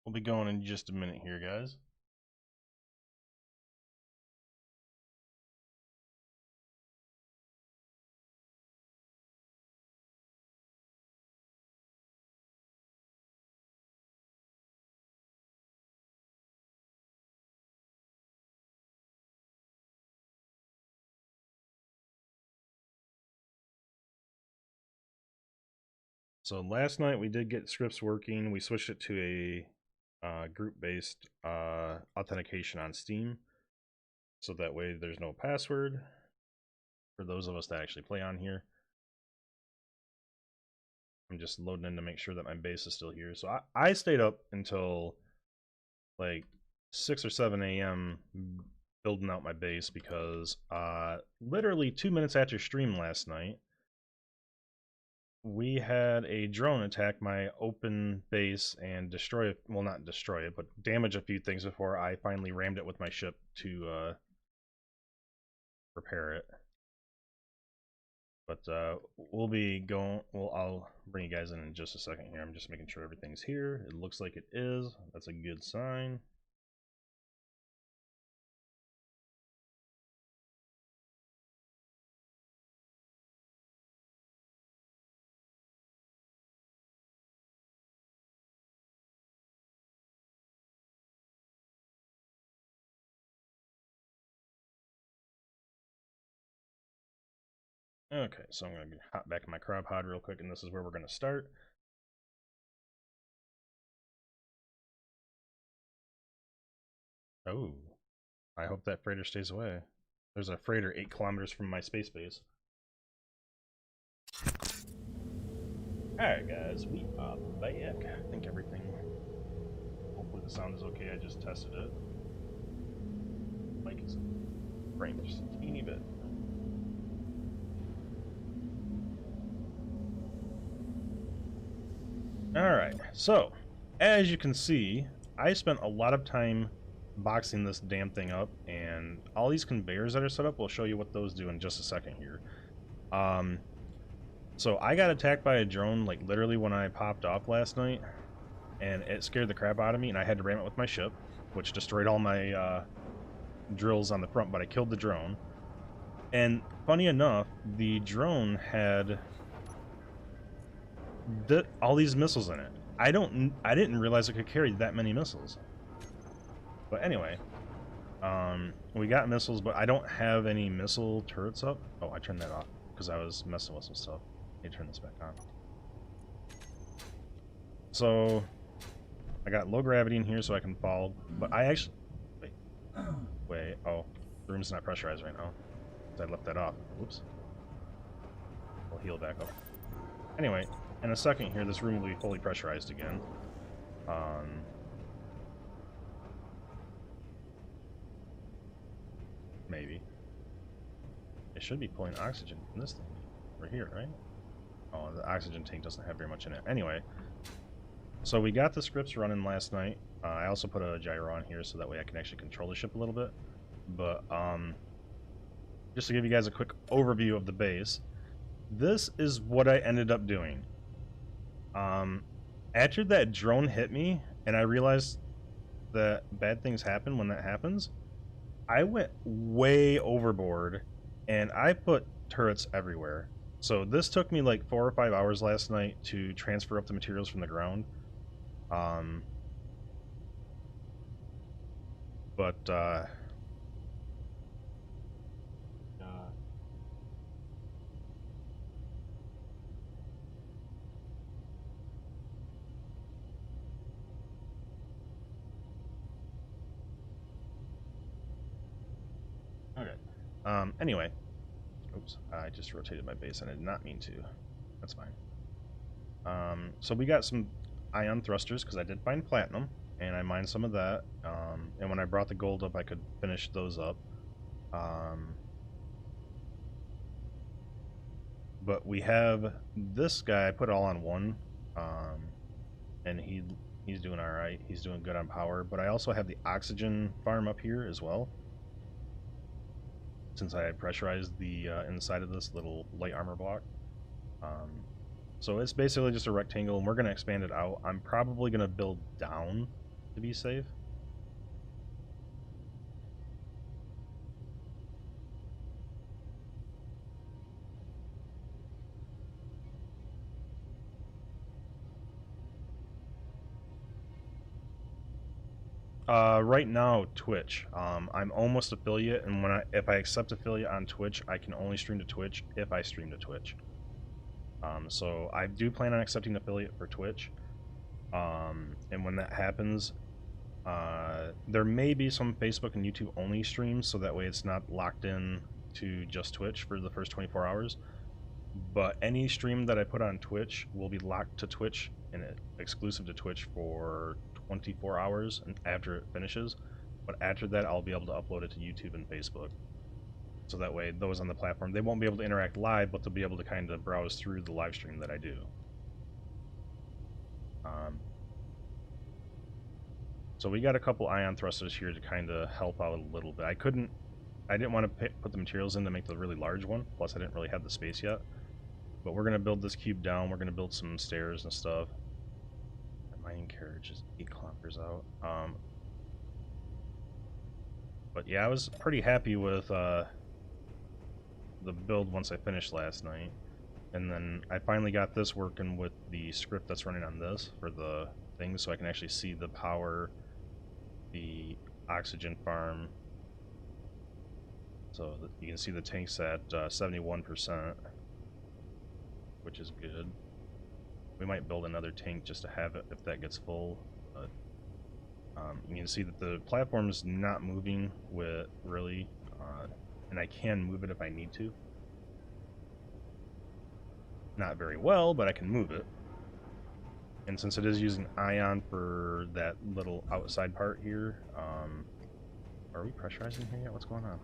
We'll be going in just a minute here, guys. So last night we did get scripts working. We switched it to a group-based authentication on Steam, so that way there's no password for those of us that actually play on here. I'm just loading in to make sure that my base is still here. So I stayed up until like 6 or 7 a.m. building out my base because literally 2 minutes after stream last night, we had a drone attack my open base and destroy it. Well, not destroy it, but damage a few things before I finally rammed it with my ship to repair it. But we'll be going. Well, I'll bring you guys in just a second here. I'm just making sure everything's here. It looks like it is. That's a good sign. Okay, so I'm going to hop back in my crop pod real quick, and this is where we're going to start. Oh, I hope that freighter stays away. There's a freighter 8 kilometers from my space base. Alright guys, we are back. I think everything, hopefully the sound is okay. I just tested it. Mic is framed just a teeny bit. Alright, so as you can see, I spent a lot of time boxing this damn thing up, and all these conveyors that are set up, we'll show you what those do in just a second here. So I got attacked by a drone like literally when I popped off last night, and it scared the crap out of me, and I had to ram it with my ship, which destroyed all my drills on the front, but I killed the drone. And funny enough, the drone had all these missiles in it. I didn't realize it could carry that many missiles. But anyway, we got missiles, but I don't have any missile turrets up. Oh, I turned that off because I was messing with some stuff. Let me turn this back on. So I got low gravity in here so I can fall, but I actually wait. Oh, the room's not pressurized right now. I left that off. Whoops. We'll heal back up. Anyway, in a second here, this room will be fully pressurized again. Maybe. It should be pulling oxygen from this thing. Right here, right? Oh, the oxygen tank doesn't have very much in it. Anyway, so we got the scripts running last night. I also put a gyro on here so that way I can actually control the ship a little bit. But, just to give you guys a quick overview of the base, this is what I ended up doing. After that drone hit me, and I realized that bad things happen when that happens, I went way overboard, and I put turrets everywhere. So this took me like 4 or 5 hours last night to transfer up the materials from the ground. Okay. Anyway. Oops, I just rotated my base and I did not mean to. That's fine. So we got some ion thrusters because I did find platinum, and I mined some of that. And when I brought the gold up, I could finish those up. But we have this guy, I put it all on one, and he's doing all right. He's doing good on power. But I also have the oxygen farm up here as well, since I had pressurized the inside of this little light armor block. So it's basically just a rectangle, and we're going to expand it out. I'm probably going to build down to be safe. Right now, Twitch. I'm almost affiliate, and if I accept affiliate on Twitch, I can only stream to Twitch if I stream to Twitch. So I do plan on accepting affiliate for Twitch. And when that happens, there may be some Facebook and YouTube only streams, so that way it's not locked in to just Twitch for the first 24 hours. But any stream that I put on Twitch will be locked to Twitch and exclusive to Twitch for 24 hours and after it finishes. But after that, I'll be able to upload it to YouTube and Facebook. So that way, those on the platform, they won't be able to interact live, but they'll be able to kind of browse through the live stream that I do. So we got a couple ion thrusters here to kind of help out a little bit. I didn't want to put the materials in to make the really large one, plus I didn't really have the space yet. But we're going to build this cube down, we're going to build some stairs and stuff. My mining carriage is 8 kilometers out. But yeah, I was pretty happy with the build once I finished last night. And then I finally got this working with the script that's running on this for the thing, so I can actually see the power, the oxygen farm. So you can see the tank's at 71%, which is good. We might build another tank just to have it if that gets full. But you can see that the platform's not moving with really, and I can move it if I need to. Not very well, but I can move it. And since it is using ion for that little outside part here, are we pressurizing here yet? What's going on?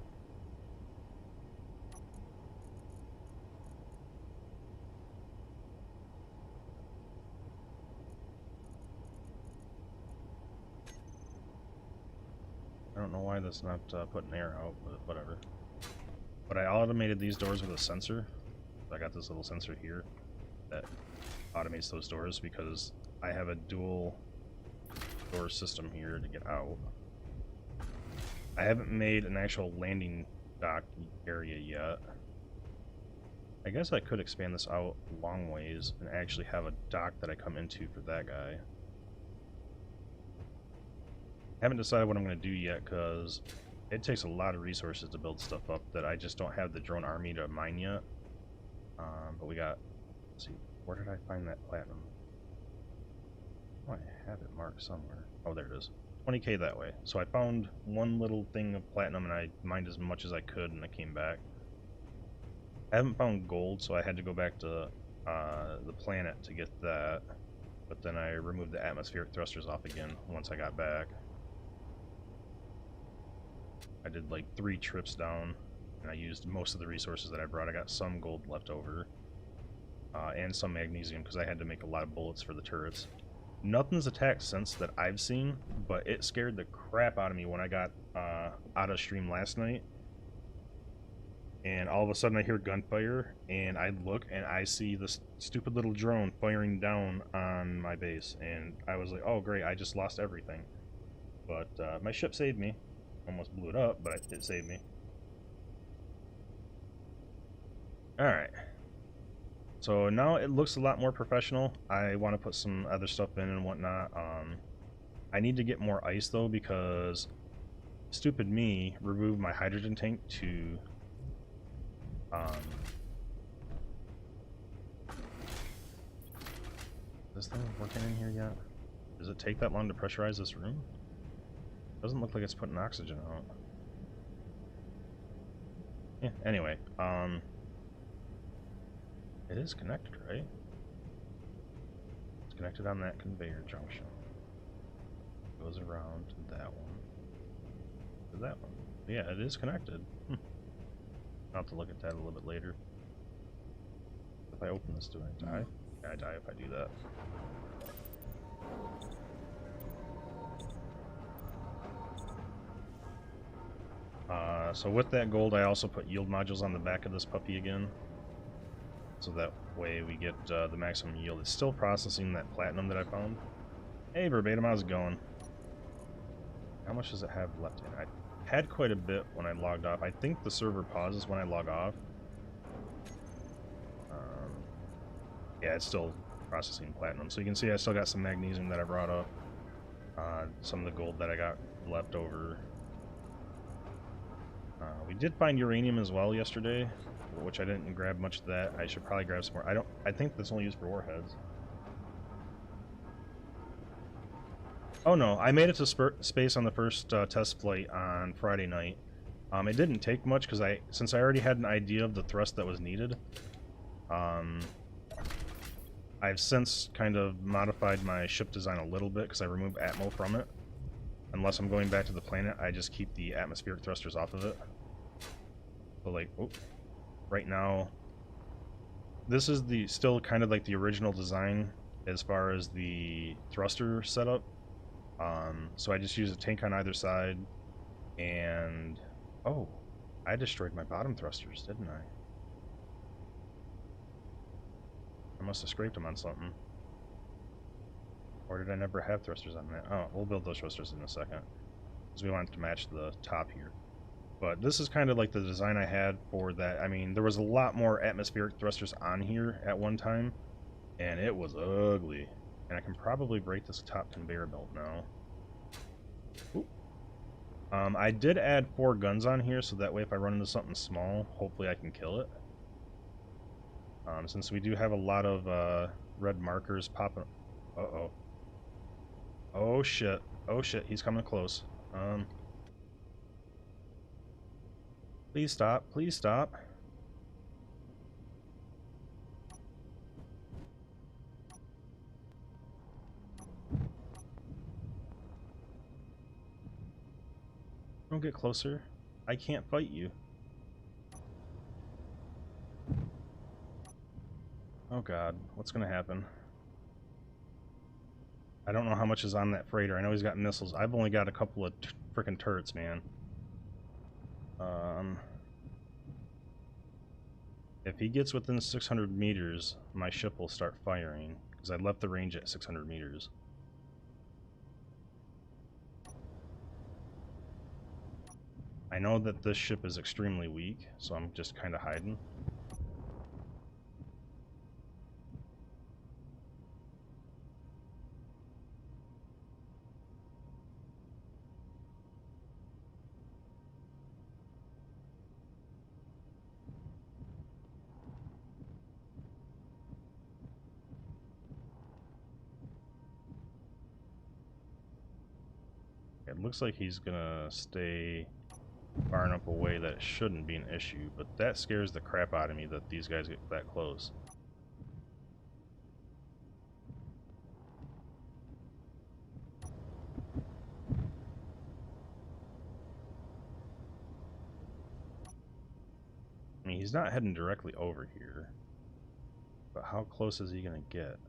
I don't know why that's not putting air out, but whatever. But I automated these doors with a sensor. I got this little sensor here that automates those doors because I have a dual door system here to get out. I haven't made an actual landing dock area yet. I guess I could expand this out long ways and actually have a dock that I come into for that guy. I haven't decided what I'm going to do yet because it takes a lot of resources to build stuff up that I just don't have the drone army to mine yet. But we got, let's see, where did I find that platinum? Oh, I have it marked somewhere. Oh, there it is. 20k that way. So I found one little thing of platinum and I mined as much as I could and I came back. I haven't found gold, so I had to go back to the planet to get that. But then I removed the atmospheric thrusters off again once I got back. I did like 3 trips down, and I used most of the resources that I brought. I got some gold left over, and some magnesium, because I had to make a lot of bullets for the turrets. Nothing's attacked since that I've seen, but it scared the crap out of me when I got out of stream last night. And all of a sudden I hear gunfire, and I look, and I see this stupid little drone firing down on my base. And I was like, oh great, I just lost everything. But my ship saved me. Almost blew it up, but it saved me. Alright. So now it looks a lot more professional. I want to put some other stuff in and whatnot. I need to get more ice though, because stupid me removed my hydrogen tank to this thing working in here yet? Does it take that long to pressurize this room? Doesn't look like it's putting oxygen out. Yeah, anyway, it is connected, right? It's connected on that conveyor junction. Goes around to that one. To that one. Yeah, it is connected. I'll have to look at that a little bit later. If I open this, do I die? Yeah, I die if I do that. So with that gold, I also put yield modules on the back of this puppy again. So that way we get the maximum yield. It's still processing that platinum that I found. Hey, Verbatim, how's it going? How much does it have left in? I had quite a bit when I logged off. I think the server pauses when I log off. Yeah, it's still processing platinum. So you can see I still got some magnesium that I brought up. Some of the gold that I got left over. We did find uranium as well yesterday, which I didn't grab much of that. I should probably grab some more. I think that's only used for warheads. Oh no, I made it to space on the first test flight on Friday night. It didn't take much because since I already had an idea of the thrust that was needed. I've since kind of modified my ship design a little bit because I removed Atmo from it. Unless I'm going back to the planet, I just keep the atmospheric thrusters off of it. So like, right now, this is still kind of like the original design as far as the thruster setup. So I just use a tank on either side, and oh, I destroyed my bottom thrusters, didn't I? I must have scraped them on something. Or did I never have thrusters on that? Oh, we'll build those thrusters in a second, because we want it to match the top here. But this is kind of like the design I had for that. I mean, there was a lot more atmospheric thrusters on here at one time, and it was ugly. And I can probably break this top conveyor belt now. Oop. I did add 4 guns on here, so that way if I run into something small, hopefully I can kill it. Since we do have a lot of red markers popping... Uh-oh. Oh shit. Oh shit, he's coming close. Please stop. Please stop. Don't get closer. I can't fight you. Oh god, what's gonna happen? I don't know how much is on that freighter. I know he's got missiles. I've only got a couple of frickin' turrets, man. If he gets within 600 meters, my ship will start firing, because I left the range at 600 meters. I know that this ship is extremely weak, so I'm just kind of hiding. It looks like he's gonna stay far enough away that it shouldn't be an issue, but that scares the crap out of me that these guys get that close. I mean, he's not heading directly over here, but how close is he gonna get?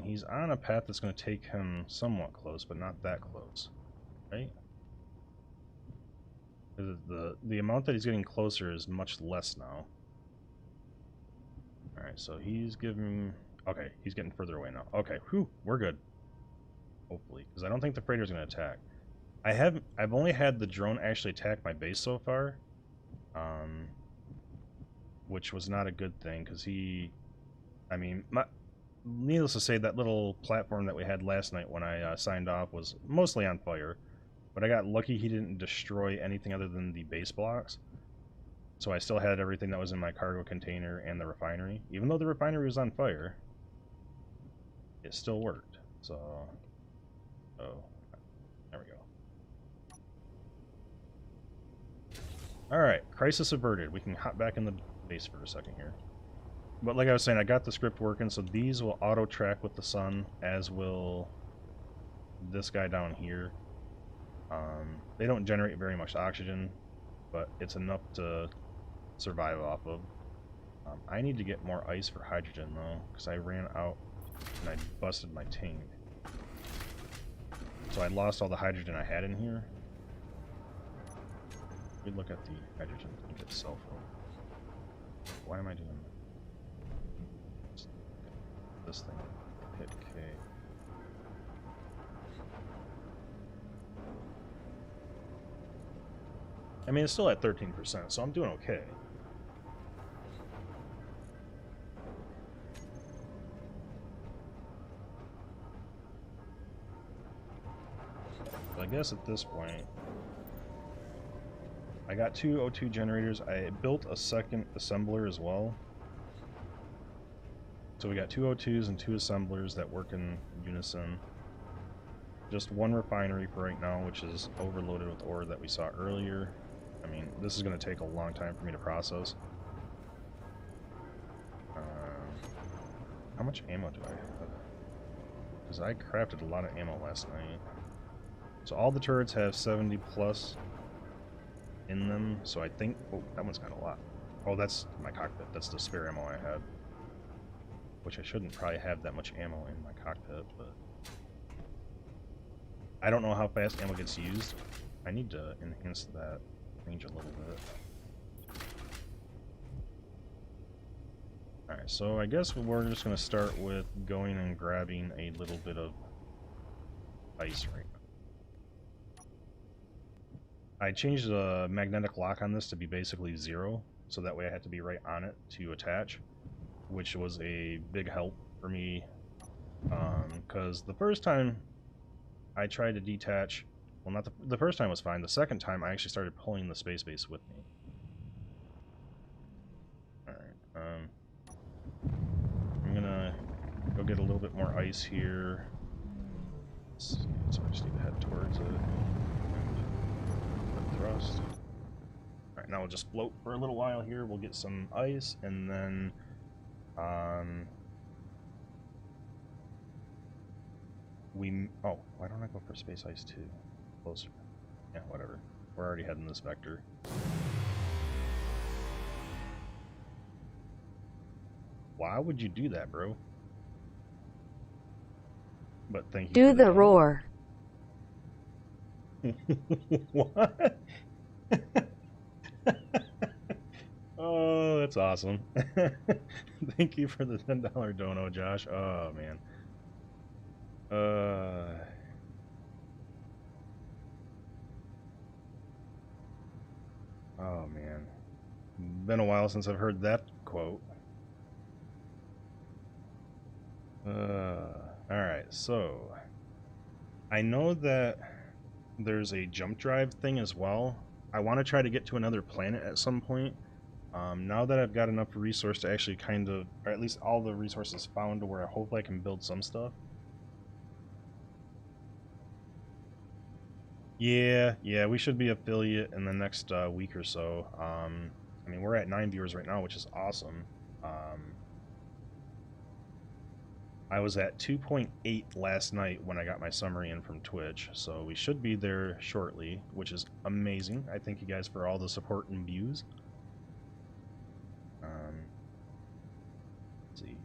He's on a path that's going to take him somewhat close, but not that close, right? The amount that he's getting closer is much less now. Alright, so he's giving... Okay, he's getting further away now. Okay, whew, we're good. Hopefully, because I don't think the freighter's going to attack. I've only had the drone actually attack my base so far, which was not a good thing, because I mean, needless to say, that little platform that we had last night when I signed off was mostly on fire, but I got lucky he didn't destroy anything other than the base blocks. So I still had everything that was in my cargo container and the refinery. Even though the refinery was on fire, it still worked. So, oh, there we go. Alright, crisis averted. We can hop back in the base for a second here. But like I was saying, I got the script working, so these will auto-track with the sun, as will this guy down here. They don't generate very much oxygen, but it's enough to survive off of. I need to get more ice for hydrogen, though, because I ran out and I busted my tank. So I lost all the hydrogen I had in here. We look at the hydrogen tank itself. Why am I doing this thing? Hit K. I mean, it's still at 13%, so I'm doing okay. But I guess at this point, I got 2 O2 generators. I built a second assembler as well. So we got 2 O2s and 2 assemblers that work in unison. Just one refinery for right now, which is overloaded with ore that we saw earlier. I mean, this is going to take a long time for me to process. How much ammo do I have? Because I crafted a lot of ammo last night. So all the turrets have 70 plus in them, so I think... Oh, that one's got a lot. Oh, that's my cockpit. That's the spare ammo I had. Which I shouldn't probably have that much ammo in my cockpit, but... I don't know how fast ammo gets used. I need to enhance that range a little bit. Alright, so I guess we're just going to start with going and grabbing a little bit of ice right now. I changed the magnetic lock on this to be basically 0, so that way I had to be right on it to attach, which was a big help for me, because the first time I tried to detach, well, not the first time was fine, the second time I actually started pulling the space base with me. Alright, I'm gonna go get a little bit more ice here. So I just need to head towards it. And thrust. Alright, now we'll just float for a little while here. We'll get some ice, and then oh, why don't I go for space ice too? Closer. Yeah, whatever. We're already heading this vector. Why would you do that, bro? But thank you. Do the roar. What? Oh, that's awesome. Thank you for the $10 dono, Josh. Oh, man. Oh, man. Been a while since I've heard that quote. Alright, so I know that there's a jump drive thing as well. I want to try to get to another planet at some point. Now that I've got enough resource to actually kind of, or at least all the resources found to where I hope I can build some stuff. Yeah, we should be affiliate in the next week or so. I mean, we're at 9 viewers right now, which is awesome. I was at 2.8 last night when I got my summary in from Twitch, so we should be there shortly, which is amazing. I thank you guys for all the support and views. Let's see.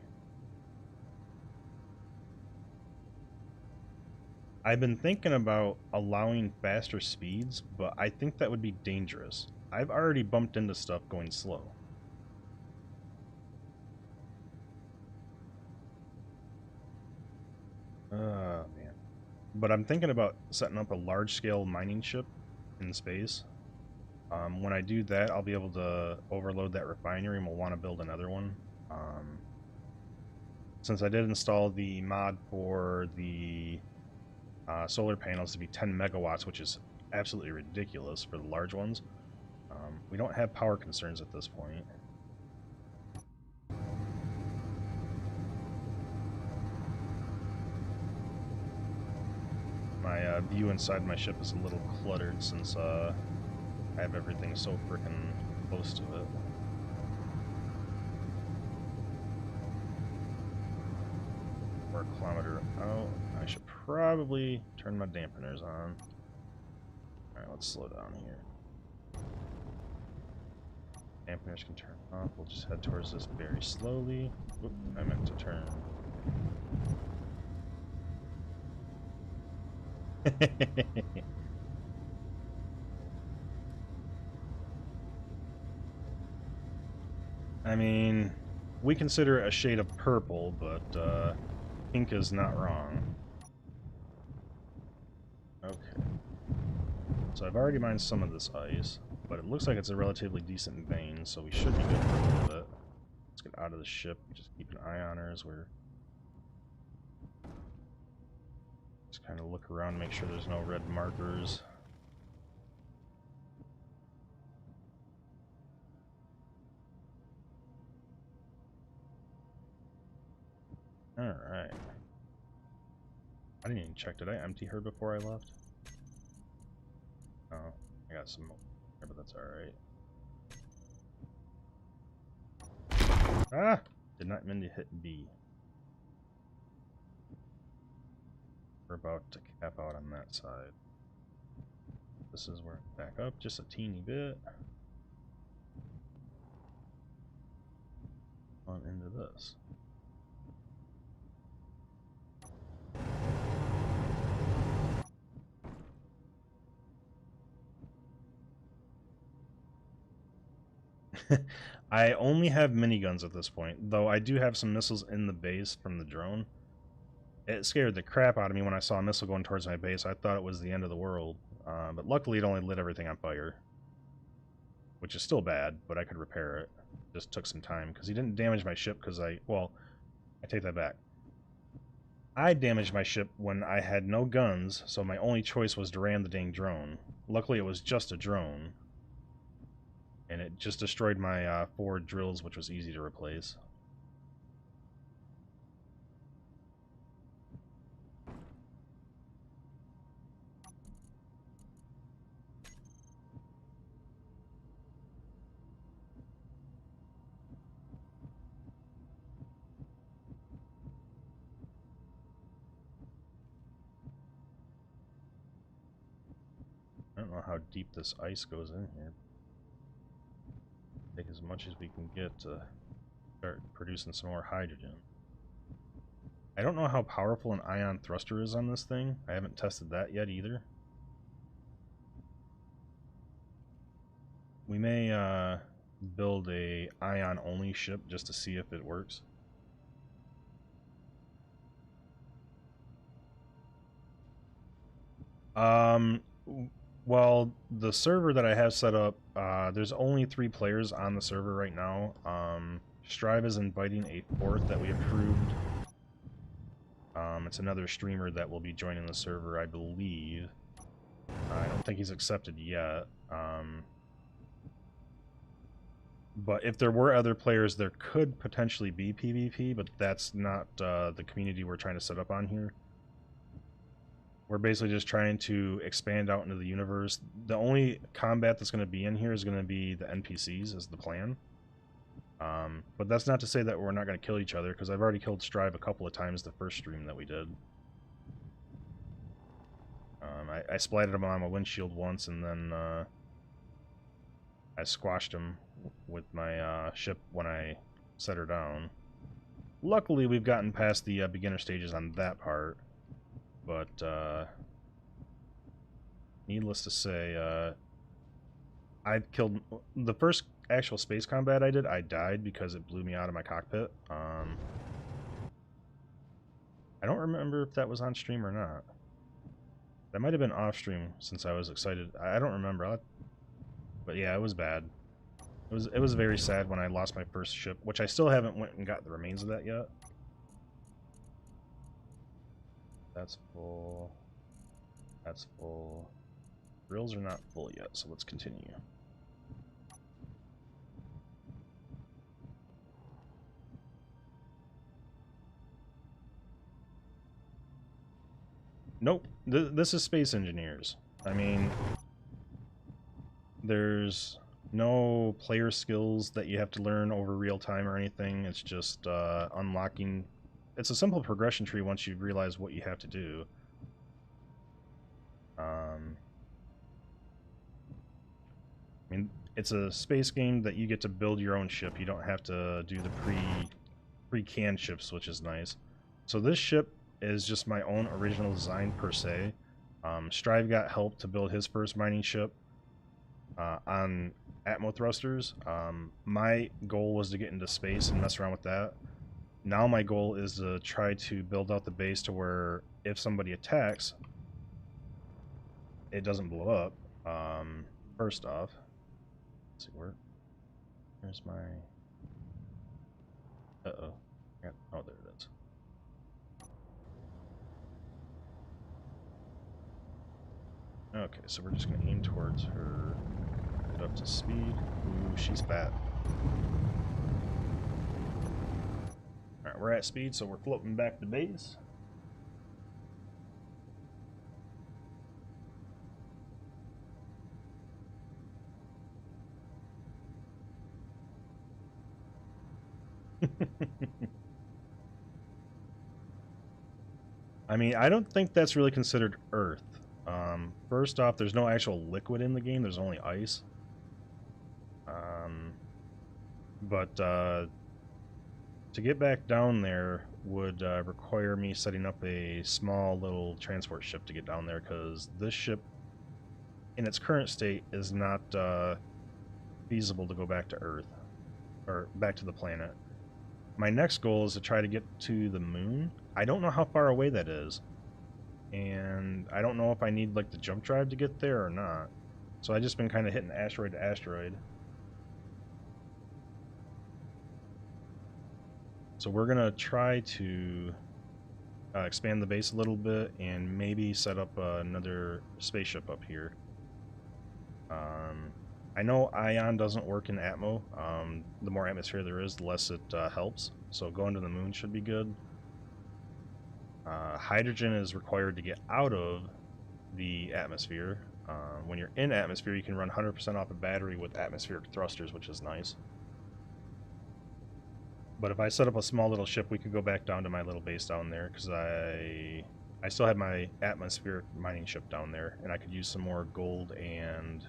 I've been thinking about allowing faster speeds, but I think that would be dangerous. I've already bumped into stuff going slow. Man. But I'm thinking about setting up a large-scale mining ship in space. When I do that, I'll be able to overload that refinery, and we'll want to build another one. Since I did install the mod for the solar panels to be 10 megawatts, which is absolutely ridiculous for the large ones, we don't have power concerns at this point. My view inside my ship is a little cluttered since I have everything so freaking close to it. We're a kilometer out. I should probably turn my dampeners on. Alright, let's slow down here. Dampeners can turn off. We'll just head towards this very slowly. Oop, I meant to turn. I mean, we consider it a shade of purple, but pink is not wrong. Okay. So I've already mined some of this ice, but it looks like it's a relatively decent vein, so we should be good for a little bit. Let's get out of the ship, just keep an eye on her as we're... Just kind of look around, make sure there's no red markers. Alright. I didn't even check. Did I empty her before I left? Oh, I got some more, but that's alright. Ah! Did not mean to hit B. We're about to cap out on that side. This is where back up just a teeny bit. On into this. I only have miniguns at this point, though I do have some missiles in the base from the drone. It scared the crap out of me when I saw a missile going towards my base. I thought it was the end of the world, but luckily it only lit everything on fire. Which is still bad, but I could repair it. Just took some time, because he didn't damage my ship because well, I take that back. I damaged my ship when I had no guns, so my only choice was to ram the dang drone. Luckily it was just a drone. And it just destroyed my forward drills, which was easy to replace. I don't know how deep this ice goes in here. Take as much as we can get to start producing some more hydrogen. I don't know how powerful an ion thruster is on this thing. I haven't tested that yet either. We may build a ion-only ship just to see if it works. Well, the server that I have set up, there's only 3 players on the server right now. Strive is inviting a 4th that we approved. It's another streamer that will be joining the server, I believe. I don't think he's accepted yet. But if there were other players, there could potentially be PvP, but that's not the community we're trying to set up on here. We're basically just trying to expand out into the universe. The only combat that's going to be in here is going to be the NPCs, is the plan. But that's not to say that we're not going to kill each other, because I've already killed Strive a couple of times the first stream that we did. I splatted him on my windshield once, and then I squashed him with my ship when I set her down. Luckily, we've gotten past the beginner stages on that part, but needless to say, I've killed... The first actual space combat I did, I died because it blew me out of my cockpit. I don't remember if that was on stream or not. That might have been off stream since I was excited. I don't remember. But yeah, it was bad. It was very sad when I lost my first ship, which I still haven't went and got the remains of that yet. That's full. That's full. Drills are not full yet, so let's continue. Nope. This is Space Engineers. I mean, there's no player skills that you have to learn over real time or anything. It's just unlocking. It's a simple progression tree once you realize what you have to do. I mean, it's a space game that you get to build your own ship. You don't have to do the pre-canned ships, which is nice. So this ship is just my own original design per se. Strive got help to build his first mining ship on Atmo thrusters. My goal was to get into space and mess around with that. Now my goal is to try to build out the base to where if somebody attacks, it doesn't blow up. First off, let's see where's my... Uh-oh. Oh, there it is. Okay, so we're just going to aim towards her, get up to speed. Ooh, she's fat. Alright, we're at speed, so we're floating back to base. I mean, I don't think that's really considered Earth. First off, there's no actual liquid in the game, there's only ice. But to get back down there would require me setting up a small little transport ship to get down there, because this ship, in its current state, is not feasible to go back to Earth, or back to the planet. My next goal is to try to get to the moon. I don't know how far away that is, and I don't know if I need like the jump drive to get there or not. So I've just been kind of hitting asteroid to asteroid. So we're gonna try to expand the base a little bit and maybe set up another spaceship up here. I know Ion doesn't work in Atmo. The more atmosphere there is, the less it helps. So going to the moon should be good. Hydrogen is required to get out of the atmosphere. When you're in atmosphere, you can run 100% off a battery with atmospheric thrusters, which is nice. But if I set up a small little ship, we could go back down to my little base down there, because I still have my atmospheric mining ship down there, and I could use some more gold and...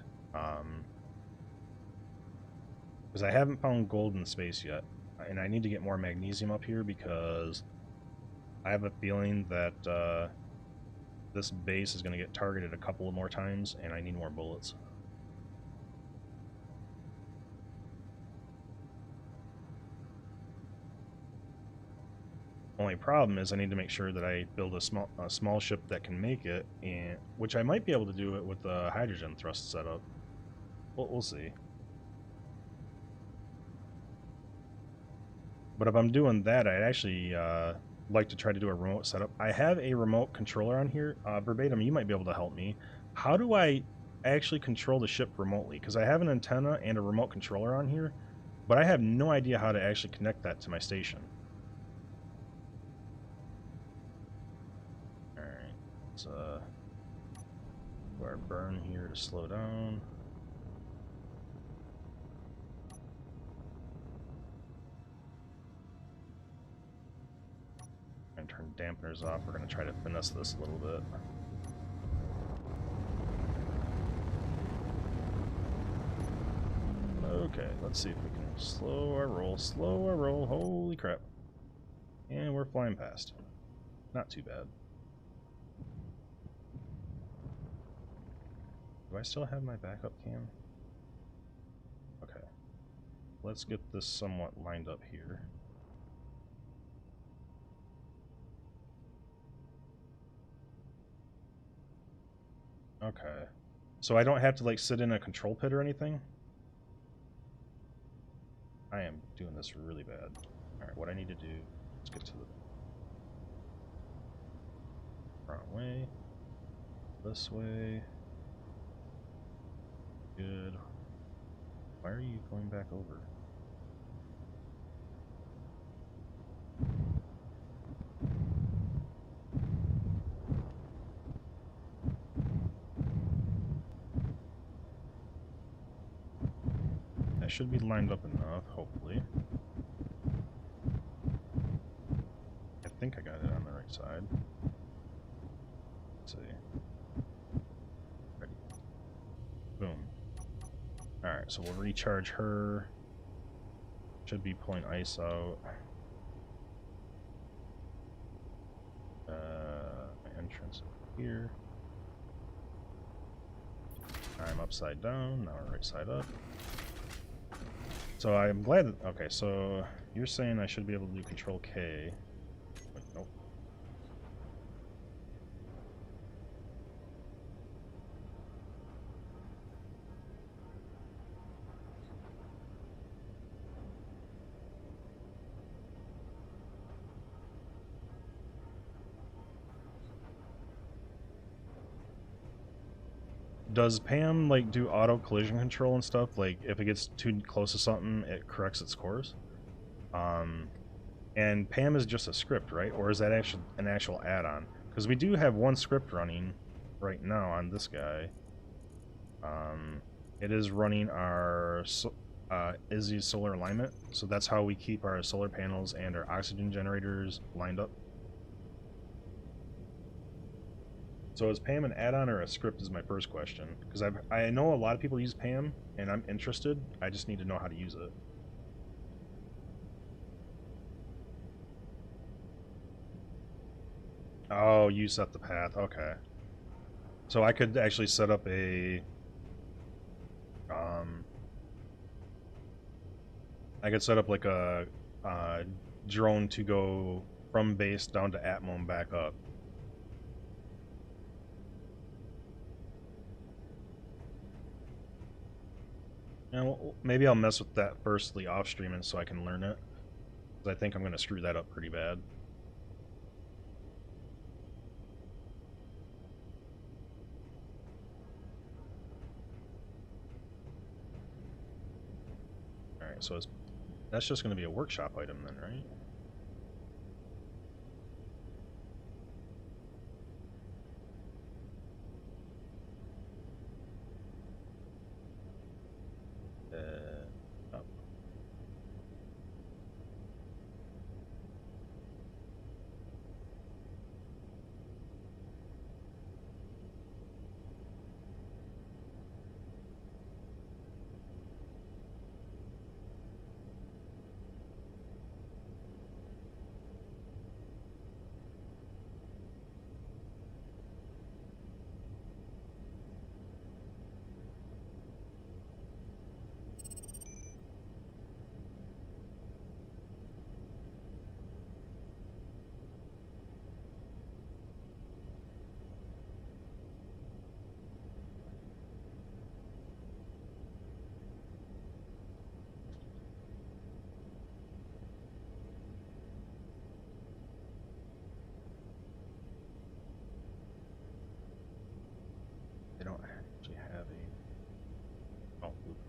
because I haven't found gold in space yet, and I need to get more magnesium up here, because I have a feeling that this base is going to get targeted a couple of more times, and I need more bullets. Only problem is I need to make sure that I build a small ship that can make it, and which I might be able to do it with the hydrogen thrust setup. We'll see. But if I'm doing that, I'd actually like to try to do a remote setup. I have a remote controller on here. Verbatim, you might be able to help me. How do I actually control the ship remotely? Because I have an antenna and a remote controller on here, but I have no idea how to actually connect that to my station. Alright, let's do our burn here to slow down. And turn dampeners off. We're going to try to finesse this a little bit. Okay, let's see if we can slow our roll. Slow our roll. Holy crap. And we're flying past. Not too bad. Do I still have my backup cam? Okay. Let's get this somewhat lined up here. Okay. So I don't have to like sit in a control pit or anything? I am doing this really bad. Alright, what I need to do, let's get to the front way. This way. Good. Why are you going back over? That should be lined up enough, hopefully. I think I got it on the right side. Let's see. Ready. Boom. Alright, so we'll recharge her. Should be pulling ice out. My entrance here. I'm upside down, now we're right side up. So I'm glad that, okay, so you're saying I should be able to do Control K. Wait, nope. Does Pam like do auto collision control and stuff? Like if it gets too close to something, it corrects its course? And Pam is just a script, right? Or is that actually an actual add-on? Because we do have one script running right now on this guy. It is running our Izzy's solar alignment, so that's how we keep our solar panels and our oxygen generators lined up. So is Pam an add-on or a script is my first question. Because I know a lot of people use Pam, and I'm interested. I just need to know how to use it. Oh, you set the path. Okay. So I could actually set up a... I could set up like a drone to go from base down to Atmo and back up. And well, maybe I'll mess with that firstly off streaming so I can learn it. Because I think I'm going to screw that up pretty bad. Alright, so that's just going to be a workshop item then, right? Up. They don't actually have a... Oh, oops.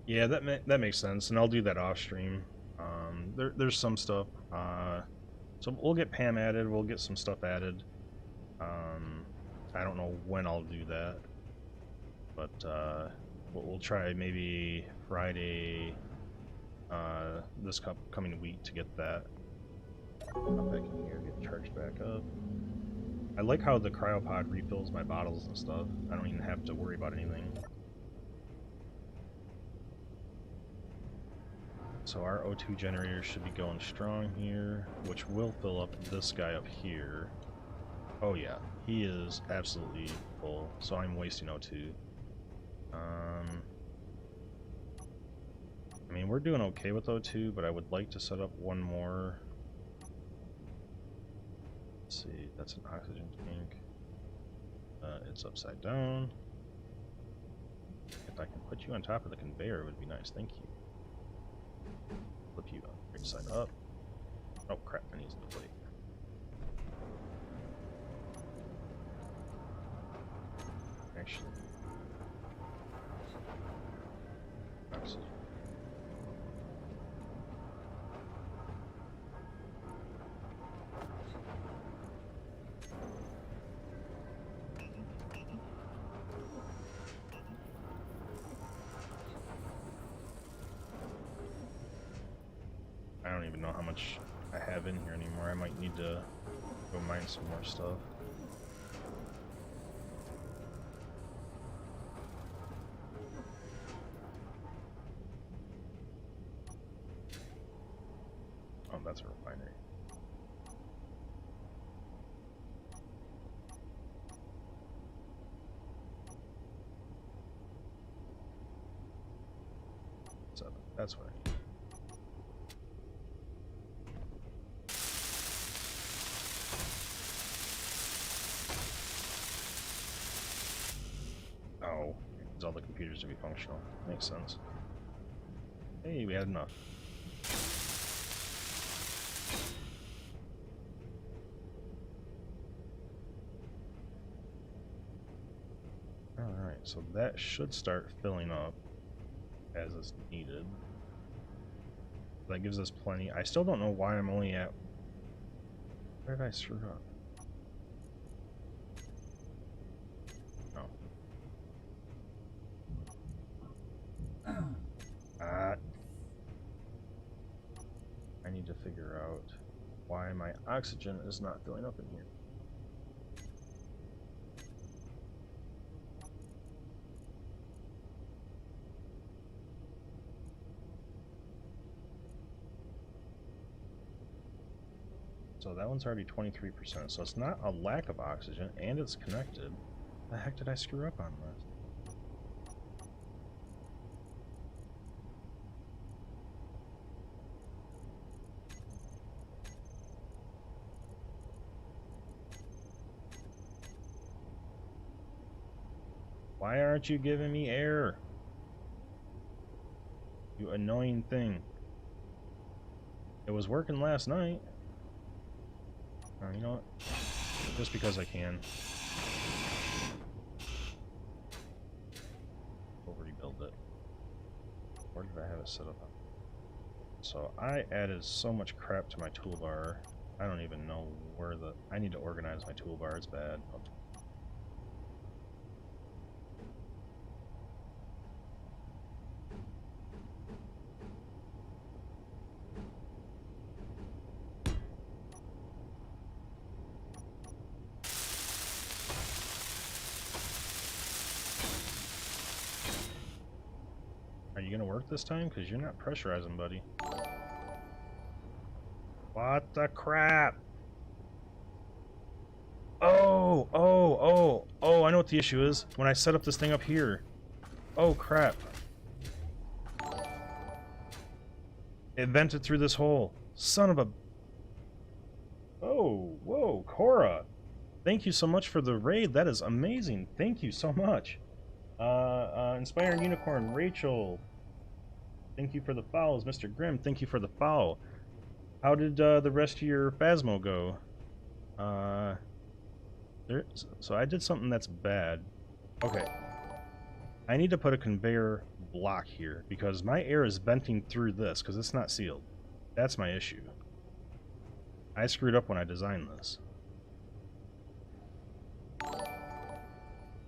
Yeah, that makes sense, and I'll do that off stream. There's some stuff. So we'll get Pam added. We'll get some stuff added. I don't know when I'll do that, but we'll try maybe Friday this coming week to get that. Hop back in here, get charged back up. I like how the cryopod refills my bottles and stuff. I don't even have to worry about anything. So our O2 generator should be going strong here, which will fill up this guy up here. Oh yeah, he is absolutely full, so I'm wasting O2. I mean, we're doing okay with O2, but I would like to set up one more. Let's see, that's an oxygen tank. It's upside down. If I can put you on top of the conveyor, it would be nice, thank you. Flip you up, right side up. Oh crap, I need the plate. Actually, oxygen. I don't even know how much I have in here anymore. I might need to go mine some more stuff. Oh, that's a refinery. So that's what I need. Oh, needs all the computers to be functional. Makes sense. Hey, we had enough. Alright, so that should start filling up as is needed. That gives us plenty. I still don't know why I'm only at... Where did I screw up? I need to figure out why my oxygen is not filling up in here. So that one's already 23%, so it's not a lack of oxygen, and it's connected. The heck did I screw up on this? Why aren't you giving me air? You annoying thing. It was working last night. Oh, you know what? Just because I can. We'll rebuild it. Where did I have it set up on? So I added so much crap to my toolbar. I don't even know where the... I need to organize my toolbar. It's bad. Are you gonna work this time? Because you're not pressurizing, buddy. What the crap? Oh, I know what the issue is. When I set up this thing up here. Oh, crap. It vented through this hole. Son of a... Oh, whoa, Cora. Thank you so much for the raid. That is amazing. Thank you so much. Inspiring Unicorn, Rachel. Thank you for the follows. Mr. Grimm, thank you for the follow. How did the rest of your Phasmo go? So I did something that's bad. Okay. I need to put a conveyor block here because my air is venting through this because it's not sealed. That's my issue. I screwed up when I designed this.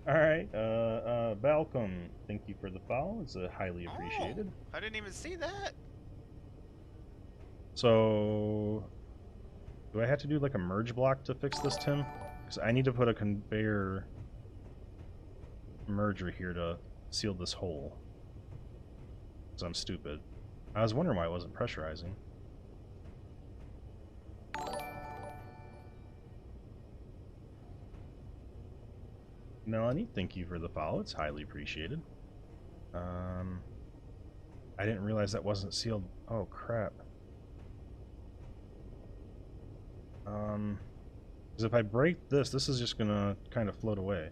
Alright, Balcom, thank you for the follow. It's highly appreciated. I didn't even see that. So, do I have to do like a merge block to fix this, Tim? Because I need to put a conveyor merger here to seal this hole. Because I'm stupid. I was wondering why it wasn't pressurizing. Melanie, thank you for the follow. It's highly appreciated. I didn't realize that wasn't sealed. Oh, crap. Because if I break this, this is just gonna kind of float away.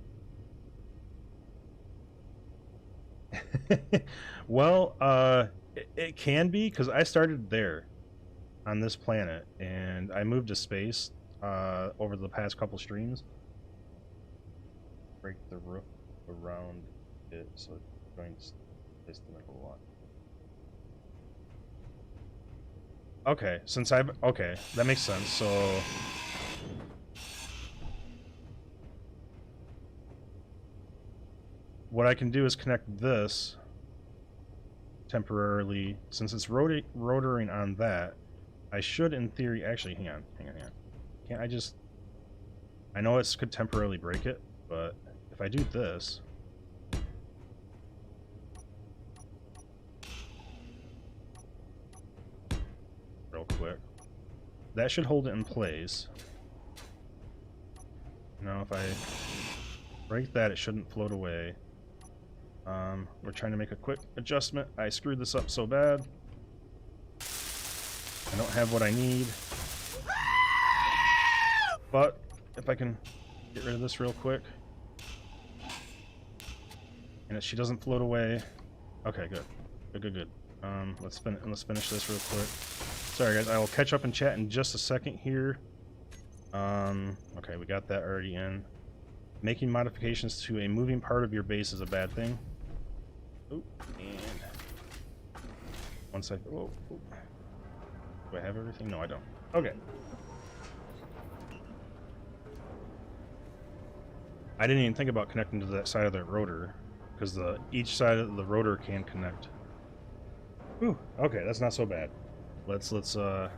Well, it can be, because I started there on this planet, and I moved to space over the past couple streams. Break the roof around it so it joins this the middle one. Okay, since I've... Okay, that makes sense, so... What I can do is connect this temporarily, since it's rotoring on that, I should, in theory... Actually, hang on. Can't I just... I know it could temporarily break it, but if I do this... Real quick. that should hold it in place. Now if I break that, it shouldn't float away. We're trying to make a quick adjustment. I screwed this up so bad. I don't have what I need. But if I can get rid of this real quick. And she doesn't float away. Okay, good. Good. Let's finish this real quick. Sorry guys, I will catch up in chat in just a second here. Okay, we got that already in. Making modifications to a moving part of your base is a bad thing. Oop, and once whoa. Do I have everything? No, I don't. Okay. I didn't even think about connecting to that side of the rotor, because each side of the rotor can connect. Ooh, okay, that's not so bad. Let's all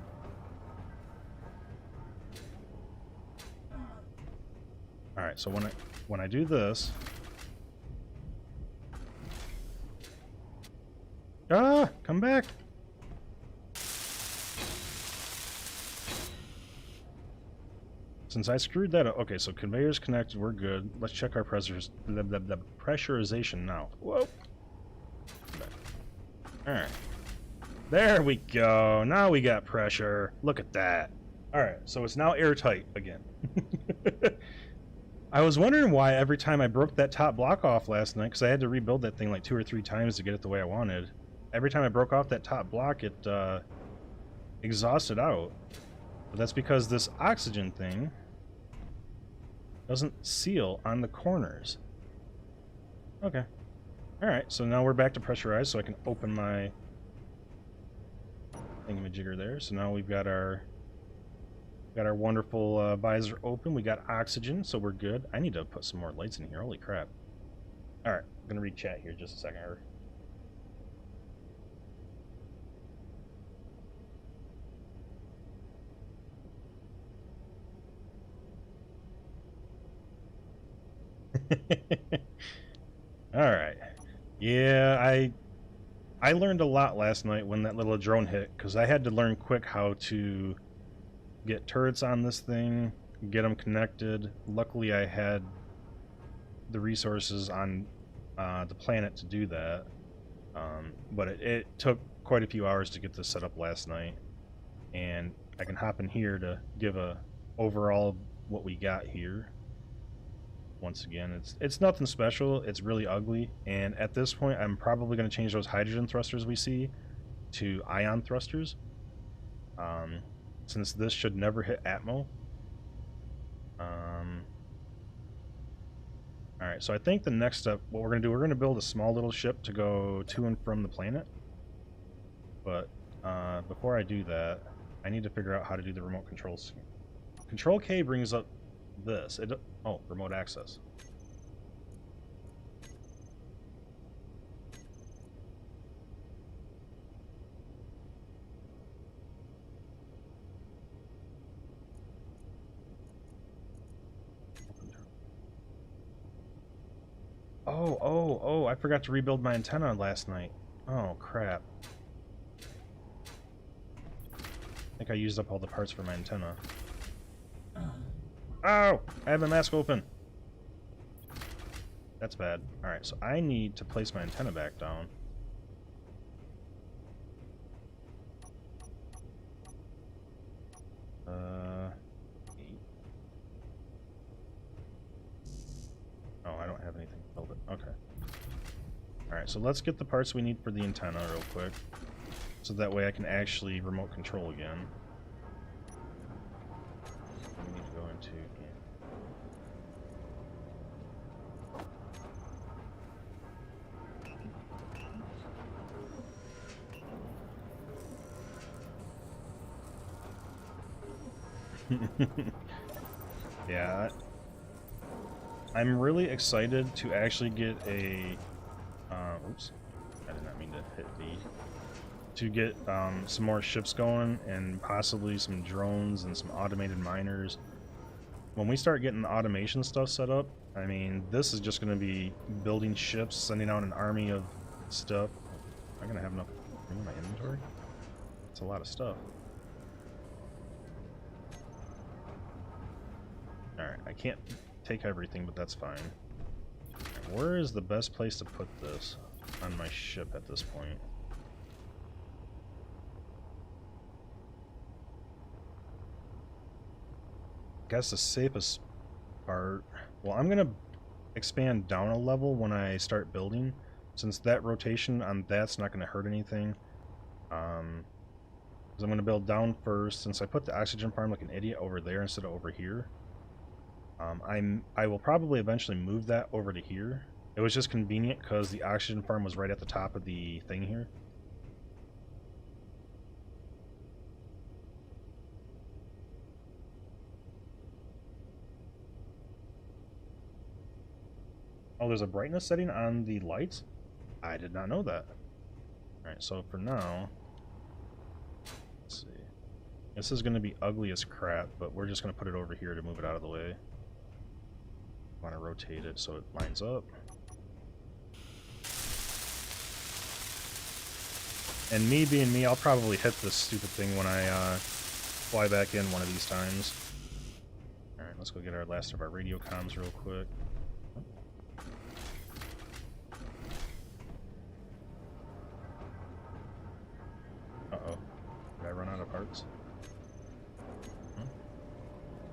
right, so when I do this, come back. Since I screwed that up, okay, so conveyor's connected, we're good. Let's check our the pressurization now. Whoa. All right. There we go. Now we got pressure. Look at that. All right, so it's now airtight again. I was wondering why every time I broke that top block off last night, because I had to rebuild that thing like 2 or 3 times to get it the way I wanted. Every time I broke off that top block, it exhausted out. But that's because this oxygen thing doesn't seal on the corners. Okay. Alright, so now we're back to pressurized, so I can open my thingamajigger there. So now we've got our wonderful visor open. We got oxygen, so we're good. I need to put some more lights in here. Holy crap. Alright, I'm going to read chat here just a second. Alright. Yeah, I learned a lot last night when that little drone hit, because I had to learn quick how to get turrets on this thing, get them connected. Luckily I had the resources on the planet to do that, but it took quite a few hours to get this set up last night, and I can hop in here to give a overall what we got here. Once again, it's nothing special. It's really ugly, and at this point I'm probably going to change those hydrogen thrusters we see to ion thrusters, since this should never hit Atmo. Alright, so I think the next step, what we're going to do, we're going to build a small little ship to go to and from the planet, but before I do that, I need to figure out how to do the remote controls. Control K brings up this. Oh, remote access. Oh, I forgot to rebuild my antenna last night. Oh, crap. I think I used up all the parts for my antenna. Oh! I have a mask open! That's bad. Alright, so I need to place my antenna back down. Oh, I don't have anything to build it. Okay. Alright, so let's get the parts we need for the antenna real quick, so that way I can actually remote control again. We need to go into yeah, I'm really excited to actually get a oops, I did not mean to hit B, to get some more ships going, and possibly some drones and some automated miners. When we start getting the automation stuff set up, I mean, this is just going to be building ships, sending out an army of stuff. Am I going to have enough room in my inventory? It's a lot of stuff. I can't take everything, but that's fine. Where is the best place to put this on my ship at this point? I guess the safest part... Well, I'm going to expand down a level when I start building, since that rotation on that's not going to hurt anything. Because I'm going to build down first, since I put the oxygen farm like an idiot over there instead of over here. I will probably eventually move that over to here. It was just convenient because the oxygen farm was right at the top of the thing here. Oh, there's a brightness setting on the lights? I did not know that. Alright, so for now, let's see. This is going to be ugly as crap, but we're just going to put it over here to move it out of the way. Want to rotate it so it lines up. And me being me, I'll probably hit this stupid thing when I fly back in one of these times. Alright, let's go get our last of our radio comms real quick. Uh-oh. Did I run out of parts?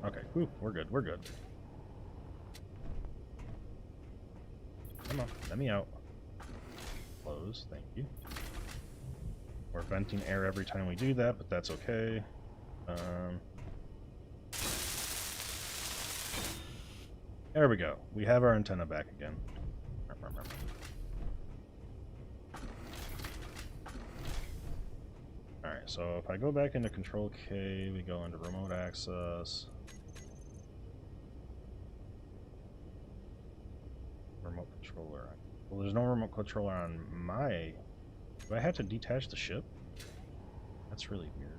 Okay, whew, we're good, we're good. Come on, let me out. Close, thank you. We're venting air every time we do that, but that's okay. There we go. We have our antenna back again. Alright, so if I go back into Control K, we go into Remote Access. Remote controller. Well, there's no remote controller on my... Do I have to detach the ship? That's really weird.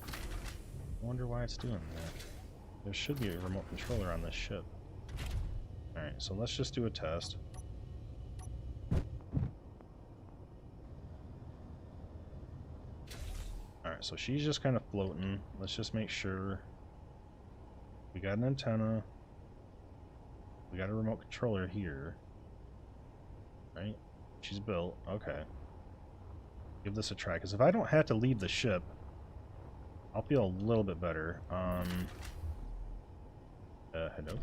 I wonder why it's doing that. There should be a remote controller on this ship. Alright, so let's just do a test. Alright, so she's just kind of floating. Let's just make sure. We got an antenna. We got a remote controller here. Right? She's built. Okay. Give this a try, because if I don't have to leave the ship, I'll feel a little bit better. Hello?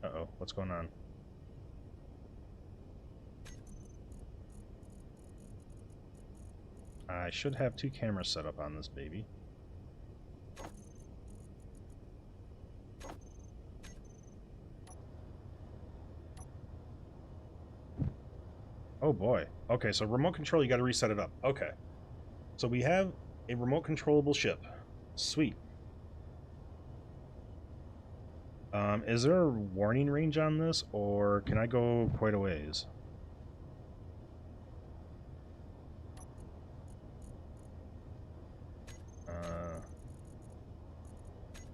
Uh-oh, what's going on? I should have 2 cameras set up on this baby. Oh boy. Okay, so remote control, you gotta reset it up. Okay. So we have a remote controllable ship. Sweet. Is there a warning range on this, or can I go quite a ways?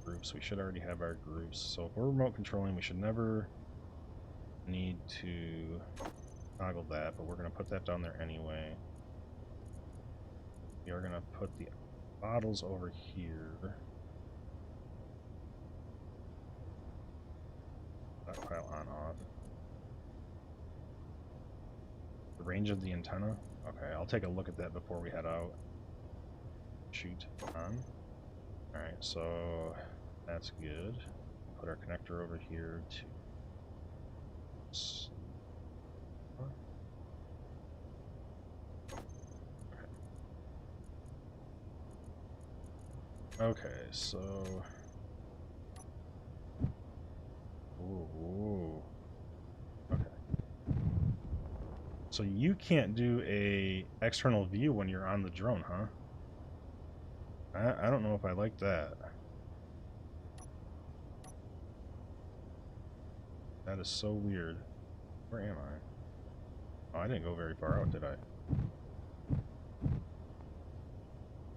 Groups. We should already have our groups. So if we're remote controlling, we should never need to toggle that, but we're going to put that down there anyway. We are going to put the bottles over here. Stockpile on off. The range of the antenna? Okay, I'll take a look at that before we head out. Shoot on. Alright, so that's good. Put our connector over here to... Okay, so... Ooh. Okay. So you can't do a external view when you're on the drone, huh? I don't know if I like that. That is so weird. Where am I? Oh, I didn't go very far out, did I?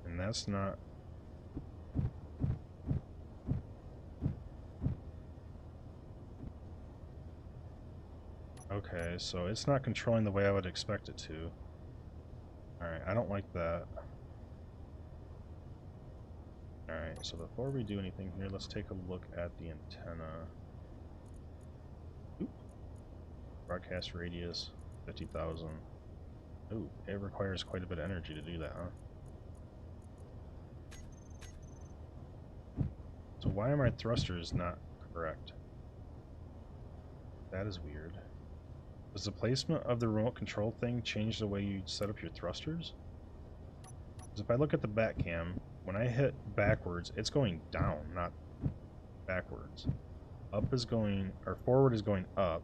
And that's not... Okay, so it's not controlling the way I would expect it to. Alright, I don't like that. Alright, so before we do anything here, let's take a look at the antenna. Oop. Broadcast radius, 50,000. Ooh, it requires quite a bit of energy to do that, huh? So why are my thrusters not correct? That is weird. Does the placement of the remote control thing change the way you set up your thrusters? Because if I look at the back cam, when I hit backwards, it's going down, not backwards. Up is going, or forward is going up.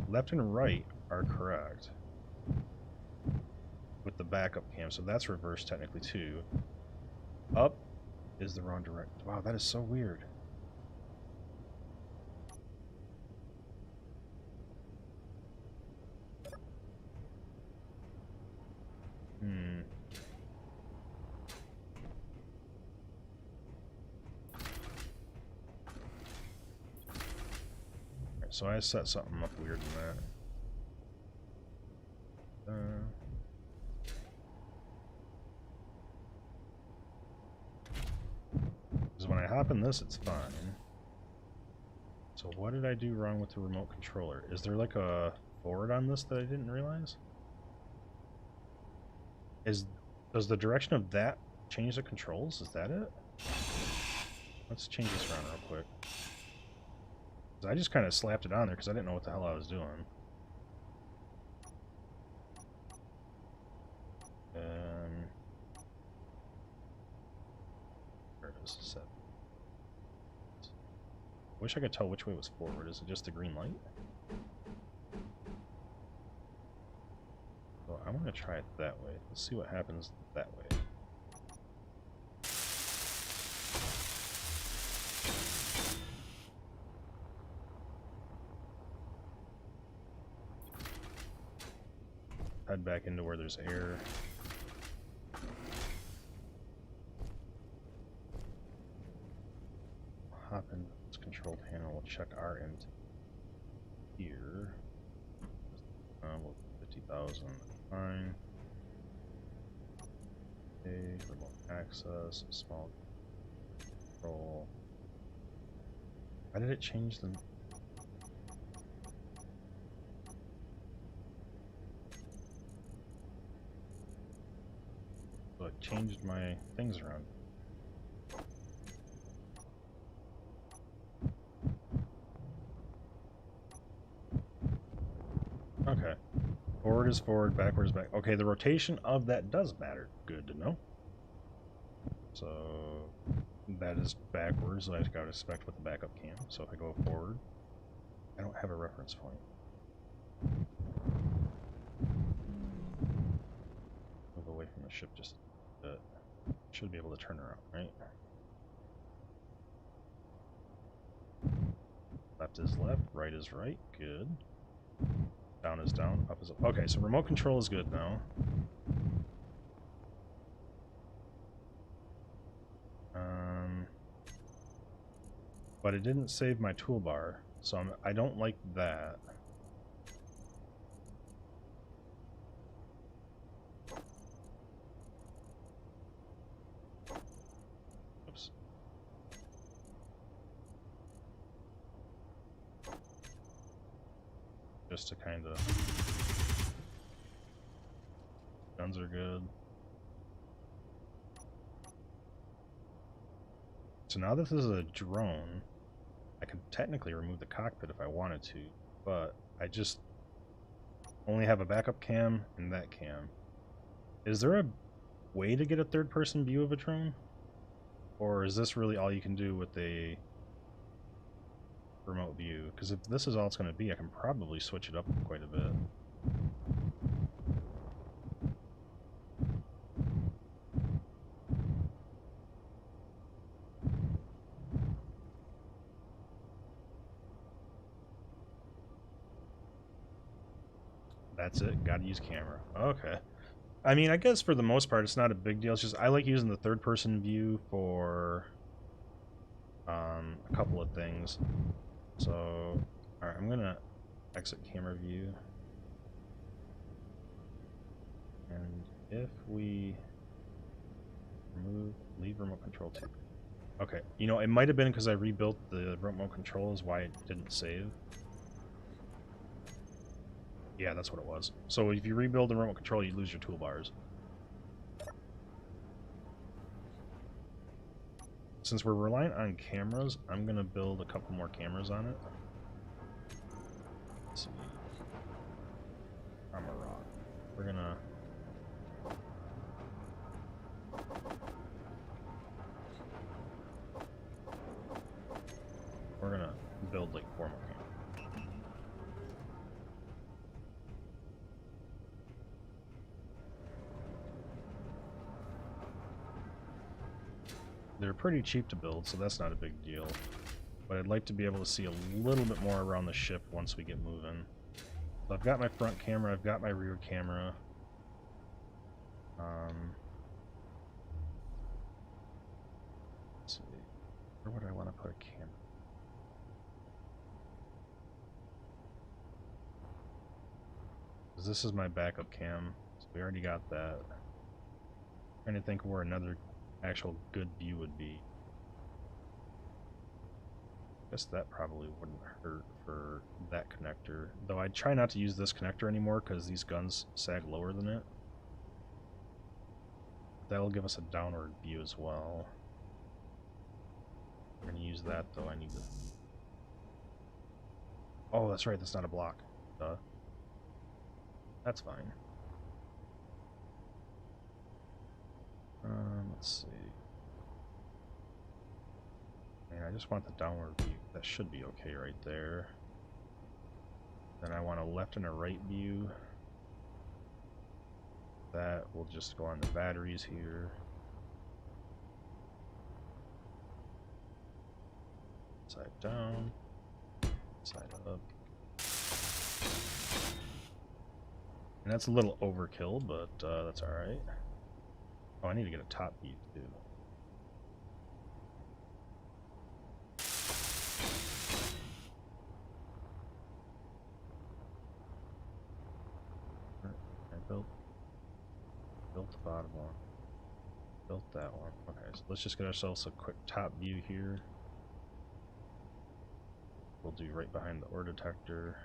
Left and right are correct with the backup cam, so that's reversed technically too. Up is the wrong direction. Wow, that is so weird. Alright, so I set something up weird in that. Because when I hop in this, it's fine. So what did I do wrong with the remote controller? Is there like a forward on this that I didn't realize? Does the direction of that change the controls? Is that it? Let's change this around real quick. I just kind of slapped it on there because I didn't know what the hell I was doing. Where it is, set. Wish I could tell which way was forward. Is it just the green light? So I'm going to try it that way. Let's see what happens that way. Head back into where there's air. Hop into this control panel. We'll check our end here. 50,000. Fine. Okay, remote access, small control. Why did it change them? So it changed my things around. Okay. Forward is forward, backward is back. Okay, the rotation of that does matter. Good to know. So that is backwards, so I gotta expect with the backup cam. So if I go forward, I don't have a reference point. Move away from the ship just a bit. Should be able to turn around, right? Left is left, right is right. Good. Down is down, up is up. Okay, so remote control is good now. But it didn't save my toolbar, so I don't like that. Oops. Just to kind of... Guns are good. So now that this is a drone, I could technically remove the cockpit if I wanted to, but I just only have a backup cam and that cam. Is there a way to get a third-person view of a drone? Or is this really all you can do with a remote view? Because if this is all it's going to be, I can probably switch it up quite a bit. That's it. Gotta use camera. Okay. I mean, I guess for the most part, it's not a big deal. It's just I like using the third-person view for a couple of things. So, alright, I'm gonna exit camera view. And if we leave remote control too. Okay, you know, it might have been because I rebuilt the remote control is why it didn't save. Yeah, that's what it was. So if you rebuild the remote control, you lose your toolbars. Since we're reliant on cameras, I'm going to build a couple more cameras on it. Let's see. I'm a rock. We're going to... build like 4 more cameras. They're pretty cheap to build, so that's not a big deal. But I'd like to be able to see a little bit more around the ship once we get moving. So I've got my front camera, I've got my rear camera. Let's see. Where would I want to put a camera? Because this is my backup cam, so we already got that. I'm trying to think where another actual good view would be. I guess that probably wouldn't hurt for that connector. Though I'd try not to use this connector anymore because these guns sag lower than it. That'll give us a downward view as well. We're going to use that though. I need to... Oh, that's right. That's not a block. Duh. That's fine. Let's see. And I just want the downward view. That should be okay right there. Then I want a left and a right view. That will just go on the batteries here. Side down. Side up. And that's a little overkill, but that's alright. Oh, I need to get a top view too. I built the bottom one. Built that one. Okay, so let's just get ourselves a quick top view here. We'll do right behind the ore detector.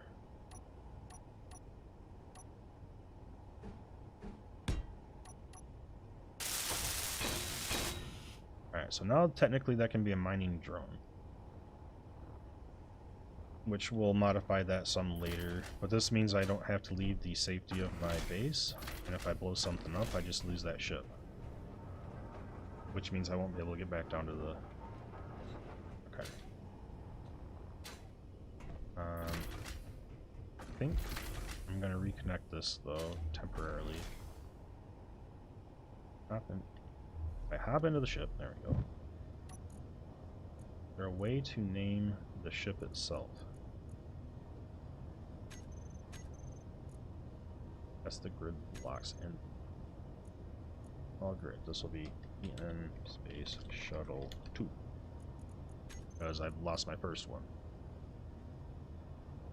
Alright, so now technically that can be a mining drone. Which we'll modify that some later. But this means I don't have to leave the safety of my base. And if I blow something up, I just lose that ship. Which means I won't be able to get back down to the... Okay. I think I'm going to reconnect this, though, temporarily. I hop into the ship. There we go. Is there a way to name the ship itself? That's the grid blocks in. All grid. This will be EN space shuttle 2. Because I've lost my first one.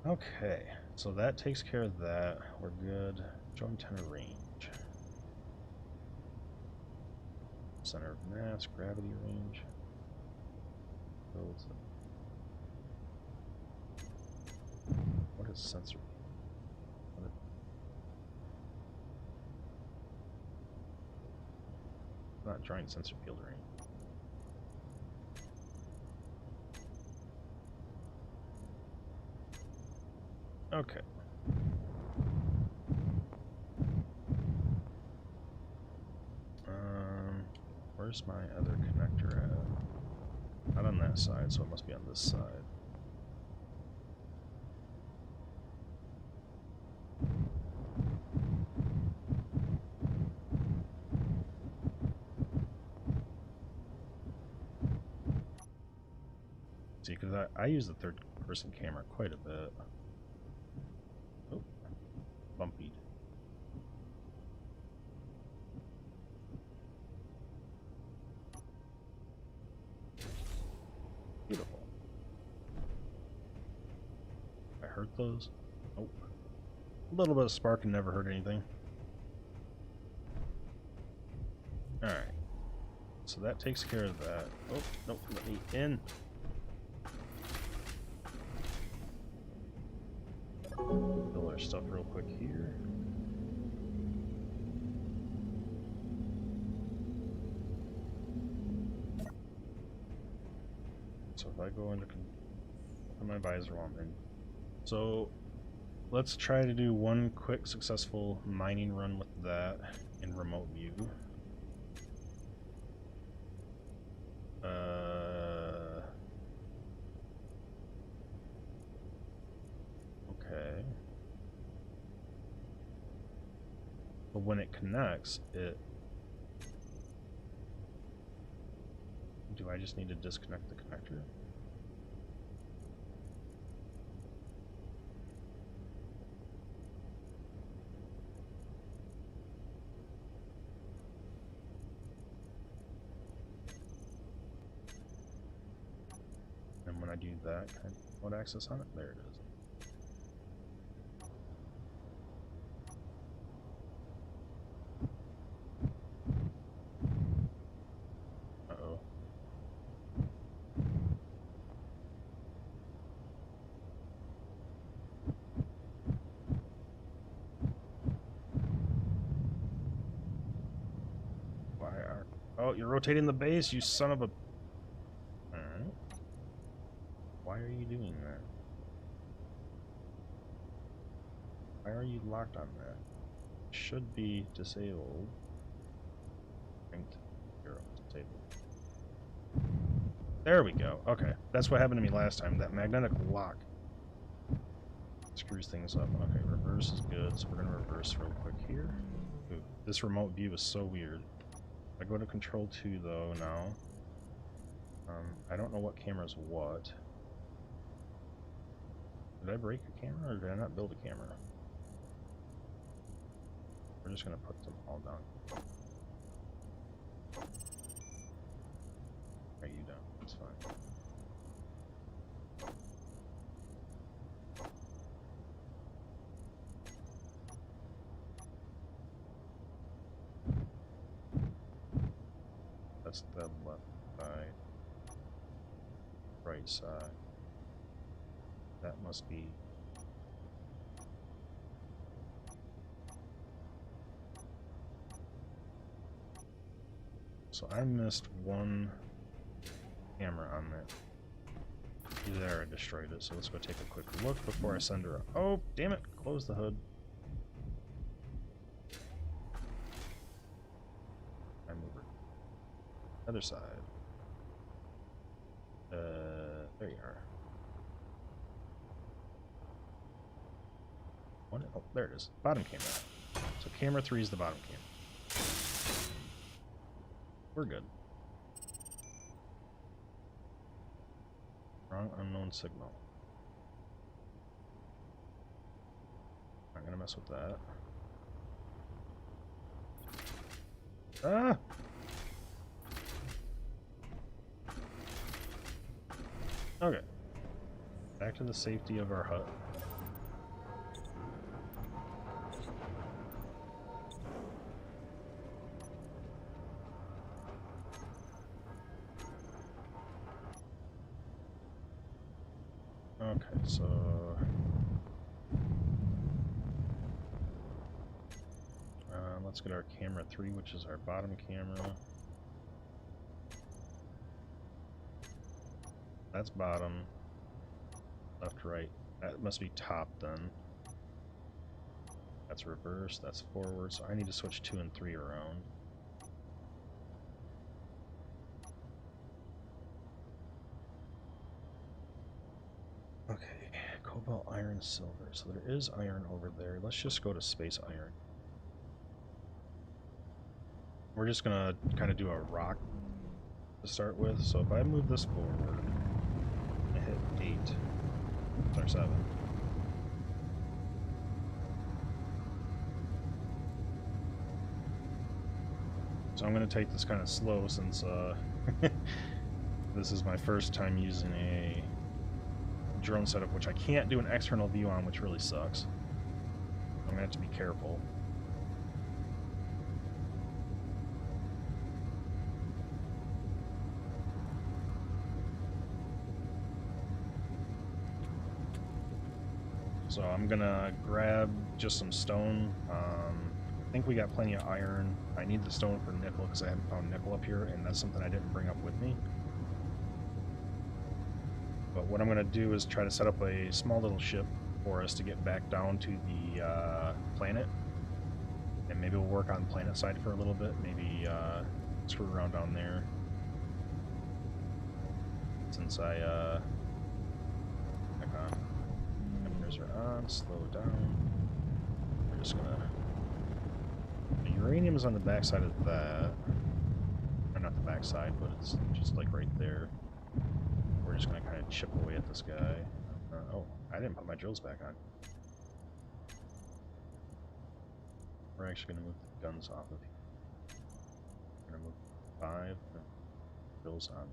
Okay, so that takes care of that. We're good. Joint antenna range. Center of mass, gravity range. What is sensor? Not giant sensor field range. Okay. Where's my other connector at? Not on that side, so it must be on this side. See, because I use the third-person camera quite a bit. Oh, bumpy. Beautiful. I hurt those? Nope. A little bit of spark and never hurt anything. Alright. So that takes care of that. Oh, nope, let me in. Fill our stuff real quick here. So if I go into my visor while I'm in. So let's try to do one quick successful mining run with that in remote view. Okay. But when it connects, do I just need to disconnect the connector? And when I do that, can I remote access on it? There it is. Uh-oh. Why are... Oh, you're rotating the base, you son of a... Alright. Why are you doing that? Why are you locked on that? Should be disabled. Zero, disabled. There we go. Okay, that's what happened to me last time. That magnetic lock screws things up. Okay, reverse is good, so we're gonna reverse real quick here. Ooh, this remote view is so weird. I go to control 2 though now. I don't know what camera's what. Did I break a camera or did I not build a camera? We're just gonna put them all down. Are you down? It's fine. That's the left side. Right side. That must be... So I missed one camera on that. There, I destroyed it. So let's go take a quick look before I send her up. Oh, damn it! Close the hood. I move her. Other side. There you are. One, oh, there it is. Bottom camera. So camera 3 is the bottom camera. We're good. Wrong unknown signal. Not gonna mess with that. Ah! Okay. Back to the safety of our hut. Okay, so... let's get our camera 3, which is our bottom camera. That's bottom. Left, right. That must be top then. That's reverse, that's forward, so I need to switch 2 and 3 around. Okay, cobalt, iron, silver. So there is iron over there. Let's just go to space iron. We're just gonna kind of do a rock to start with. So if I move this forward, I hit 8, or 7. So I'm gonna take this kind of slow since this is my first time using a drone setup, which I can't do an external view on, which really sucks. I'm gonna have to be careful. So I'm gonna grab just some stone. I think we got plenty of iron. I need the stone for nickel because I haven't found nickel up here, and that's something I didn't bring up with me. But what I'm gonna do is try to set up a small little ship for us to get back down to the planet, and maybe we'll work on planet side for a little bit. Maybe screw around down there. Since I back on. Cameras are on, slow down. We're just gonna... The uranium is on the backside of that. Or not the backside, but it's just like right there. We're just gonna kind of chip away at this guy. Oh, I didn't put my drills back on. We're actually gonna move the guns off of here. We're gonna move 5 drills on.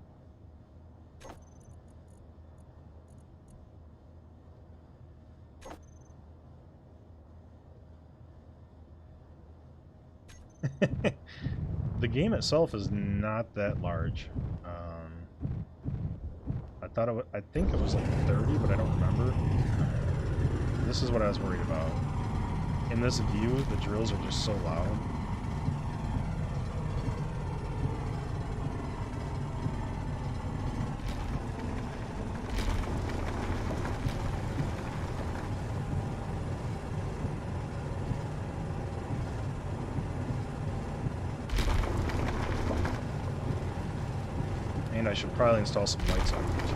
The game itself is not that large. I think it was like 30, but I don't remember. This is what I was worried about. In this view, the drills are just so loud. And I should probably install some lights on here too.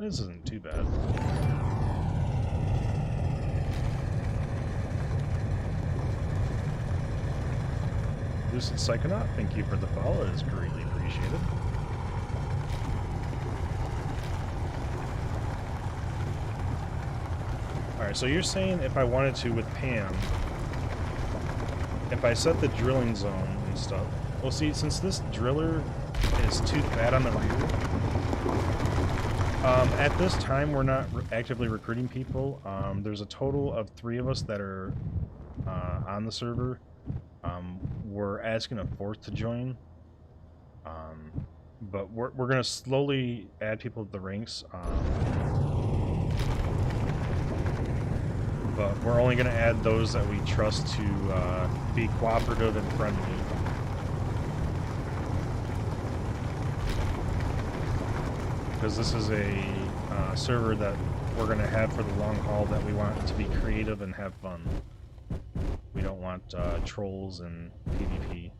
This isn't too bad. Lucid Psychonaut, thank you for the follow. It is greatly appreciated. Alright, so you're saying if I wanted to with Pam, if I set the drilling zone and stuff... Well, see, since this driller is too fat on the rear, at this time, we're not actively recruiting people. There's a total of 3 of us that are on the server. We're asking a 4th to join. But we're going to slowly add people to the ranks. But we're only going to add those that we trust to be cooperative and friendly. Because this is a server that we're going to have for the long haul, that we want to be creative and have fun. We don't want trolls and PvP.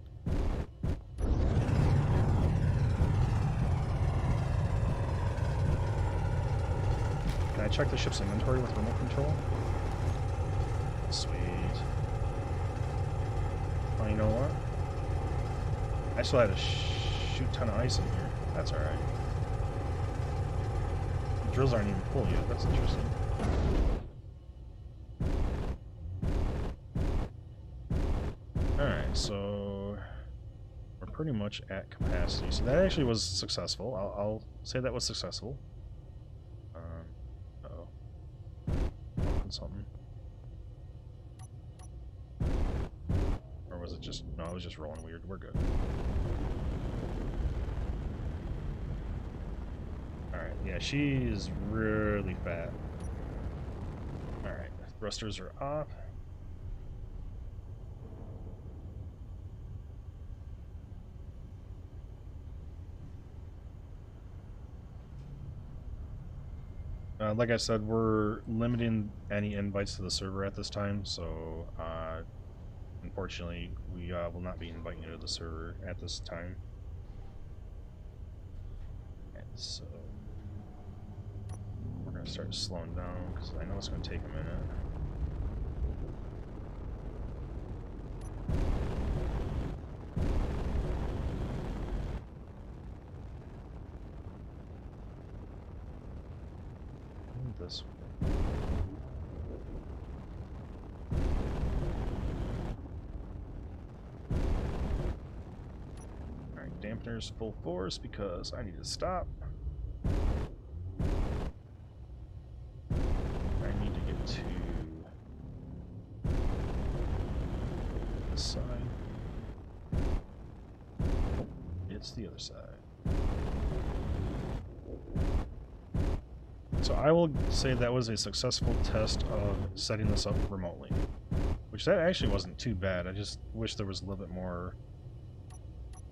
Can I check the ship's inventory with remote control? Sweet. Oh, you know what? I still had a shoot ton of ice in here. That's alright. Drills aren't even full yet. That's interesting. Alright, so we're pretty much at capacity. So that actually was successful. I'll say that was successful. Uh-oh. Open something. Or was it just... No, it was just rolling weird. We're good. Alright, yeah, she is really fat. Alright, thrusters are off. Like I said, we're limiting any invites to the server at this time, so unfortunately, we will not be inviting you to the server at this time. And so we're going to start slowing down because I know it's going to take a minute. This way. Alright, dampeners full force because I need to stop. I need to get to this side. It's the other side. So I will say that was a successful test of setting this up remotely. Which that actually wasn't too bad. I just wish there was a little bit more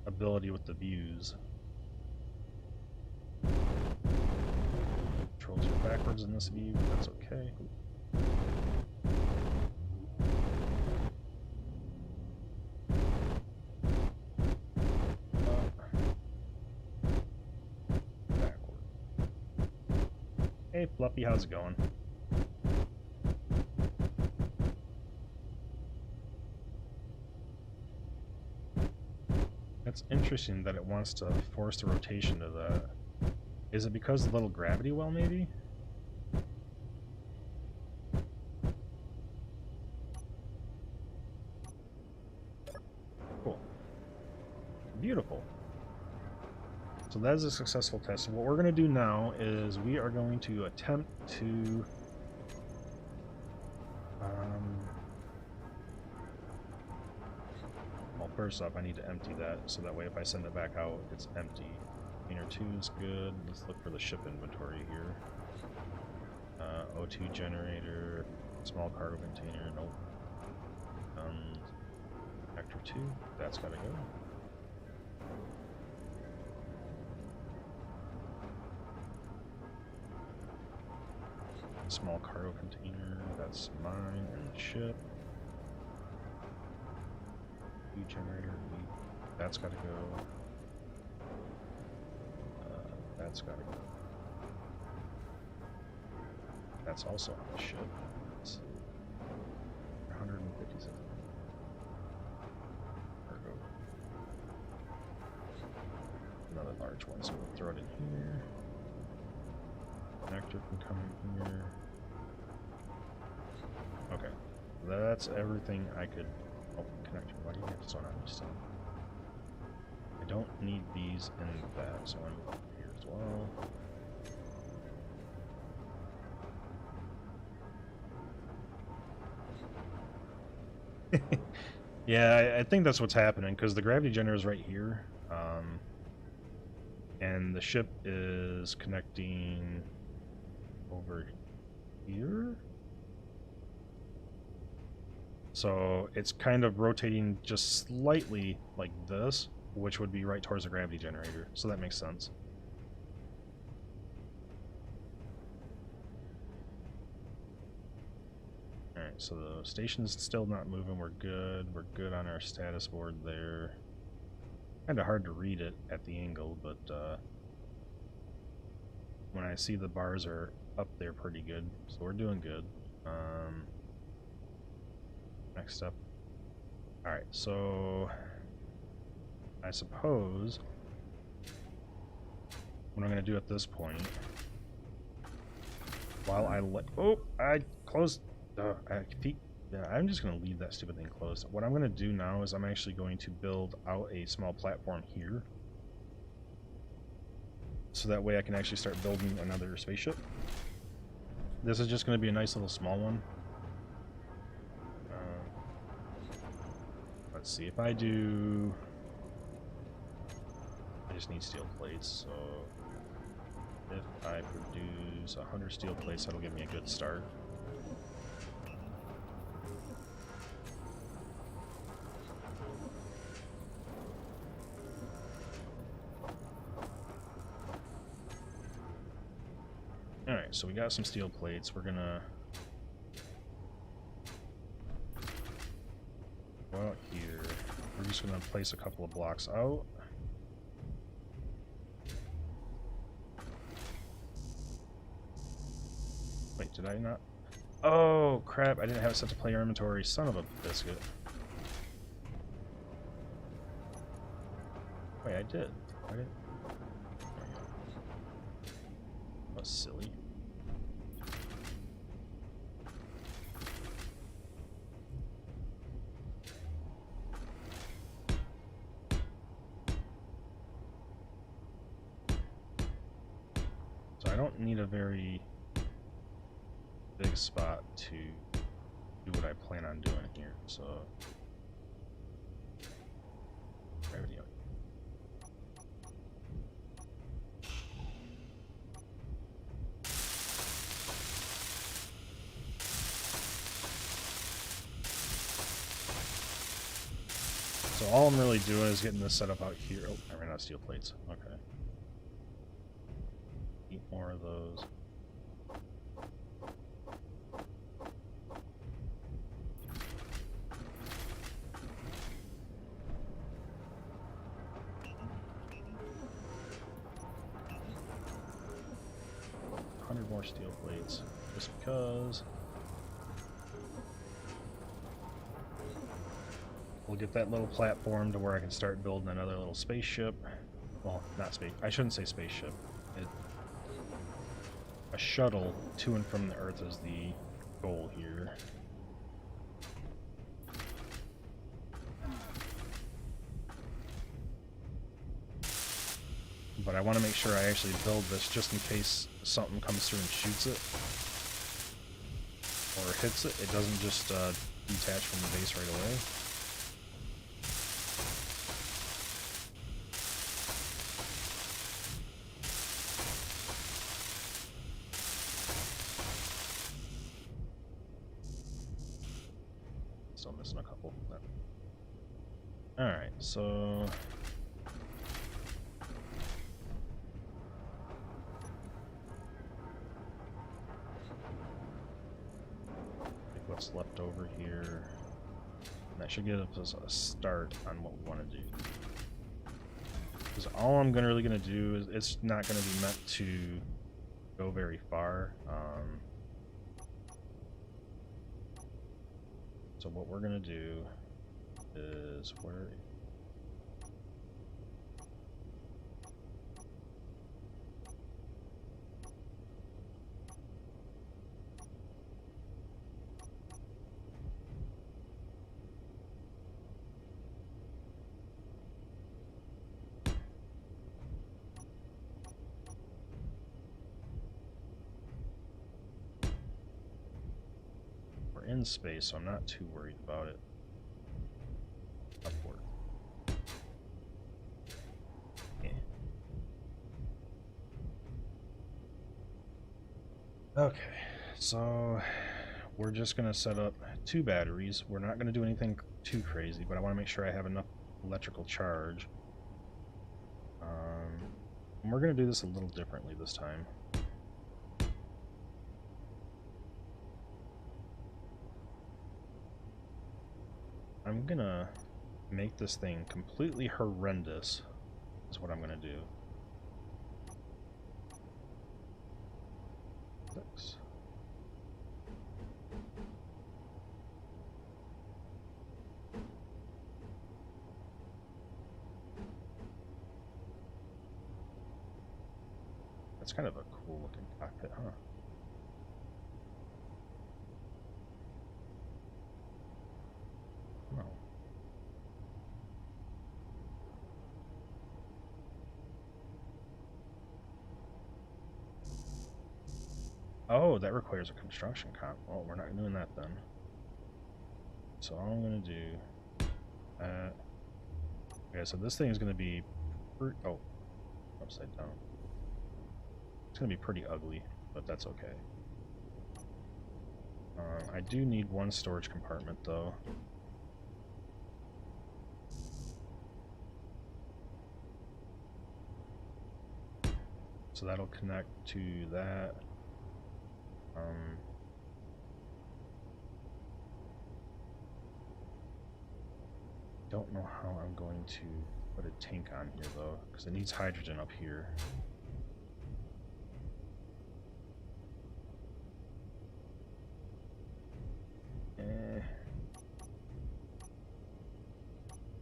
ability with the views. Controls are backwards in this view, but that's okay. Backward. Hey Fluffy, how's it going? It's interesting that it wants to force the rotation to that. Is it because of the little gravity well, maybe? Cool. Beautiful. So that is a successful test. What we're going to do now is we are going to attempt to... well, first off, I need to empty that, so that way if I send it back out, it's empty. Container 2 is good. Let's look for the ship inventory here. O2 generator, small cargo container, nope. Vector 2, that's gotta go. Small cargo container, that's mine, and ship. Generator, that's gotta go. That's gotta go. That's also on the ship. It's 157. Cargo. Another large one, so we'll throw it in here. Connector can come in here. Okay, that's everything I could. Oh, connector. Why do you have to start on this stuff? I don't need these in that, so I'm up here as well. Yeah, I think that's what's happening, because the gravity generator is right here. And the ship is connecting over here. So it's kind of rotating just slightly like this, which would be right towards the gravity generator. So that makes sense. Alright, so the station's still not moving. We're good. We're good on our status board there. Kind of hard to read it at the angle, but when I see the bars are up there pretty good. So we're doing good. Next up. Alright, so I suppose what I'm going to do at this point, while I let... Oh, I closed... I'm just going to leave that stupid thing closed. What I'm going to do now is I'm actually going to build out a small platform here. So that way I can actually start building another spaceship. This is just going to be a nice little small one. Let's see, if I do... I just need steel plates, so if I produce 100 steel plates, that'll give me a good start. Alright, Alright, so we got some steel plates. We're gonna go out here. We're just gonna place a couple of blocks out. Wait, did I not? Oh, crap. I didn't have it set to player inventory. Son of a biscuit. Wait, I did. I didn't. There we go. That's silly. So I don't need a very big spot to do what I plan on doing here, so there we go. So all I'm really doing is getting this set up out here. Oh, I ran out of steel plates. Okay. 8 more of those. More steel plates, just because we'll get that little platform to where I can start building another little spaceship. Well, not space. I shouldn't say spaceship. A shuttle to and from the Earth is the goal here. But I want to make sure I actually build this just in case something comes through and shoots it. Or hits it. It doesn't just detach from the base right away. Still missing a couple. Alright, so... what's left over here. And that should give us a start on what we want to do. Because all I'm really going to do is, it's not going to be meant to go very far. So what we're going to do is where... in space, so I'm not too worried about it. Upward. Yeah. Okay, so we're just going to set up 2 batteries. We're not going to do anything too crazy, but I want to make sure I have enough electrical charge. And we're going to do this a little differently this time. I'm gonna make this thing completely horrendous, is what I'm gonna do. 6. That's kind of a cool looking cockpit, huh? No. Oh, that requires a construction comp. Well, we're not doing that then. So all I'm gonna do... okay, so this thing is gonna be... oh, upside down. It's gonna be pretty ugly, but that's okay. I do need 1 storage compartment, though. So that'll connect to that. Don't know how I'm going to put a tank on here though, because it needs hydrogen up here.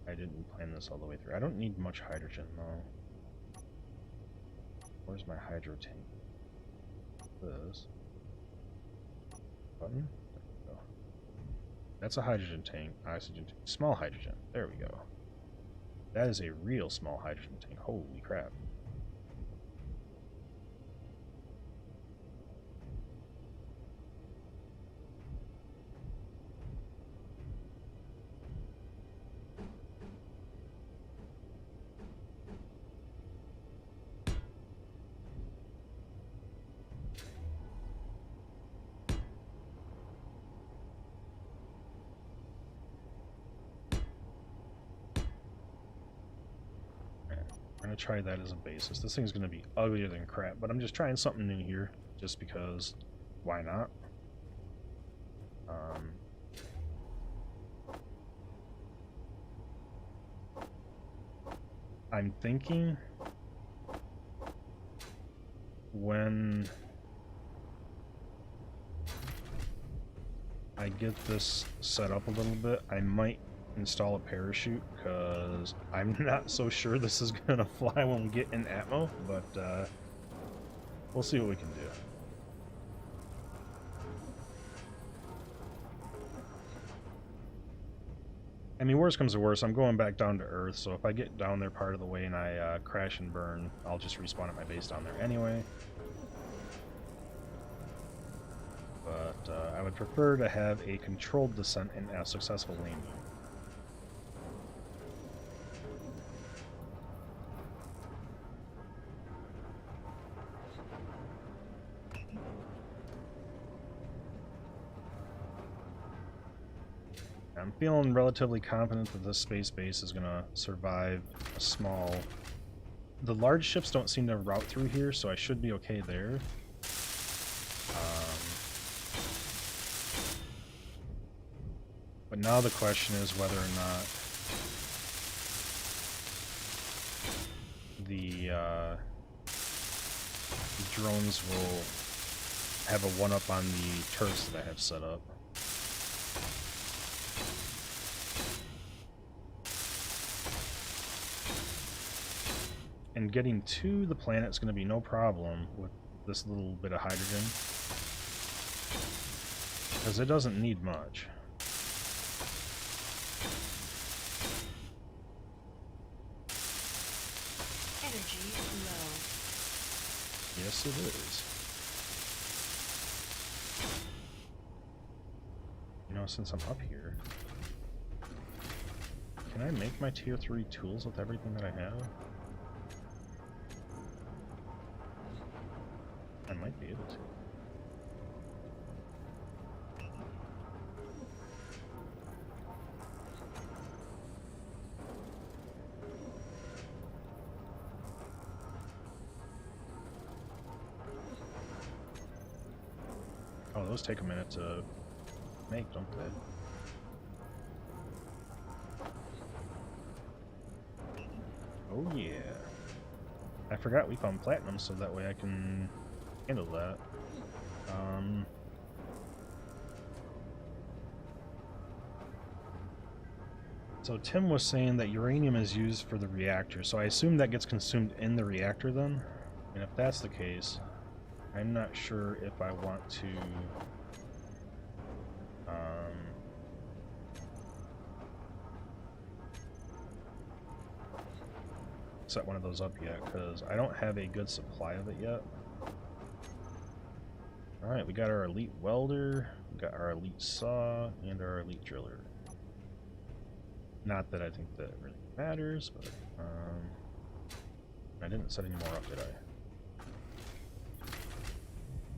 I didn't plan this all the way through. I don't need much hydrogen though. Where's my hydro tank? This button? There we go. That's a hydrogen tank, oxygen tank, small hydrogen. There we go. That is a real small hydrogen tank. Holy crap. I'm gonna try that as a basis. This thing's gonna be uglier than crap, but I'm just trying something new here, just because. Why not? I'm thinking when I get this set up a little bit, I might install a parachute, because I'm not so sure this is gonna fly when we get in Atmo, but we'll see what we can do. I mean, worst comes to worst, I'm going back down to Earth, so if I get down there part of the way and I crash and burn, I'll just respawn at my base down there anyway. But I would prefer to have a controlled descent and a successful landing. I'm feeling relatively confident that this space base is going to survive a small... The large ships don't seem to route through here, so I should be okay there. But now the question is whether or not the drones will have a one-up on the turrets that I have set up. And getting to the planet is going to be no problem with this little bit of hydrogen, because it doesn't need much. Energy low. Yes, it is. You know, since I'm up here, can I make my tier 3 tools with everything that I have? I might be able to. Oh, those take a minute to make, don't they? Oh yeah. I forgot we found platinum, so that way I can handle that. So Tim was saying that uranium is used for the reactor, so I assume that gets consumed in the reactor then? And if that's the case, I'm not sure if I want to set one of those up yet, because I don't have a good supply of it yet. Alright, we got our elite welder, we got our elite saw, and our elite driller. Not that I think that really matters, but I didn't set any more up, did I?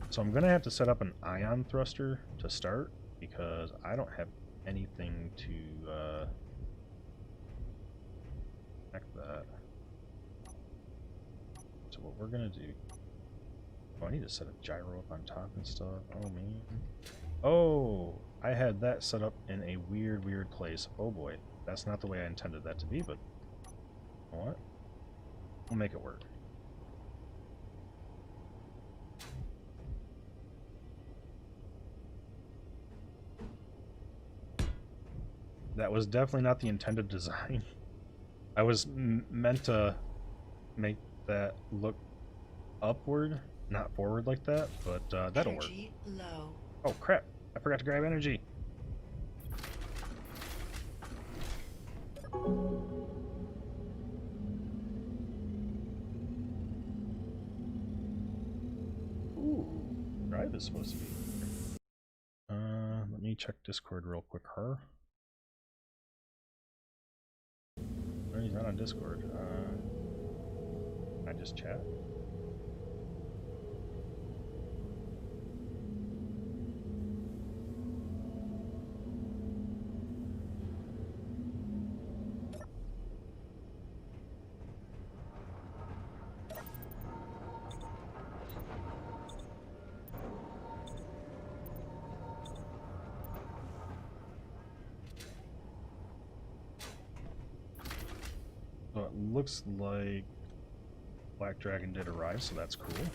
So I'm going to have to set up an ion thruster to start, because I don't have anything to connect that. So what we're going to do Oh, I need to set a gyro up on top and stuff. Oh, man. Oh, I had that set up in a weird, weird place. Oh, boy. That's not the way I intended that to be, but... You know what? We'll make it work. That was definitely not the intended design. I was meant to make that look upward, not forward like that, but that'll work. Energy low. Oh crap, I forgot to grab energy. Ooh, drive is supposed to be. Let me check Discord real quick, huh? No, he's not on Discord. I just chat. So it looks like Black Dragon did arrive, so that's cool.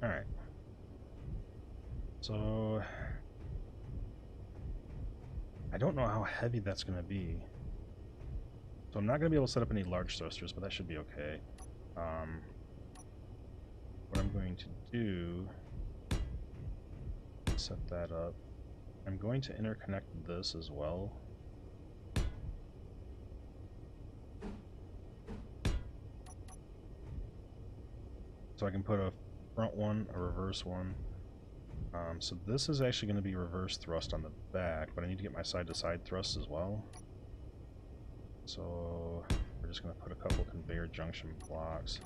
Alright. So... I don't know how heavy that's going to be. So I'm not going to be able to set up any large thrusters, but that should be okay. What I'm going to do... Set that up. I'm going to interconnect this as well. So I can put a front one, a reverse one. So this is actually going to be reverse thrust on the back, but I need to get my side-to-side thrust as well. So we're just going to put a couple conveyor junction blocks.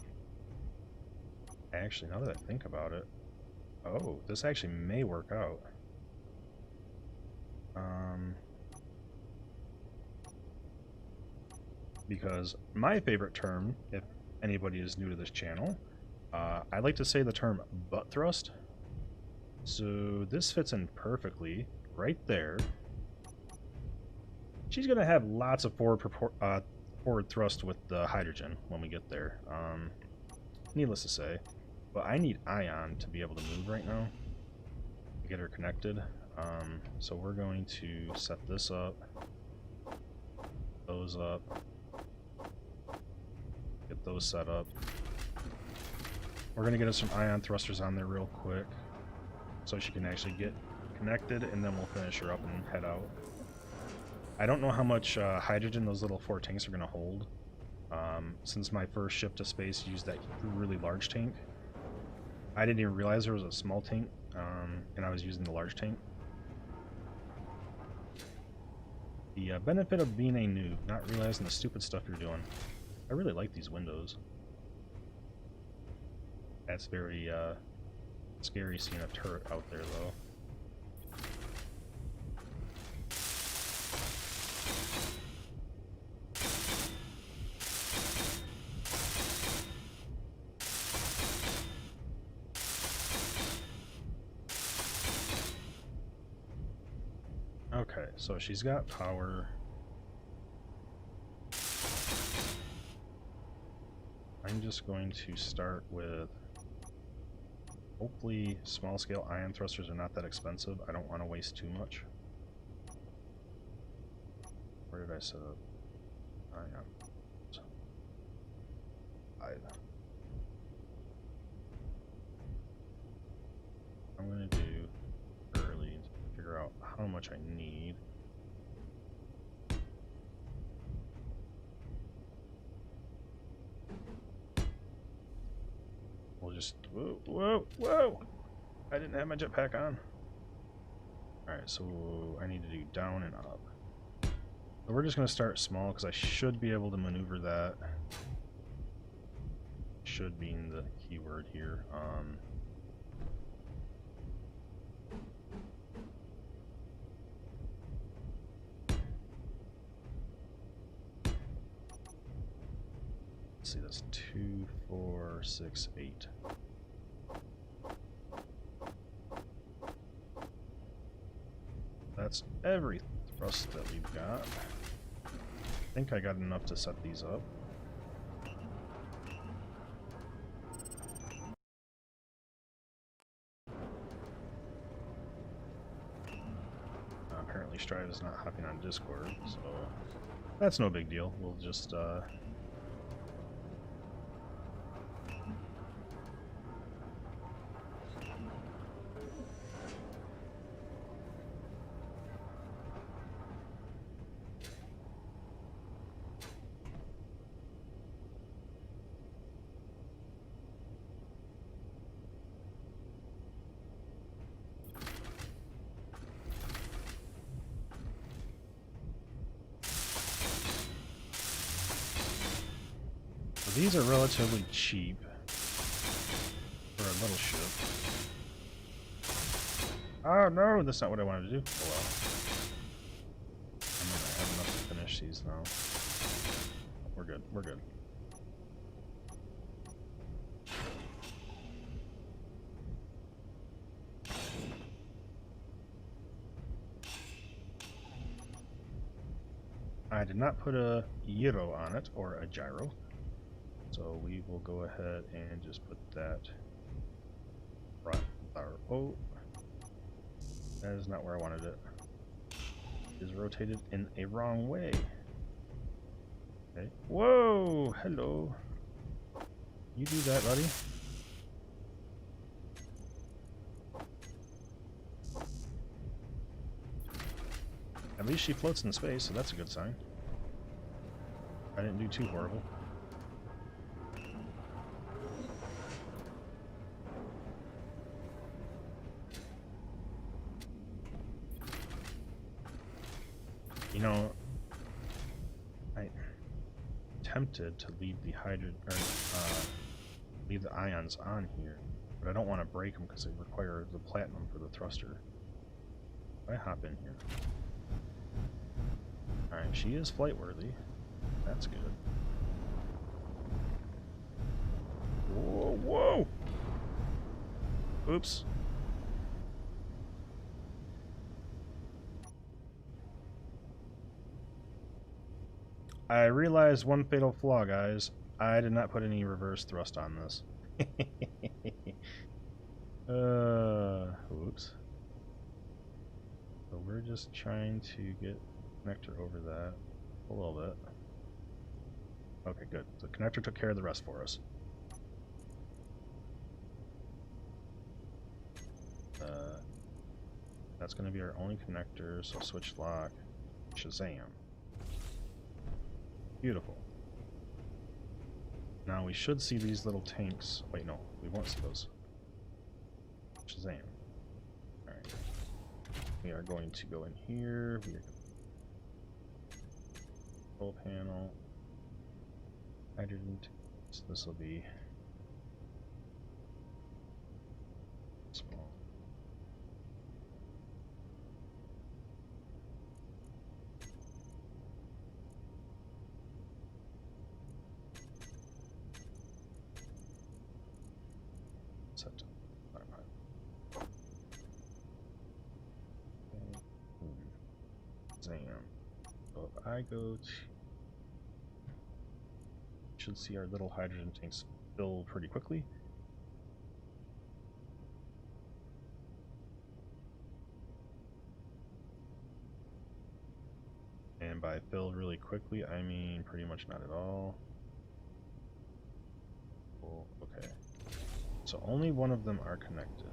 Actually, now that I think about it, oh, this actually may work out. Because my favorite term, if anybody is new to this channel, I like to say the term butt thrust. So this fits in perfectly right there. She's going to have lots of forward thrust with the hydrogen when we get there. Needless to say. But I need Ion to be able to move right now to get her connected. So we're going to set this up, those up, get those set up. We're going to get us some Ion thrusters on there real quick so she can actually get connected, and then we'll finish her up and head out. I don't know how much hydrogen those little 4 tanks are going to hold. Since my first ship to space used that really large tank, I didn't even realize there was a small tank, and I was using the large tank. The benefit of being a noob, not realizing the stupid stuff you're doing. I really like these windows. That's very scary seeing a turret out there, though. Okay, so she's got power. I'm just going to start with... Hopefully small scale ion thrusters are not that expensive. I don't want to waste too much. Where did I set up? Ion. 5. I'm going to do early to figure out how much I need. We'll just... Whoa, whoa, whoa! I didn't have my jetpack on. Alright, so I need to do down and up. So we're just going to start small because I should be able to maneuver that. Should being the keyword here. see, that's 2, 4, 6, 8. That's every thrust that we've got. I think I got enough to set these up. Apparently Strive is not hopping on Discord, so that's no big deal. We'll just these are relatively cheap for a little ship. Oh no, that's not what I wanted to do. Oh well. I'm gonna have enough to finish these now. We're good, we're good. I did not put a gyro on it, or a gyro. So we will go ahead and just put that right there. Oh, that is not where I wanted it. It is rotated in a wrong way. Okay. Whoa! Hello. You do that, buddy. At least she floats in space, so that's a good sign. I didn't do too horrible. You know, I'm tempted to leave the leave the ions on here, but I don't want to break them because they require the platinum for the thruster. If I hop in here. Alright, she is flight worthy. That's good. Whoa, whoa! Oops. I realized one fatal flaw, guys. I did not put any reverse thrust on this. Oops. So we're just trying to get connector over that a little bit. Okay, good. The connector took care of the rest for us. That's going to be our only connector, so switch lock. Shazam. Beautiful. Now we should see these little tanks. Wait, no, we won't see those. Shazam. Alright. We are going to go in here. We are control panel. Hydrogen. So this will be small. Set to Zam. So if I go to, should see our little hydrogen tanks fill pretty quickly. And by filled really quickly, I mean pretty much not at all. Cool. Okay. So only one of them are connected.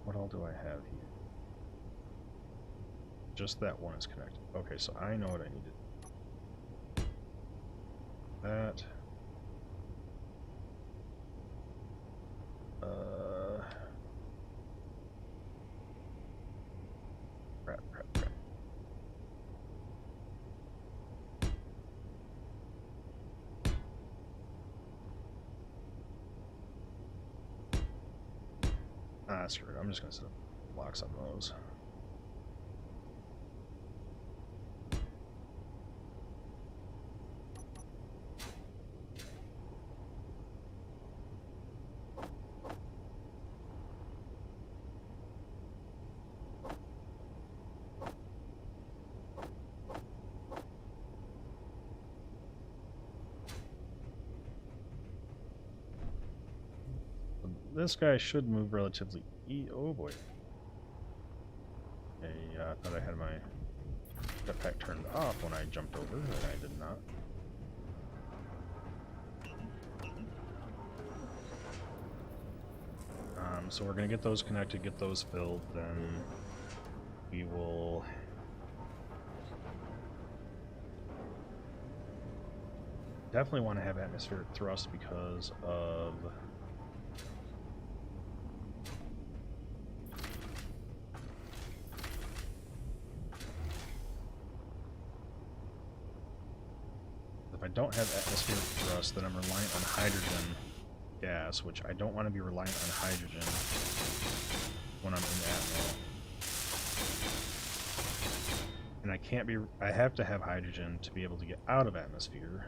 What all do I have here? Just that one is connected. Okay, so I know what I needed. That. Crap. Ah, screw it. I'm just gonna set up. blocks on those. This guy should move relatively oh boy. I thought I had my jetpack turned off when I jumped over, and I did not. So we're going to get those connected, get those filled, then we will definitely want to have atmospheric thrust because of if I don't have atmospheric thrust, then I'm reliant on hydrogen gas, which I don't want to be reliant on hydrogen when I'm in atmo. And I can't be, I have to have hydrogen to be able to get out of atmosphere.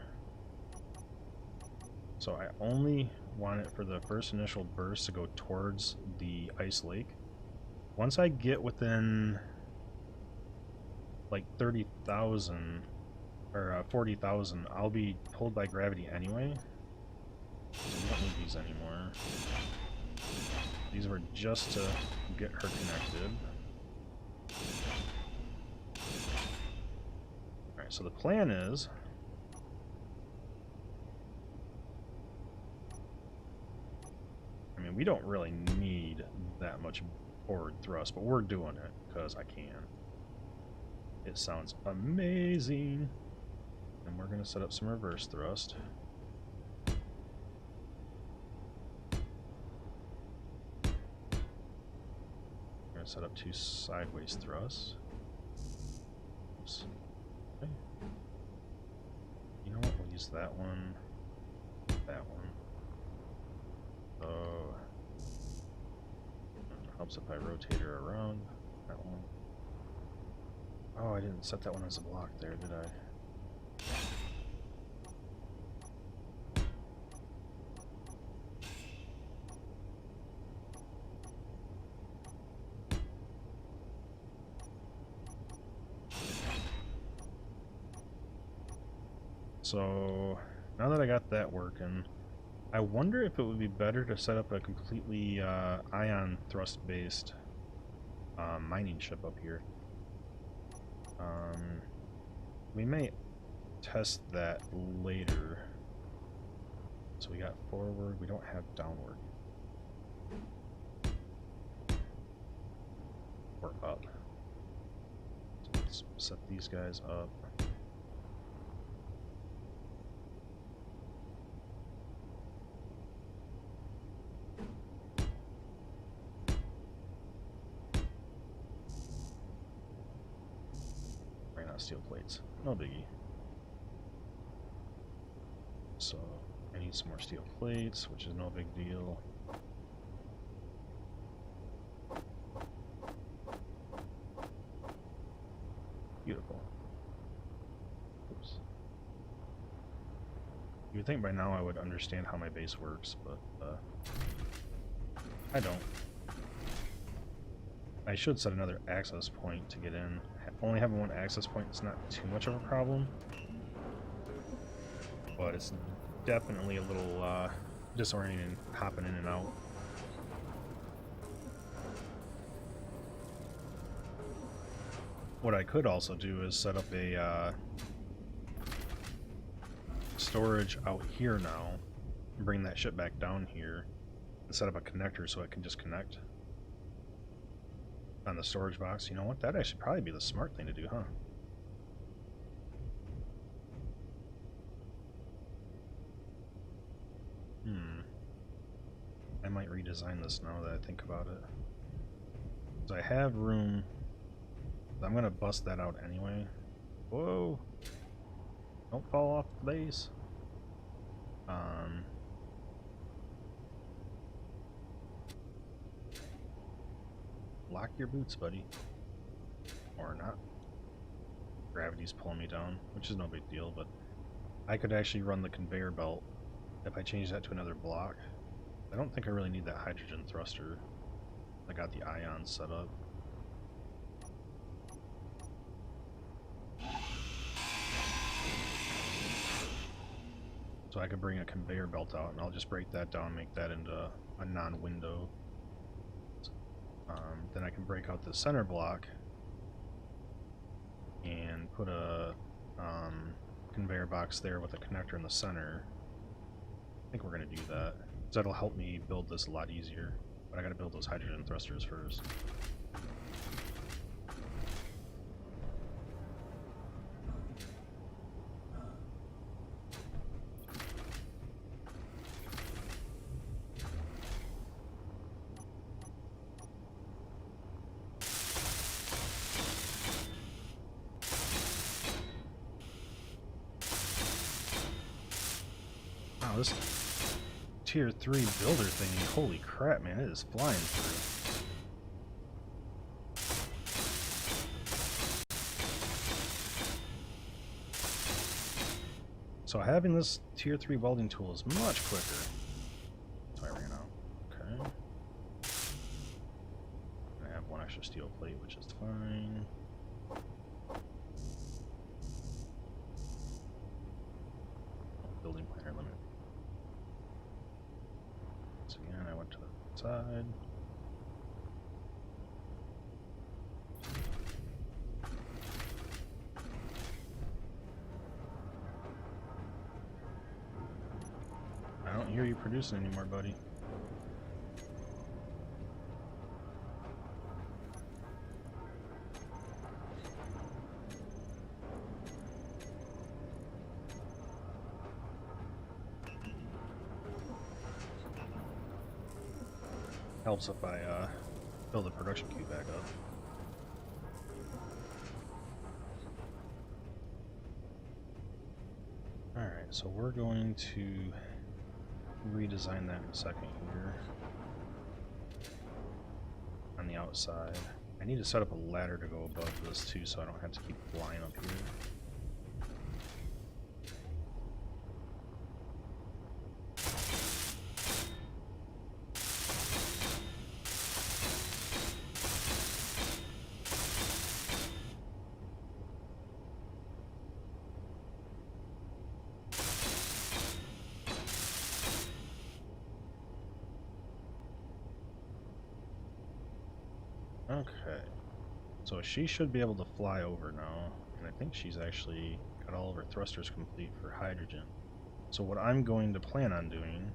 So I only want it for the first initial burst to go towards the ice lake. Once I get within like 30,000 or 40,000, I'll be pulled by gravity anyway. So we don't need these anymore. These were just to get her connected. Alright, so the plan is I mean, we don't really need that much forward thrust, but we're doing it because I can. It sounds amazing. And we're going to set up some reverse thrust. We're going to set up 2 sideways thrusts. Oops. Okay. You know what? We'll use that one. That one. Oh. It helps if I rotate her around. That one. Oh, I didn't set that one as a block there, did I? So, now that I got that working, I wonder if it would be better to set up a completely ion thrust-based mining ship up here. We may test that later. So we got forward, we don't have downward. Or up. So let's set these guys up. Steel plates, no biggie. So I need some more steel plates, which is no big deal. Beautiful. Oops. You would think by now I would understand how my base works, but I don't. I should set another access point to get in. Only having one access point is not too much of a problem, but it's definitely a little disorienting hopping in and out. What I could also do is set up a storage out here now, and bring that ship back down here, and set up a connector so it can just connect on the storage box. You know what? That'd actually probably be the smart thing to do, huh? I might redesign this now that I think about it. So I have room. I'm gonna bust that out anyway. Whoa! Don't fall off the base. lock your boots, buddy. Or not. Gravity's pulling me down, which is no big deal, but I could actually run the conveyor belt if I change that to another block. I don't think I really need that hydrogen thruster. I got the ions set up. So I could bring a conveyor belt out, and I'll just break that down, make that into a non-window. Then I can break out the center block and put a conveyor box there with a connector in the center. I think we're going to do that, because that'll help me build this a lot easier. But I got to build those hydrogen thrusters first. Wow, this tier 3 builder thingy, holy crap, man, it is flying through. So having this tier 3 welding tool is much quicker. So I ran out. Okay. I have one extra steel plate, which is fine. Building planner limit. So again, I went to the side. I don't hear you producing anymore, buddy. Helps if I build the production queue back up. Alright, so we're going to redesign that in a second here. On the outside. I need to set up a ladder to go above this too, so I don't have to keep flying up here. Okay, so she should be able to fly over now, and I think she's actually got all of her thrusters complete for hydrogen. So what I'm going to plan on doing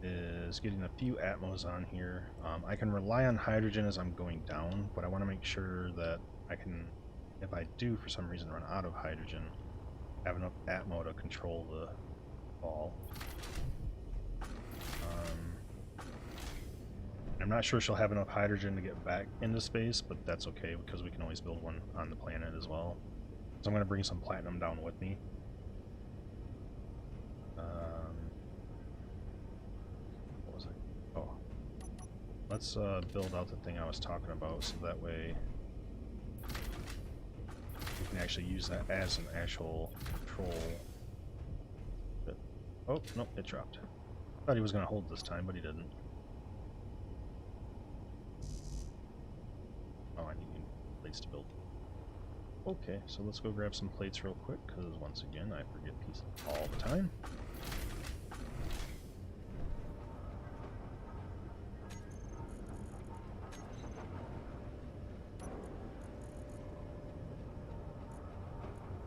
is getting a few Atmos on here. I can rely on hydrogen as I'm going down, but I want to make sure that I can, if I do for some reason run out of hydrogen, have enough Atmo to control the fall. I'm not sure she'll have enough hydrogen to get back into space, but that's okay because we can always build one on the planet as well. So I'm going to bring some platinum down with me. What was it? Oh. Let's build out the thing I was talking about so that way we can actually use that as an actual control. Oh, nope, it dropped. Thought he was going to hold this time, but he didn't. Oh, I need plates to build. Okay, so let's go grab some plates real quick, because once again, I forget pieces all the time.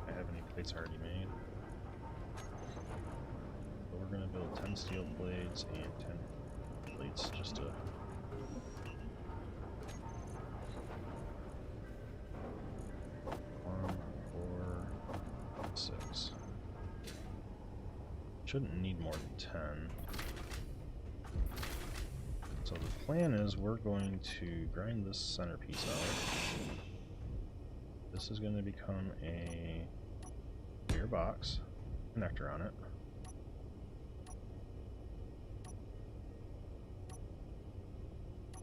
I have any plates already made. So we're going to build 10 steel plates and 10 plates just to... Shouldn't need more than 10. So the plan is we're going to grind this centerpiece out. This is going to become a gearbox connector on it.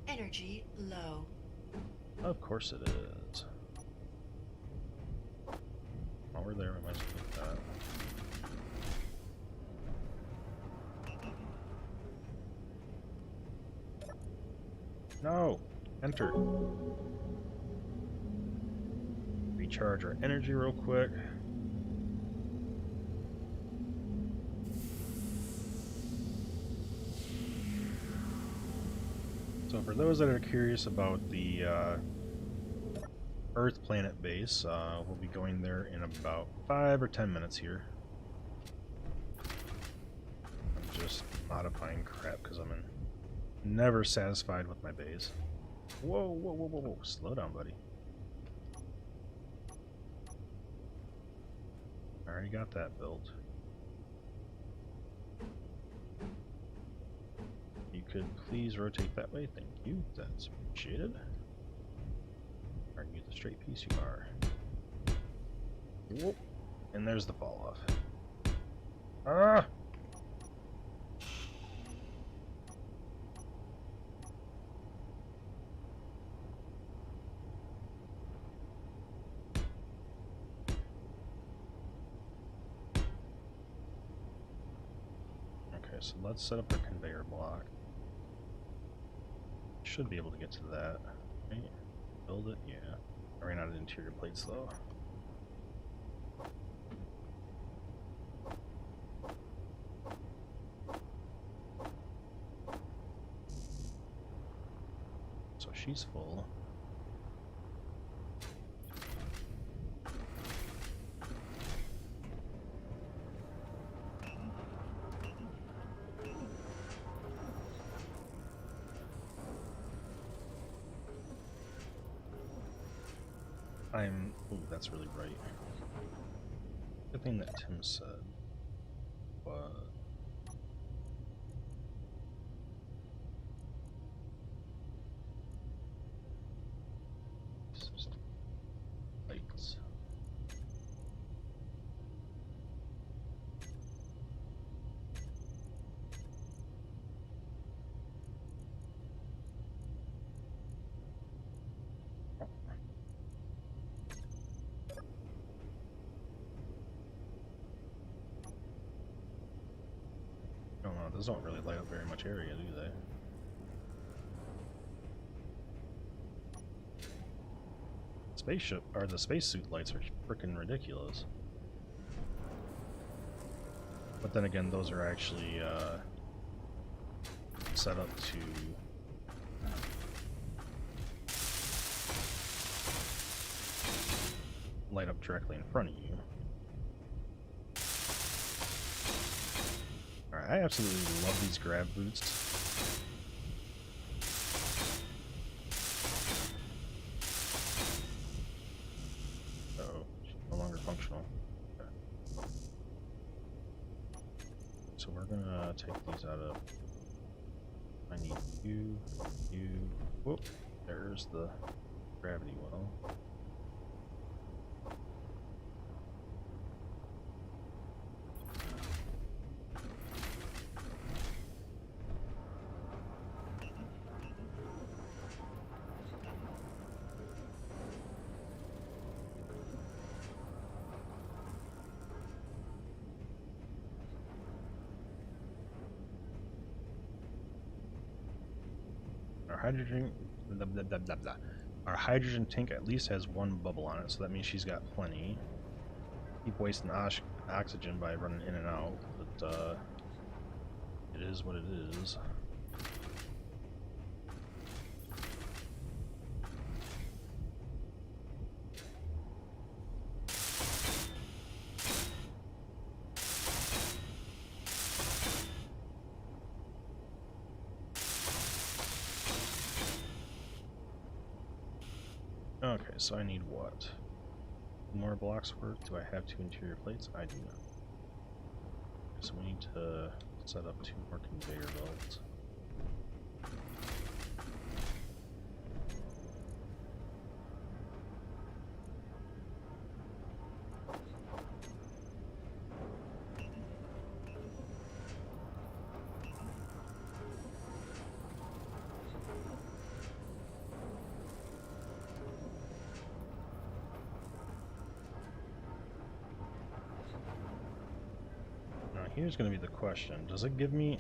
Energy low. Of course it is. While we're there, we might as well take that. No! Enter. Recharge our energy real quick. So for those that are curious about the Earth planet base, we'll be going there in about 5 or 10 minutes here. I'm just modifying crap because I'm never satisfied with my base. Whoa, whoa, whoa, whoa, whoa. Slow down, buddy. I already got that built. You could please rotate that way, thank you. That's appreciated. Are you the straight piece you are? Whoop. And there's the fall off. Ah! Okay, so let's set up our conveyor block. Should be able to get to that. Right? Build it? Yeah. I ran out of interior plates though. So she's full. Ooh, that's really bright. Good thing that Tim said. But lights. Oh no, those don't really light up very much area, do they? Spaceship, or the spacesuit lights are freaking ridiculous. But then again, those are actually set up to light up directly in front of you. Alright, I absolutely love these grab boots. Uh-oh, she's no longer functional. Okay. So we're gonna take these out of... I need you, you... Whoop! There's the gravity well. Our hydrogen tank at least has one bubble on it, so that means she's got plenty. Keep wasting oxygen by running in and out, but it is what it is. Okay, so I need what? More blocks worth? Do I have 2 interior plates? I do not. So we need to set up 2 more conveyor belts. here's going to be the question. Does it give me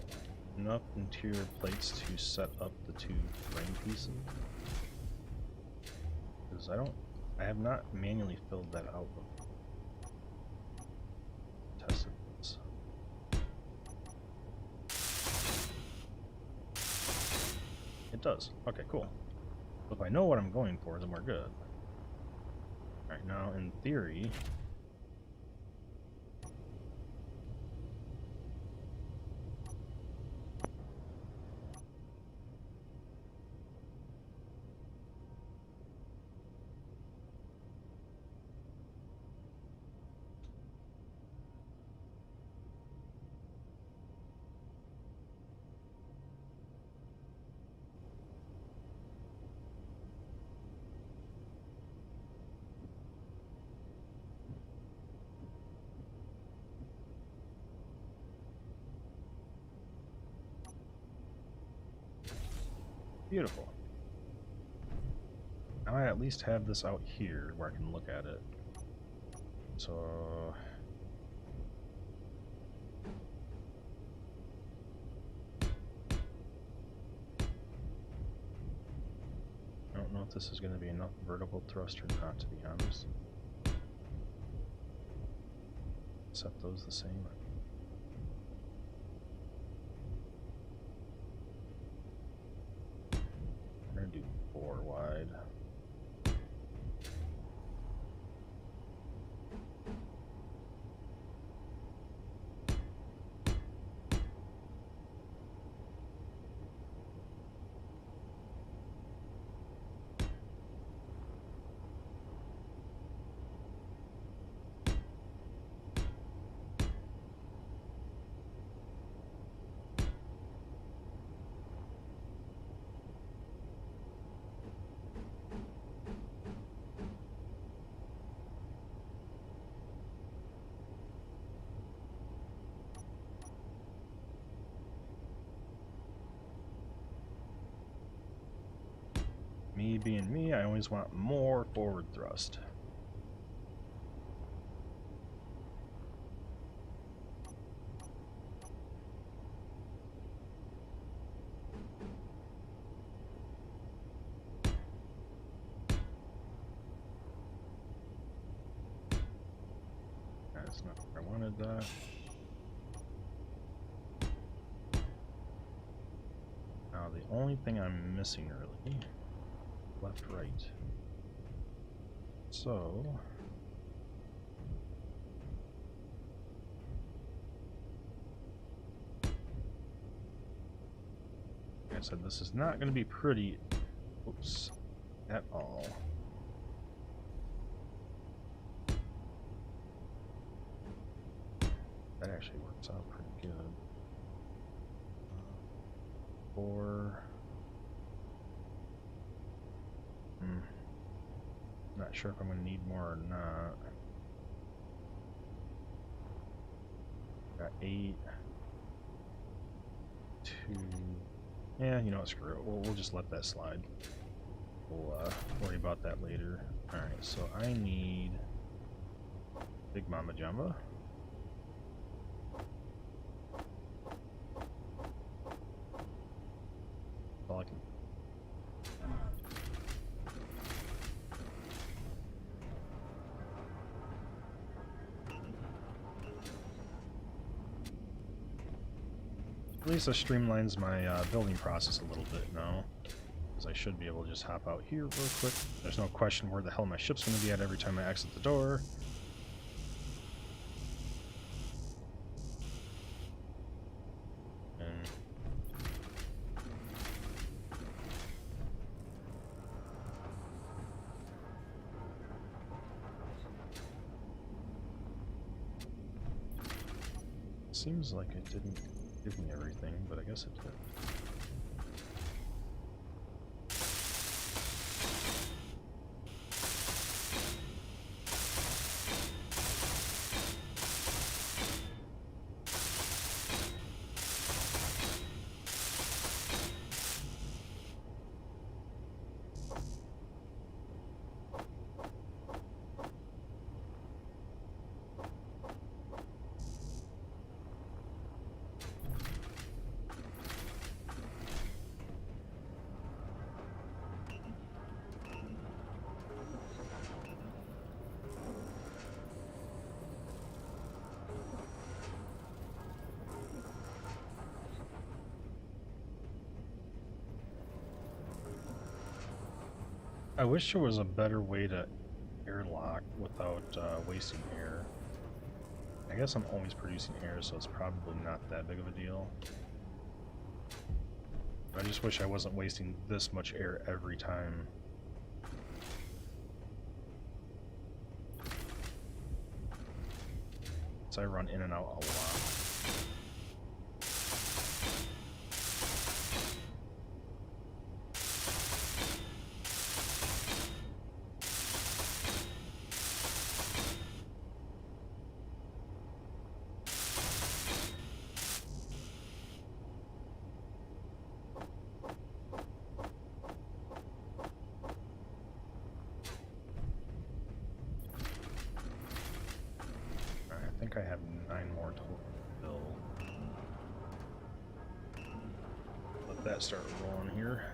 enough interior plates to set up the two frame pieces? Because I have not manually filled that out. Tested this. It does. Okay, cool. If I know what I'm going for, then we're good. Alright, now in theory, beautiful. Now I at least have this out here where I can look at it. So I don't know if this is going to be enough vertical thrust or not, to be honest. Set those the same. I'm going to do 4 wide. Me being me, I always want more forward thrust. That's not where I wanted that. Now the only thing I'm missing really, left, right. So like I said, this is not going to be pretty, oops, at all. That actually works out pretty good. 4. Not sure if I'm going to need more or not. Got 8. 2. Yeah, you know what, screw it. We'll just let that slide. We'll worry about that later. Alright, so I need Big Mama Jamba. All I can. At least it streamlines my building process a little bit now, because I should be able to just hop out here real quick. There's no question where the hell my ship's going to be at every time I exit the door. And seems like it didn't give me everything, but I guess it did. I wish there was a better way to airlock without wasting air. I guess I'm always producing air, so it's probably not that big of a deal. I just wish I wasn't wasting this much air every time. So I run in and out a lot. I think I have 9 more total to fill. Let that start rolling here.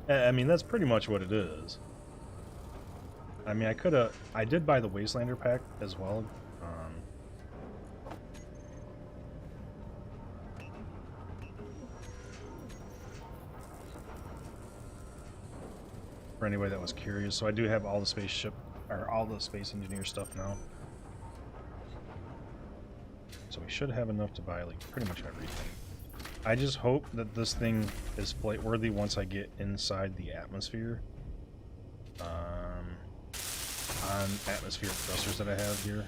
I mean, that's pretty much what it is. I mean, I did buy the Wastelander pack as well. For anybody that was curious, so I do have all the spaceship, or all the space engineer stuff now. So we should have enough to buy like pretty much everything. I just hope that this thing is flight worthy once I get inside the atmosphere. On atmospheric thrusters that I have here.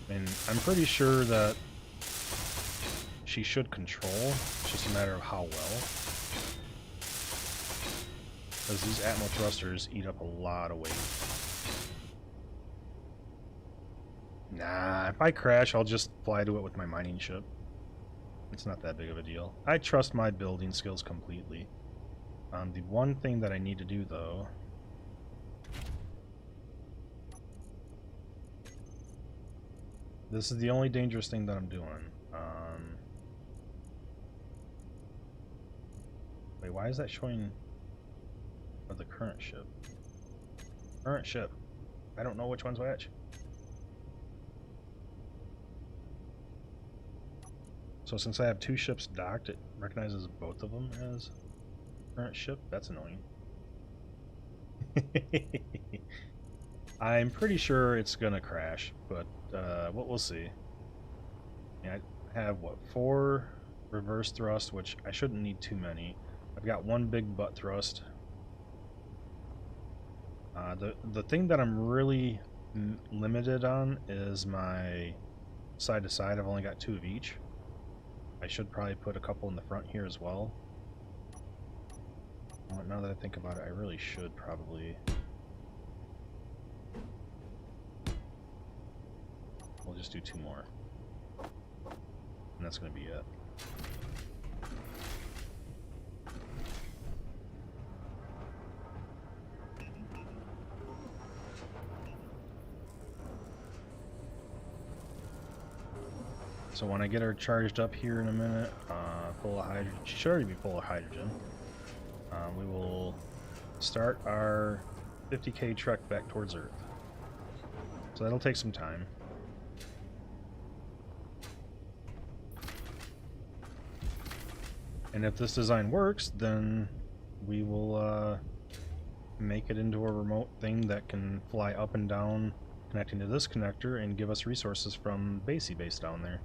And I'm pretty sure that she should control. It's just a matter of how well. Because these atmo thrusters eat up a lot of weight. Nah, if I crash, I'll just fly to it with my mining ship. It's not that big of a deal. I trust my building skills completely. The one thing that I need to do, though... This is the only dangerous thing that I'm doing. Wait, why is that showing... of the current ship? Current ship. I don't know which one's which. So since I have 2 ships docked, it recognizes both of them as current ship? That's annoying. I'm pretty sure it's gonna crash, but we'll see. Yeah, I have, what, 4 reverse thrust, which I shouldn't need too many. I've got 1 big butt thrust. The thing that I'm really limited on is my side to side. I've only got 2 of each. I should probably put a couple in the front here as well. Now that I think about it, I really should probably... We'll just do 2 more. And that's going to be it. So when I get her charged up here in a minute, full of hydrogen, she should already be full of hydrogen. We will start our 50k trek back towards Earth. So that'll take some time. And if this design works, then we will make it into a remote thing that can fly up and down, connecting to this connector, and give us resources from Basey base down there.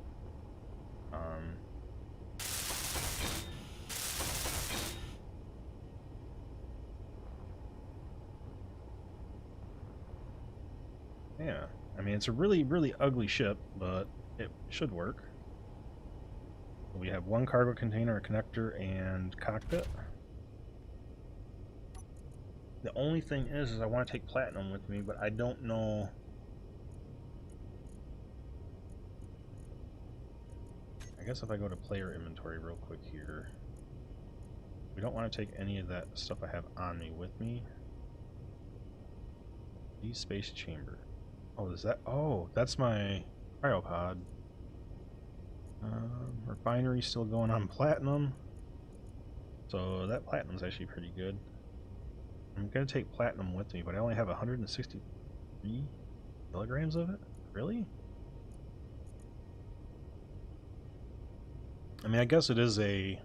Yeah, I mean, it's a really, really ugly ship, but it should work. We have 1 cargo container, a connector, and cockpit. The only thing is I want to take platinum with me, but I don't know. I guess if I go to player inventory real quick here, we don't want to take any of that stuff I have on me with me. Space chamber. Oh, is that? Oh, that's my Cryopod. Refinery still going on platinum. So that platinum's actually pretty good. I'm gonna take platinum with me, but I only have 163 kilograms of it? Really? I mean, I guess it is a...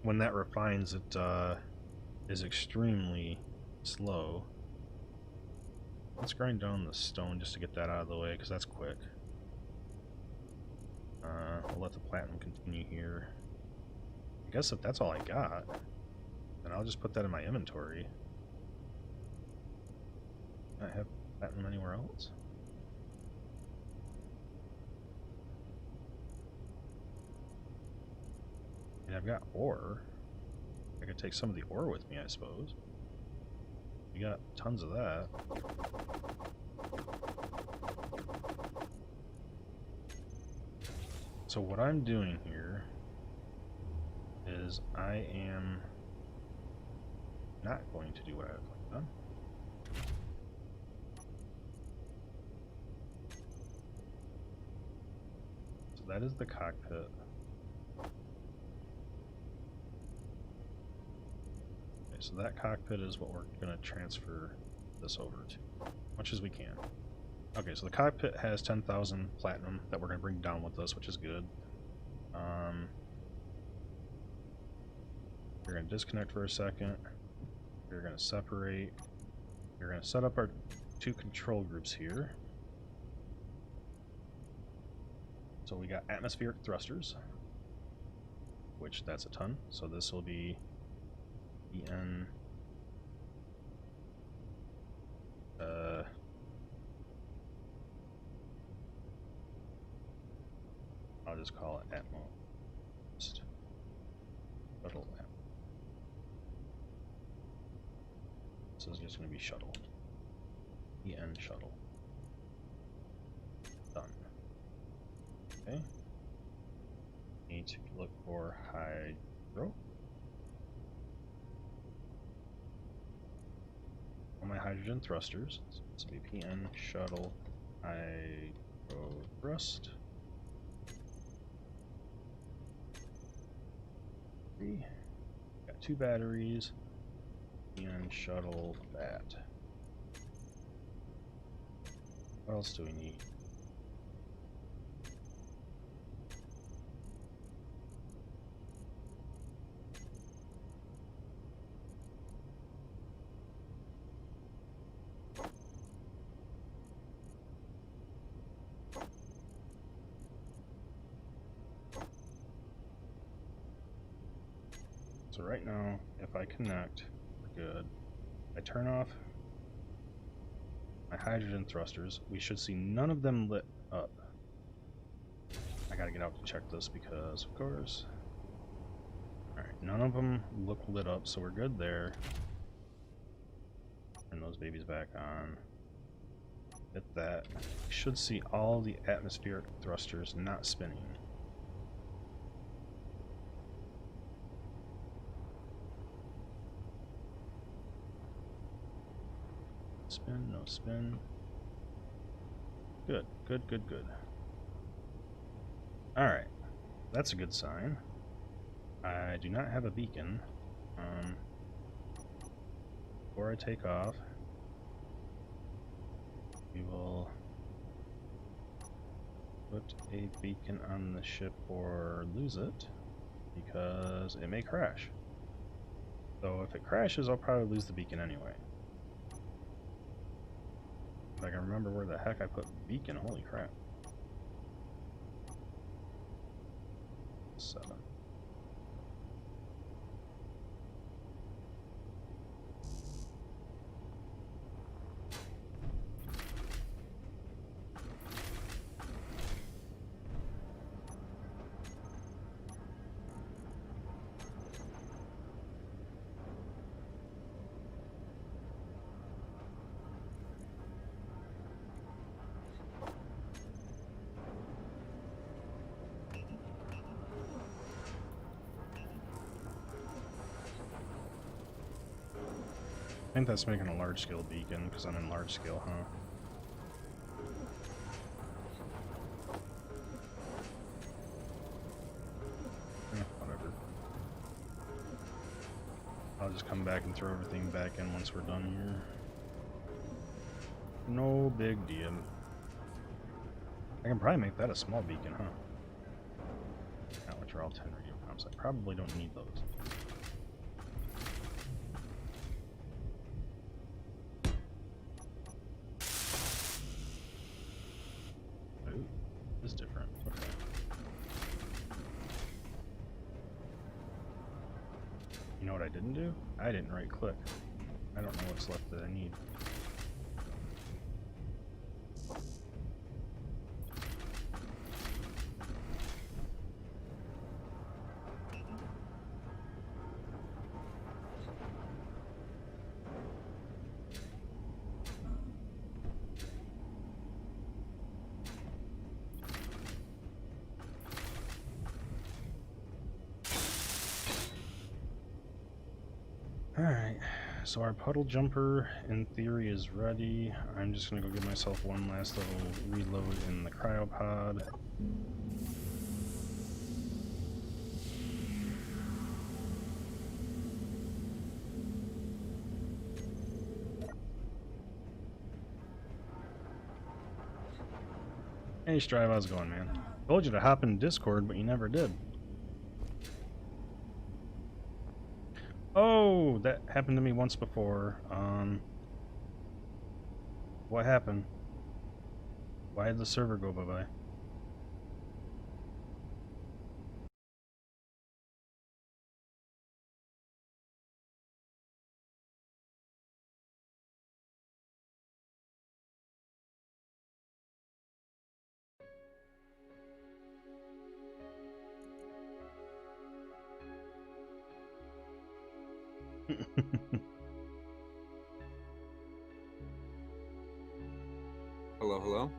When that refines, it is extremely slow. Let's grind down the stone just to get that out of the way, because that's quick. I'll let the platinum continue here. I guess if that's all I got, then I'll just put that in my inventory. Can I have platinum anywhere else? I mean, I've got ore. I could take some of the ore with me, I suppose. We got tons of that. So what I'm doing here is I am not going to do what I've done. So that is the cockpit. Okay, so that cockpit is what we're going to transfer this over to, much as we can. Okay, so the cockpit has 10,000 platinum that we're going to bring down with us, which is good. We're going to disconnect for a second. We're going to separate. We're going to set up our two control groups here. So we got atmospheric thrusters, which that's a ton. So this will be EN. I'll just call it Atmo. Shuttle Atmo. This is just going to be shuttle. EN shuttle. Done. Okay. Need to look for hydro. All my hydrogen thrusters. So this will be PN shuttle hydro thrust. Got 2 batteries. PN shuttle bat. What else do we need? So right now, if I connect, we're good. I turn off my hydrogen thrusters. We should see none of them lit up. I gotta get out to check this because, of course. Alright, none of them look lit up, so we're good there. Turn those babies back on. Hit that. We should see all the atmospheric thrusters not spinning. Spin, no spin. Good, good, good, good. Alright, that's a good sign. I do not have a beacon. Before I take off, we will put a beacon on the ship or lose it, because it may crash. So if it crashes, I'll probably lose the beacon anyway. If I can remember where the heck I put beacon, holy crap. 7. I think that's making a large scale beacon because I'm in large scale, huh? just come back and throw everything back in once we're done here. No big deal. I can probably make that a small beacon, huh? Not which are all 10 radio comms. I probably don't need those. Ooh, this is different. Okay. You know what I didn't do? I didn't right click. I don't know what's left that I need. Alright, so our puddle jumper in theory is ready. I'm just gonna go give myself one last little reload in the cryopod. Hey Strive, how's it going, man? Told you to hop in Discord, but you never did. Oh, that happened to me once before. What happened? Why did the server go bye-bye? Hello, hello.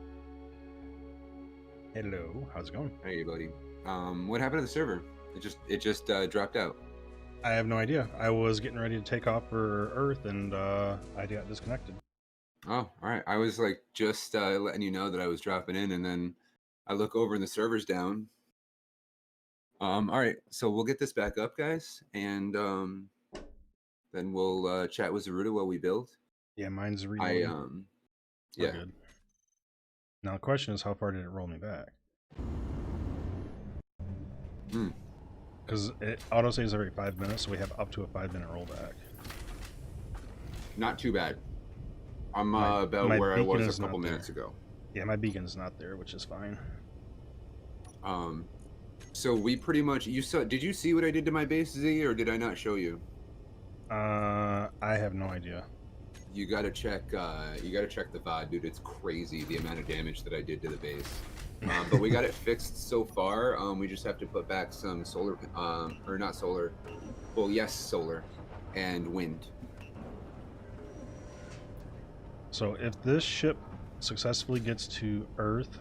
Hello, how's it going? Hey, buddy. What happened to the server? It just dropped out. I have no idea. I was getting ready to take off for Earth and I got disconnected. Oh, all right. I was like just letting you know that I was dropping in, and then I look over and the server's down. All right. So we'll get this back up, guys, and then we'll chat with Zaruda while we build. Yeah, mine's I reloading. We're yeah. good. Now the question is, how far did it roll me back? Hmm. Because it autosaves every 5 minutes, so we have up to a 5-minute rollback. Not too bad. I'm My about where I was beacon a couple is not minutes there. ago. Yeah, my beacon's not there, which is fine. So we pretty much did you see what I did to my base, Z, or did I not show you? I have no idea. You gotta check the VOD, dude. It's crazy the amount of damage that I did to the base. But we got it fixed so far. We just have to put back some solar, or not solar. Well, yes, solar, and wind. So if this ship successfully gets to Earth,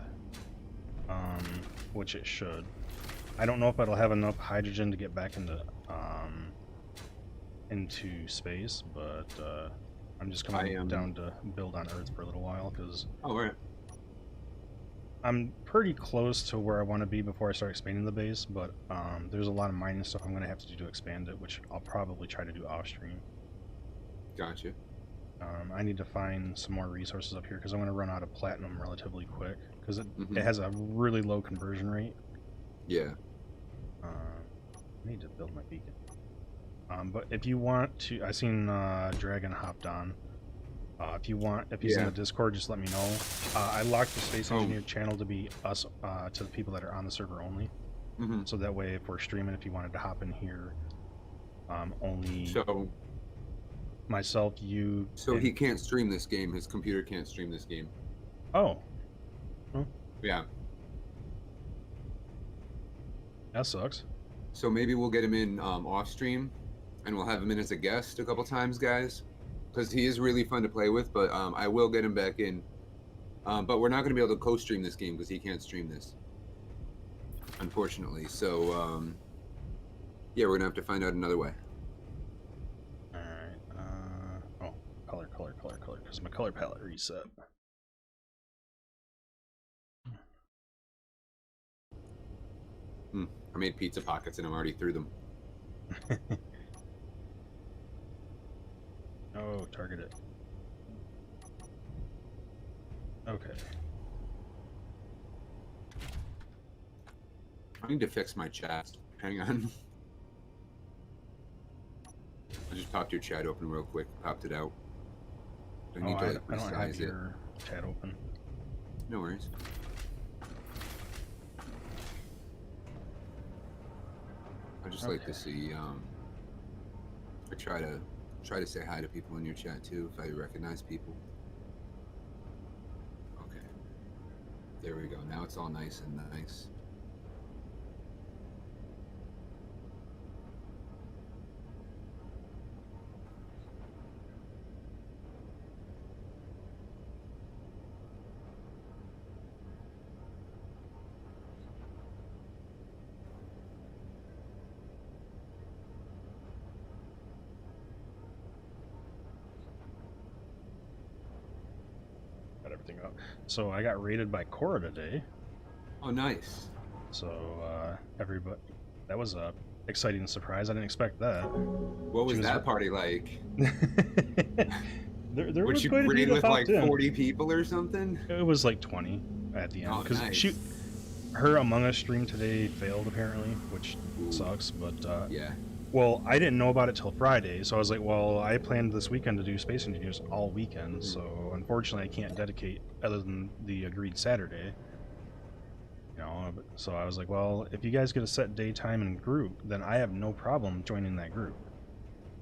which it should, I don't know if it'll have enough hydrogen to get back into space, but I'm just coming down to build on Earth for a little while because right. I'm pretty close to where I want to be before I start expanding the base, but there's a lot of mining stuff I'm going to have to do to expand it, which I'll probably try to do off stream. Gotcha. I need to find some more resources up here because I'm going to run out of platinum relatively quick because it has a really low conversion rate. Yeah. I need to build my beacon. But if you want to, I seen Dragon hopped on. If he's in the Discord, just let me know. I locked the Space Engineer channel to be us, to the people that are on the server only. So that way, if we're streaming, if you wanted to hop in here, only so myself, you. So he can't stream this game. His computer can't stream this game. Oh. Huh? Yeah. That sucks. So maybe we'll get him in off stream, and we'll have him in as a guest a couple times, guys, because he is really fun to play with. But I will get him back in. But we're not going to be able to co-stream this game because he can't stream this, unfortunately. So yeah, we're gonna have to find out another way. All right. Oh, color, because my color palette reset. I made pizza pockets and I'm already through them. Oh, target it. Okay. I need to fix my chat. Hang on. I just popped your chat open real quick. Popped it out. I need to like I don't have resize it. your chat open. No worries. I just like to see. I try to say hi to people in your chat too if I recognize people. Okay. There we go. Now it's all nice and nice. Got everything up. So I got raided by Cora today. Oh, nice. So everybody, that was a exciting surprise. I didn't expect that. What was that party like? there Would was you quite a few raid that with popped like in. 40 people or something? It was like 20 at the end Oh, because nice. her Among Us stream today failed apparently, which Ooh. sucks. But Yeah. well, I didn't know about it till Friday, so I was like, well, I planned this weekend to do Space Engineers all weekend, so unfortunately I can't dedicate other than the agreed Saturday. You know, so I was like, well, if you guys get a set day, time, and group, then I have no problem joining that group.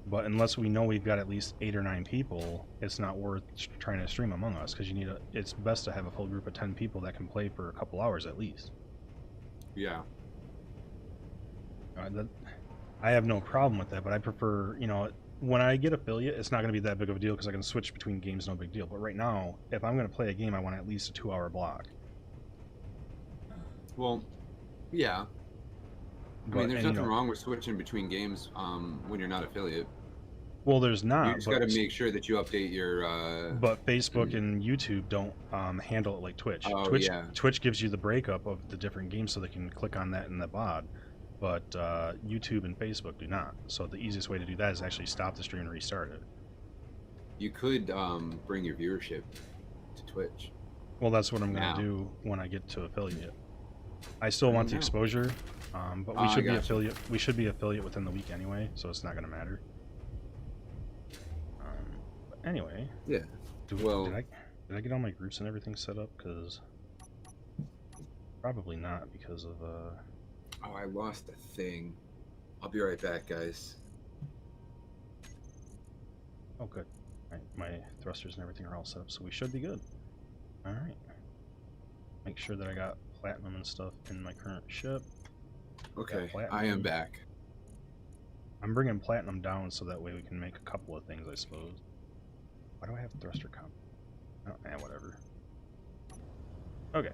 But unless we know we've got at least 8 or 9 people, it's not worth trying to stream Among Us, because you need it's best to have a full group of 10 people that can play for a couple hours at least. Yeah. I have no problem with that, but I prefer, you know, when I get affiliate, it's not going to be that big of a deal because I can switch between games, no big deal. But right now, if I'm going to play a game, I want at least a 2-hour block. Well, yeah. I mean, there's nothing wrong with switching between games when you're not affiliate. Well, there's not. You just got to make sure that you update your. But Facebook and YouTube don't handle it like Twitch. Oh, Twitch, yeah. Twitch gives you the breakup of the different games so they can click on that in the VOD. But YouTube and Facebook do not. So the easiest way to do that is actually stop the stream and restart it. You could bring your viewership to Twitch. Well, that's what I'm going to do when I get to affiliate. I still want the exposure, but we should be affiliate. We should be affiliate within the week anyway, so it's not going to matter. But anyway, yeah. Did I get all my groups and everything set up? Because probably not because of. Oh, I lost a thing. I'll be right back, guys. Oh, good. All right, my thrusters and everything are all set up, so we should be good. All right. Make sure that I got platinum and stuff in my current ship. Okay, I am back. I'm bringing platinum down so that way we can make a couple of things, I suppose. Why do I have thruster comp? Oh, whatever. Okay.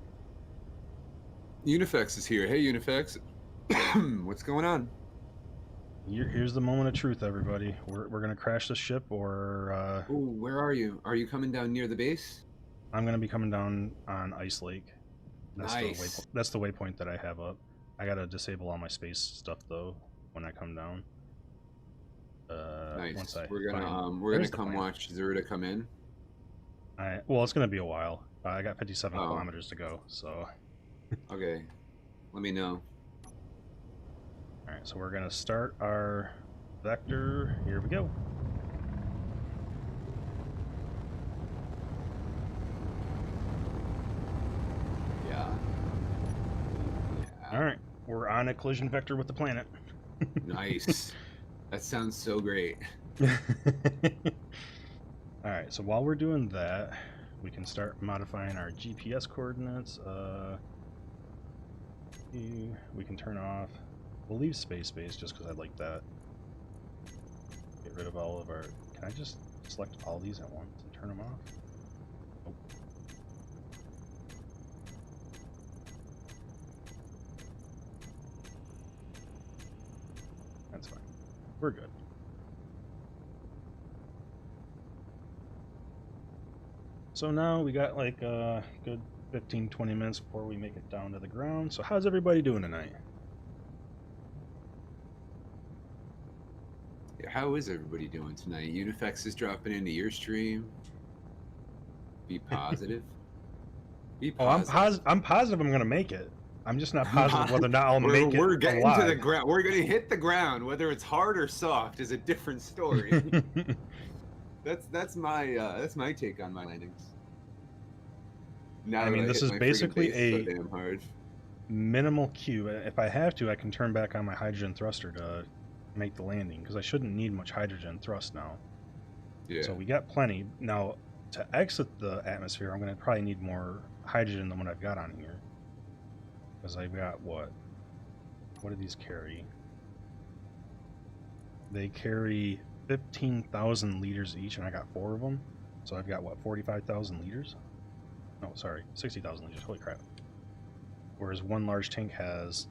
Unifex is here. Hey, Unifex. What's going on? Here's the moment of truth, everybody. We're gonna crash the ship, or Ooh, where are you? Are you coming down near the base? I'm gonna be coming down on Ice Lake. That's nice. That's the waypoint that I have up. I gotta disable all my space stuff though when I come down. Nice. Once we're gonna come watch Zeruda come in. Well, it's gonna be a while. I got 57 kilometers to go, so. Okay, let me know. All right, so we're gonna start our vector. Here we go. Yeah. All right, we're on a collision vector with the planet. Nice. That sounds so great. All right, so while we're doing that, we can start modifying our GPS coordinates. We can turn off. We'll leave space base just because I like that. Get rid of all of our. Can I just select all these at once and turn them off? Nope. That's fine. We're good. So now we got like a good 15-20 minutes before we make it down to the ground. So how's everybody doing tonight? Yeah, How is everybody doing tonight? Unifex is dropping into your stream. Be positive. Be Oh, positive. I'm positive I'm gonna make it. I'm just not positive whether or not I'll make it We're getting to the alive. ground. We're gonna hit the ground. Whether it's hard or soft is a different story. that's my take on my landings. Now I mean, that this hit is my friggin' basically base a so damn hard. minimal queue. If I have to, I can turn back on my hydrogen thruster to make the landing, because I shouldn't need much hydrogen thrust now. Yeah. So we got plenty. Now, to exit the atmosphere, I'm going to probably need more hydrogen than what I've got on here. Because I've got what? What do these carry? They carry 15,000 liters each, and I got 4 of them. So I've got, what, 45,000 liters? No, sorry, 60,000 liters. Holy crap. Whereas one large tank has,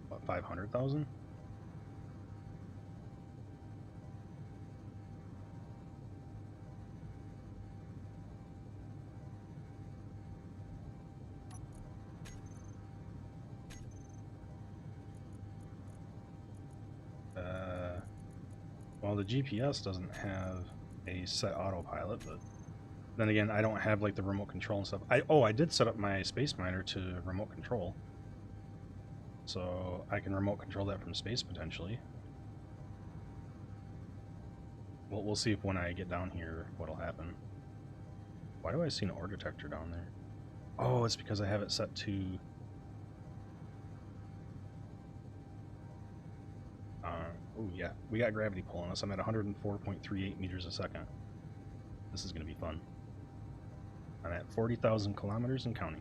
what, 500,000? Well, the GPS doesn't have a set autopilot, but then again, I don't have like the remote control and stuff. I did set up my space miner to remote control, so I can remote control that from space potentially. Well, we'll see if when I get down here what'll happen. Why do I see an ore detector down there? Oh, it's because I have it set to oh yeah, we got gravity pulling us. I'm at 104.38 meters a second. This is going to be fun. I'm at 40,000 kilometers and counting.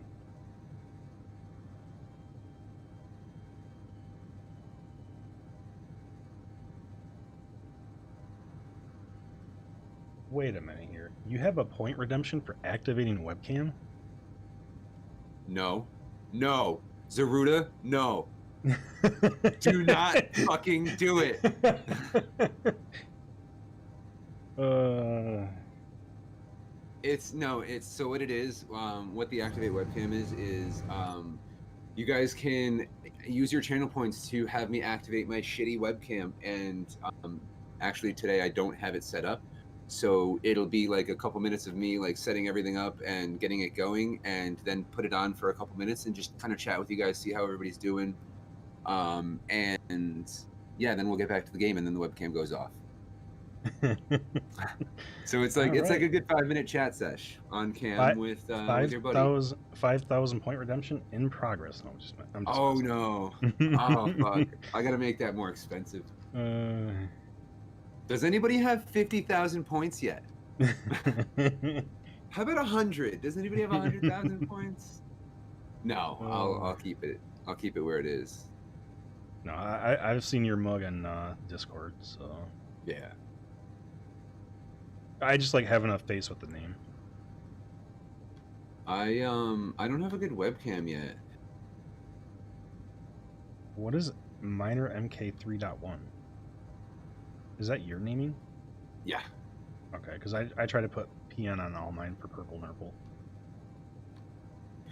Wait a minute here. You have a point redemption for activating webcam? No. No. Zaruda, no. Do not fucking do it. It's so what it is, what the activate webcam is you guys can use your channel points to have me activate my shitty webcam, and actually today I don't have it set up, so it'll be like a couple minutes of me like setting everything up and getting it going, and then put it on for a couple minutes and just kind of chat with you guys, see how everybody's doing, and yeah, then we'll get back to the game, and then the webcam goes off. So it's like like a good 5-minute chat sesh on cam with your buddy. 5,000 point redemption in progress. No, I'm just oh no! Oh fuck! I gotta make that more expensive. Does anybody have 50,000 points yet? How about 100? Does anybody have 100,000 points? No, I'll keep it. I'll keep it where it is. No, I've seen your mug in Discord, so yeah. I just like have enough face with the name. I don't have a good webcam yet. What is Miner MK 3.1? Is that your naming? Yeah. Okay, because I try to put PN on all mine for Purple Nurple.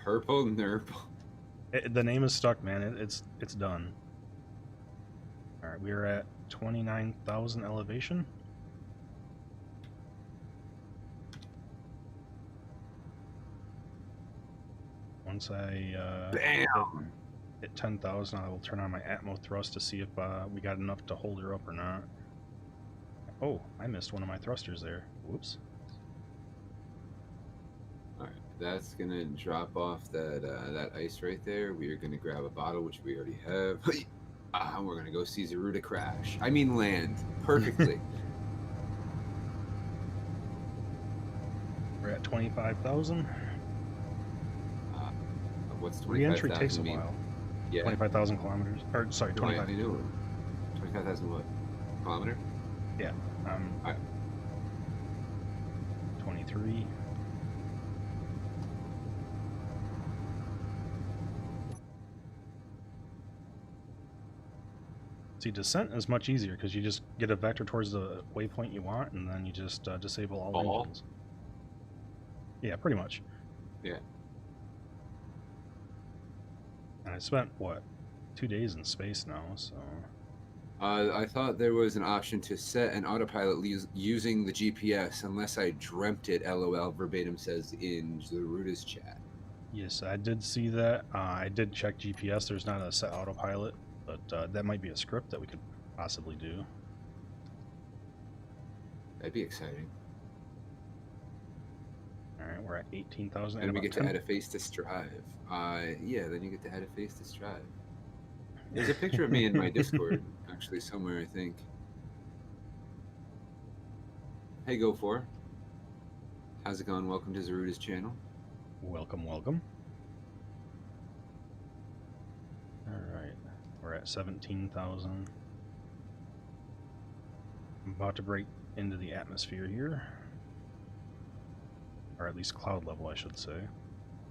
Purple Nurple. The name is stuck, man. It's done. All right, we're at 29,000 elevation. Once I hit 10,000, I will turn on my Atmo thrust to see if we got enough to hold her up or not. Oh, I missed one of my thrusters there. Whoops. All right, that's gonna drop off that ice right there. We are gonna grab a bottle, which we already have. We're gonna go see Zaruda crash. I mean land perfectly. We're at 25,000. What's 25,000? Re-entry takes a while. Yeah. 25,000 kilometers. Or sorry, 25. 25,000 what? Kilometer? Yeah. All right. 23. See, descent is much easier because you just get a vector towards the waypoint you want, and then you just disable all engines. Yeah, pretty much. Yeah. And I spent, what, 2 days in space now, so... I thought there was an option to set an autopilot using the GPS, unless I dreamt it. LOL. Verbatim says in Zaruda's chat. Yes, I did see that. I did check GPS. There's not a set autopilot, but that might be a script that we could possibly do. That'd be exciting. All right, we're at 18,000. And we get to add a face to Strive. Yeah, then you get to add a face to Strive. There's a picture of me in my Discord, actually, somewhere, I think. Hey, Go4. How's it going? Welcome to Zaruda's channel. Welcome, welcome. All right, we're at 17,000. I'm about to break into the atmosphere here. Or at least cloud level, I should say.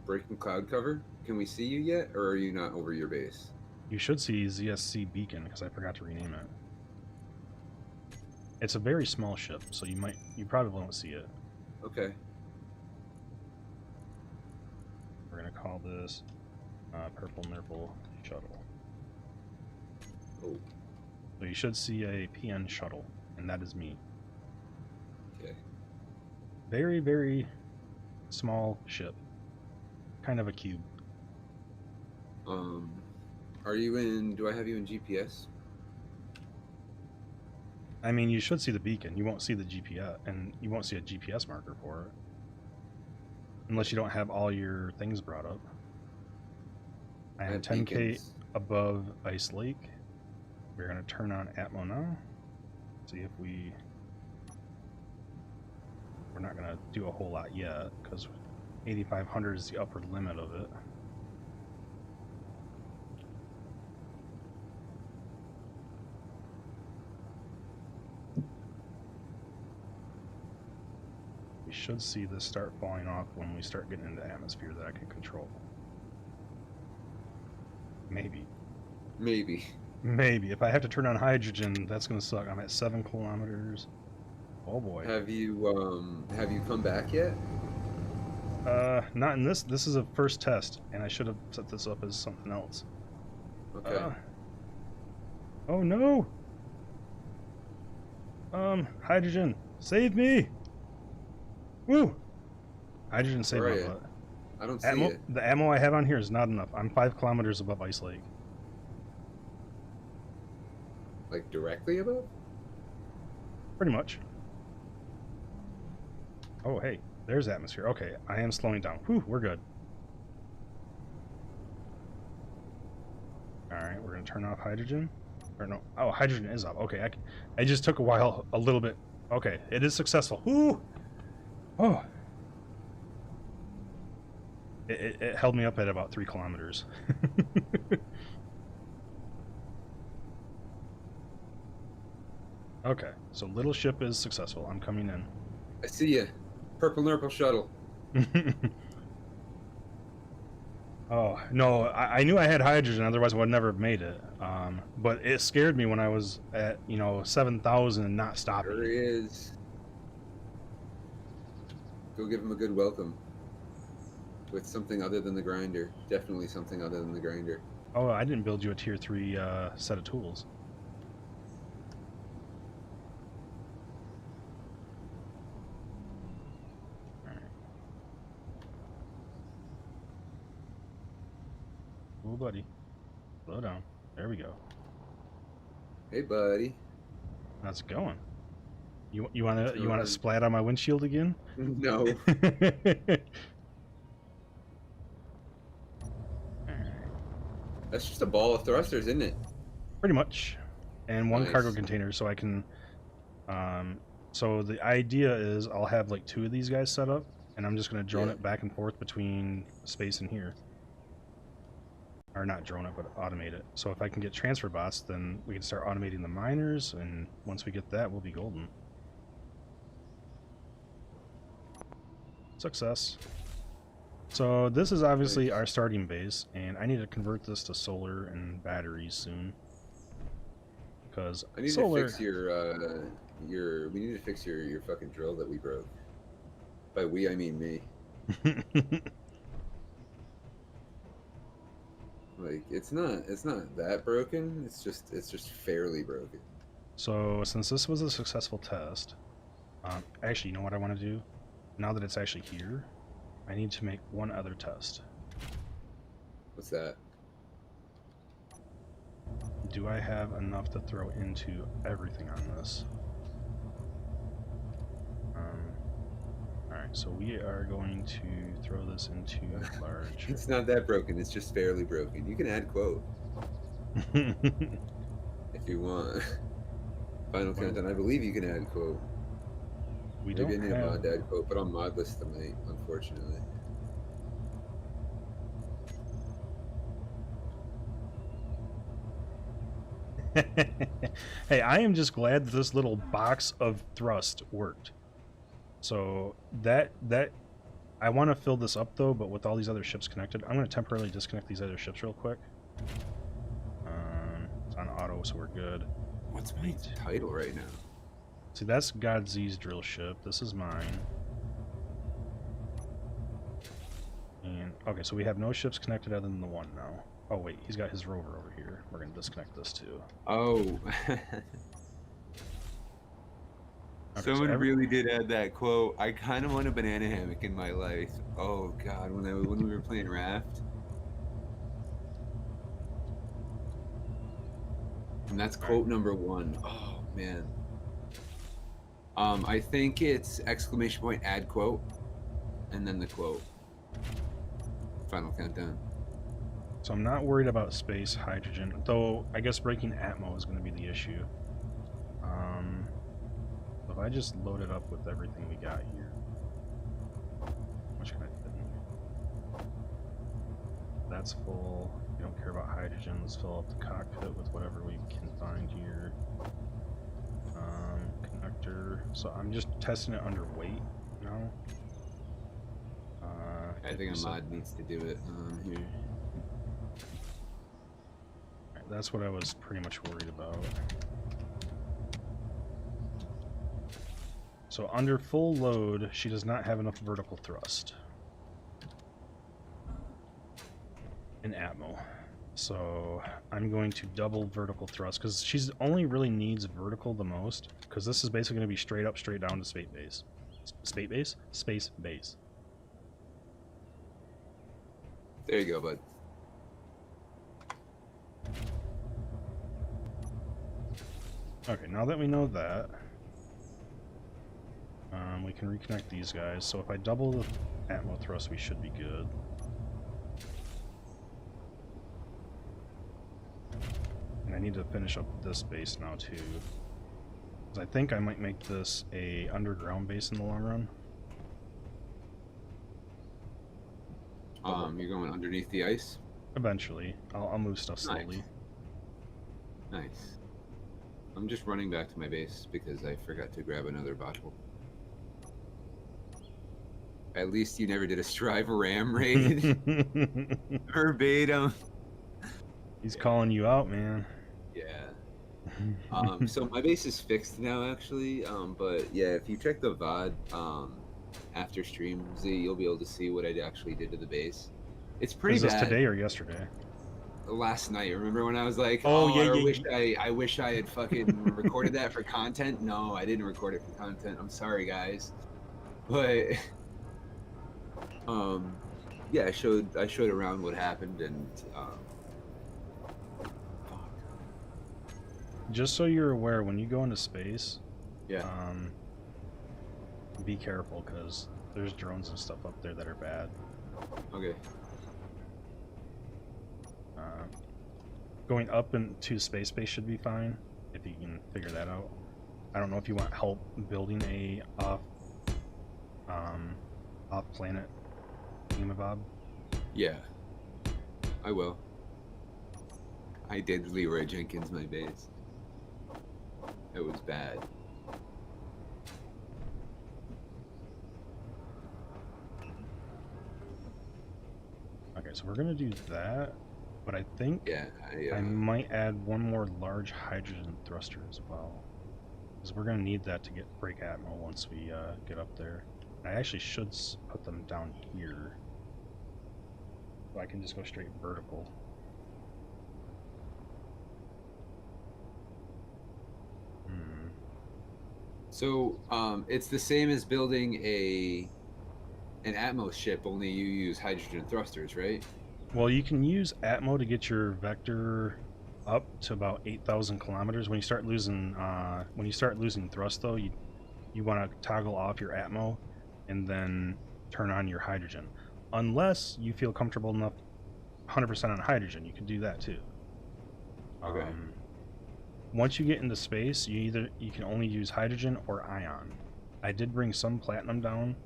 Breaking cloud cover? Can we see you yet, or are you not over your base? You should see ZSC Beacon, because I forgot to rename it. It's a very small ship, so you probably won't see it. Okay. We're gonna call this Purple Nurple Shuttle. Oh. So you should see a PN shuttle, and that is me. Okay. Very, very small ship. Kind of a cube. Are you in, do I have you in GPS? I mean, you should see the beacon. You won't see the GPS, and you won't see a GPS marker for it. Unless you don't have all your things brought up. I am 10K beacons. above Ice Lake. We're going to turn on Atmo now. See if we're not going to do a whole lot yet, because 8,500 is the upper limit of it. We should see this start falling off when we start getting into atmosphere that I can control. Maybe. Maybe. Maybe. If I have to turn on hydrogen, that's going to suck. I'm at 7 kilometers. Oh boy. Have you come back yet? Not in this. This is a first test, and I should have set this up as something else. Okay. Oh no! Hydrogen, save me! Woo! Hydrogen, save Where my are you? butt. I don't see Ammo, it. the ammo I have on here is not enough. I'm 5 kilometers above Ice Lake. Like directly above? Pretty much. Oh, hey, there's atmosphere. Okay, I am slowing down. Whew, we're good. Alright, we're going to turn off hydrogen. Or no, oh, hydrogen is up. Okay, I just took a little bit. Okay, it is successful. Whoo! Oh! It held me up at about 3 kilometers. Okay, so little ship is successful. I'm coming in. I see you. Purple Nurple shuttle. Oh, no, I knew I had hydrogen, otherwise I would never have made it. But it scared me when I was at, 7,000 and not stopping. There he is. Go give him a good welcome. With something other than the grinder. Definitely something other than the grinder. Oh, I didn't build you a tier 3 set of tools. Cool, buddy. Slow down. There we go. Hey, buddy. How's it going? You wanna splat on my windshield again? No. That's just a ball of thrusters, isn't it? Pretty much. And one Nice. cargo container, so I can... so the idea is I'll have like 2 of these guys set up, and I'm just going to drone it back and forth between space and here. Or not drone it, but automate it. So if I can get transfer bots, then we can start automating the miners, and once we get that, we'll be golden. Success. So this is obviously our starting base, and I need to convert this to solar and batteries soon. Because I need solar... to fix we need to fix your fucking drill that we broke. By we, I mean me. Like it's not that broken. It's just fairly broken. So since this was a successful test, actually, you know what I want to do? Now that it's actually here, I need to make one other test. What's that? Do I have enough to throw into everything on this? Alright, so we are going to throw this into large. It's not that broken. It's just fairly broken. You can add quote if you want. Final countdown. I believe you can add quote. We Maybe I don't need a have... mod to add quote, but I'm modless tonight, unfortunately. Hey, I am just glad that this little box of thrust worked. So that I want to fill this up though, but with all these other ships connected, I'm going to temporarily disconnect these other ships real quick. It's on auto, so we're good. What's my title right now? See, that's Godz's drill ship. This is mine. And okay, so we have no ships connected other than the one now. Oh wait, he's got his rover over here. We're going to disconnect this too. Oh. Okay, Someone really did add that quote. I kind of want a banana hammock in my life. Oh God, when we were playing Raft, and that's quote number 1. Oh man. I think it's exclamation point add quote, and then the quote. Final countdown. So I'm not worried about space hydrogen, though I guess breaking Atmo is going to be the issue. If I just load it up with everything we got here, how much can I fit in? That's full. We don't care about hydrogen. Let's fill up the cockpit with whatever we can find here. Connector. So I'm just testing it under weight now. I think a mod needs to do it here. Right, that's what I was pretty much worried about. So under full load, she does not have enough vertical thrust in Atmo. So I'm going to double vertical thrust because she's only really needs vertical the most, because this is basically going to be straight up, straight down to space base. Space base? Space base. There you go, bud. Okay, now that we know that, we can reconnect these guys. So if I double the Atmo thrust, we should be good. And I need to finish up this base now too, because I think I might make this a underground base in the long run. You're going underneath the ice? Eventually. I'll move stuff slowly. Nice. I'm just running back to my base because I forgot to grab another bottle. At least you never did a Strive Ram raid. Verbatim. He's calling you out, man. Yeah. So my base is fixed now, actually. But yeah, if you check the VOD after stream, Z, you'll be able to see what I actually did to the base. It's pretty bad. Is this today or yesterday? Last night. Remember when I was like, I wish I had fucking recorded that for content? No, I didn't record it for content. I'm sorry, guys. But yeah, I showed around what happened, and just so you're aware, when you go into space, yeah, be careful because there's drones and stuff up there that are bad. Okay. Going up into space base should be fine if you can figure that out. I don't know if you want help building a off planet thingamabob. Yeah, I will. I did Leroy Jenkins my base. It was bad. Okay, so we're gonna do that, but I think I might add one more large hydrogen thruster as well, because we're gonna need that to break Atmo once we get up there. I actually should put them down here, so I can just go straight vertical. So it's the same as building an Atmos ship, only you use hydrogen thrusters, right? Well, you can use Atmo to get your vector up to about 8,000 kilometers. When you start losing thrust, though, you want to toggle off your Atmo and then turn on your hydrogen. Unless you feel comfortable enough 100% on hydrogen, you can do that too. Okay. Once you get into space, you can only use hydrogen or ion. I did bring some platinum down,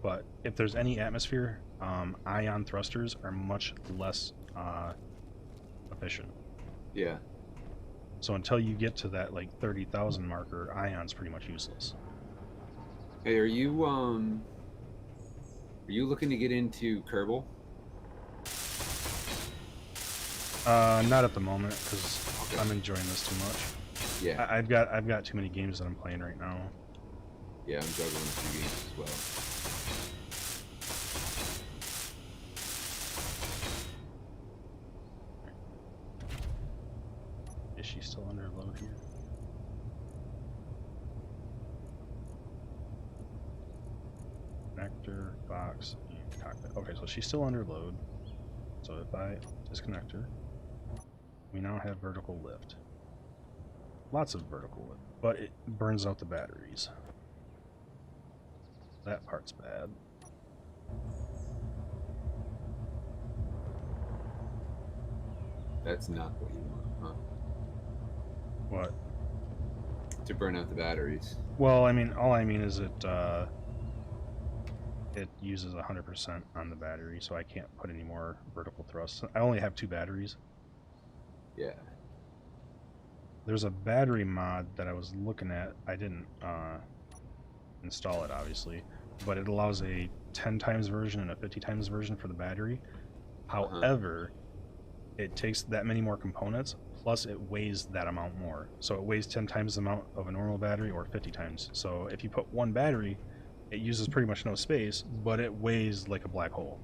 but if there's any atmosphere, ion thrusters are much less efficient. Yeah. So until you get to that like 30,000 marker, ion's pretty much useless. Hey, are you looking to get into Kerbal? Not at the moment because Okay. I'm enjoying this too much. Yeah. I've got too many games that I'm playing right now. Yeah, I'm juggling a few games as well. Is she still under load here? Connector, box, and cockpit. Okay, so she's still under load. So if I disconnect her, we now have vertical lift. Lots of vertical lift, but it burns out the batteries. That part's bad. That's not what you want, huh? What? To burn out the batteries. Well, I mean, all I mean is it uses 100% on the battery, so I can't put any more vertical thrust. I only have 2 batteries. Yeah. There's a battery mod that I was looking at. I didn't install it, obviously, but it allows a 10 times version and a 50 times version for the battery. However, it takes that many more components, plus it weighs that amount more. So it weighs 10 times the amount of a normal battery or 50 times. So if you put one battery, it uses pretty much no space, but it weighs like a black hole.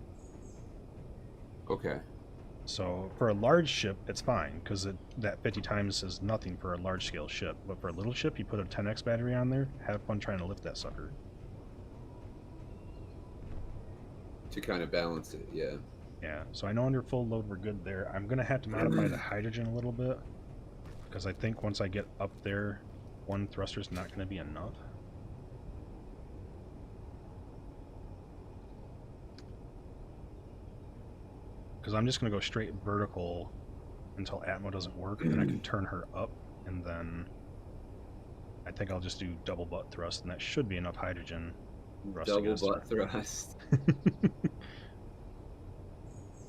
Okay. So for a large ship, it's fine, because that 50 times is nothing for a large-scale ship. But for a little ship, you put a 10x battery on there, have fun trying to lift that sucker. To kind of balance it, yeah. Yeah, so I know under full load we're good there. I'm going to have to modify the hydrogen a little bit, because I think once I get up there, one thruster's not going to be enough. Because I'm just going to go straight vertical until Atmo doesn't work, and then I can turn her up, and then I think I'll just do double butt thrust, and that should be enough hydrogen. Double butt thrust.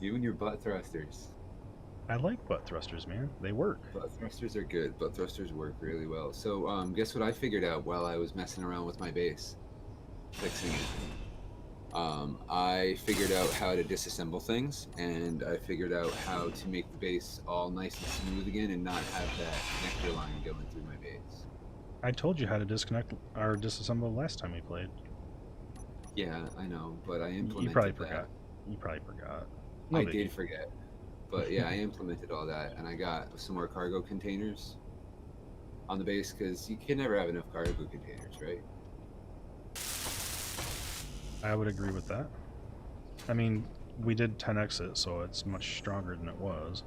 You and your butt thrusters. I like butt thrusters, man. They work. Butt thrusters are good. Butt thrusters work really well. So, guess what I figured out while I was messing around with my base, fixing it. I figured out how to disassemble things, and I figured out how to make the base all nice and smooth again, and not have that connector line going through my base. I told you how to disconnect or disassemble last time we played. Yeah, I know, but I implemented You probably that. forgot. You probably forgot. I did forget. But yeah, I implemented all that, and I got some more cargo containers on the base, because you can never have enough cargo containers, right? I would agree with that. I mean, we did 10x it, so it's much stronger than it was.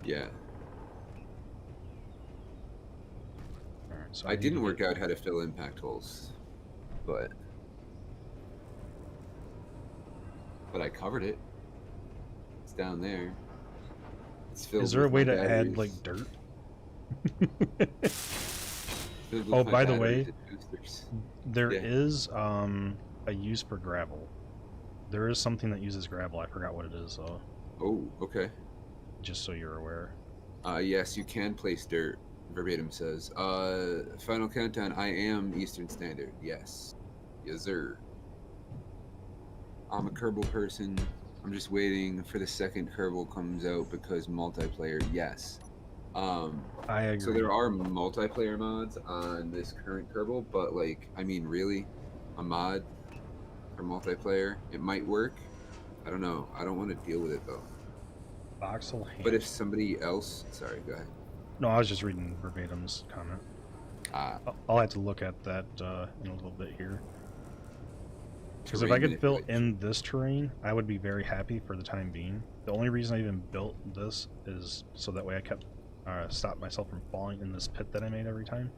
Yeah. Alright, so I didn't work out how to fill impact holes, but I covered it. It's down there. It's filled. Is there a with way my to add batteries. like dirt? Filled with Oh, my by the batteries way, and boosters. there Yeah. is a use for gravel. There is something that uses gravel. I forgot what it is though. Oh, okay. Just so you're aware. Yes, you can place dirt. Verbatim says. Final countdown. I am Eastern Standard. Yes. Yes, sir. I'm a Kerbal person. I'm just waiting for the second Kerbal comes out because multiplayer. Yes. I agree. So there are multiplayer mods on this current Kerbal, but like, I mean, really, a mod for multiplayer, it might work. I don't know. I don't want to deal with it though. Voxel But if somebody else, sorry, go ahead. No, I was just reading Verbatim's comment. I'll have to look at that in a little bit here. Because if I terrain could fill manipulation. in this terrain, I would be very happy for the time being. The only reason I even built this is so that way I kept stopped myself from falling in this pit that I made every time.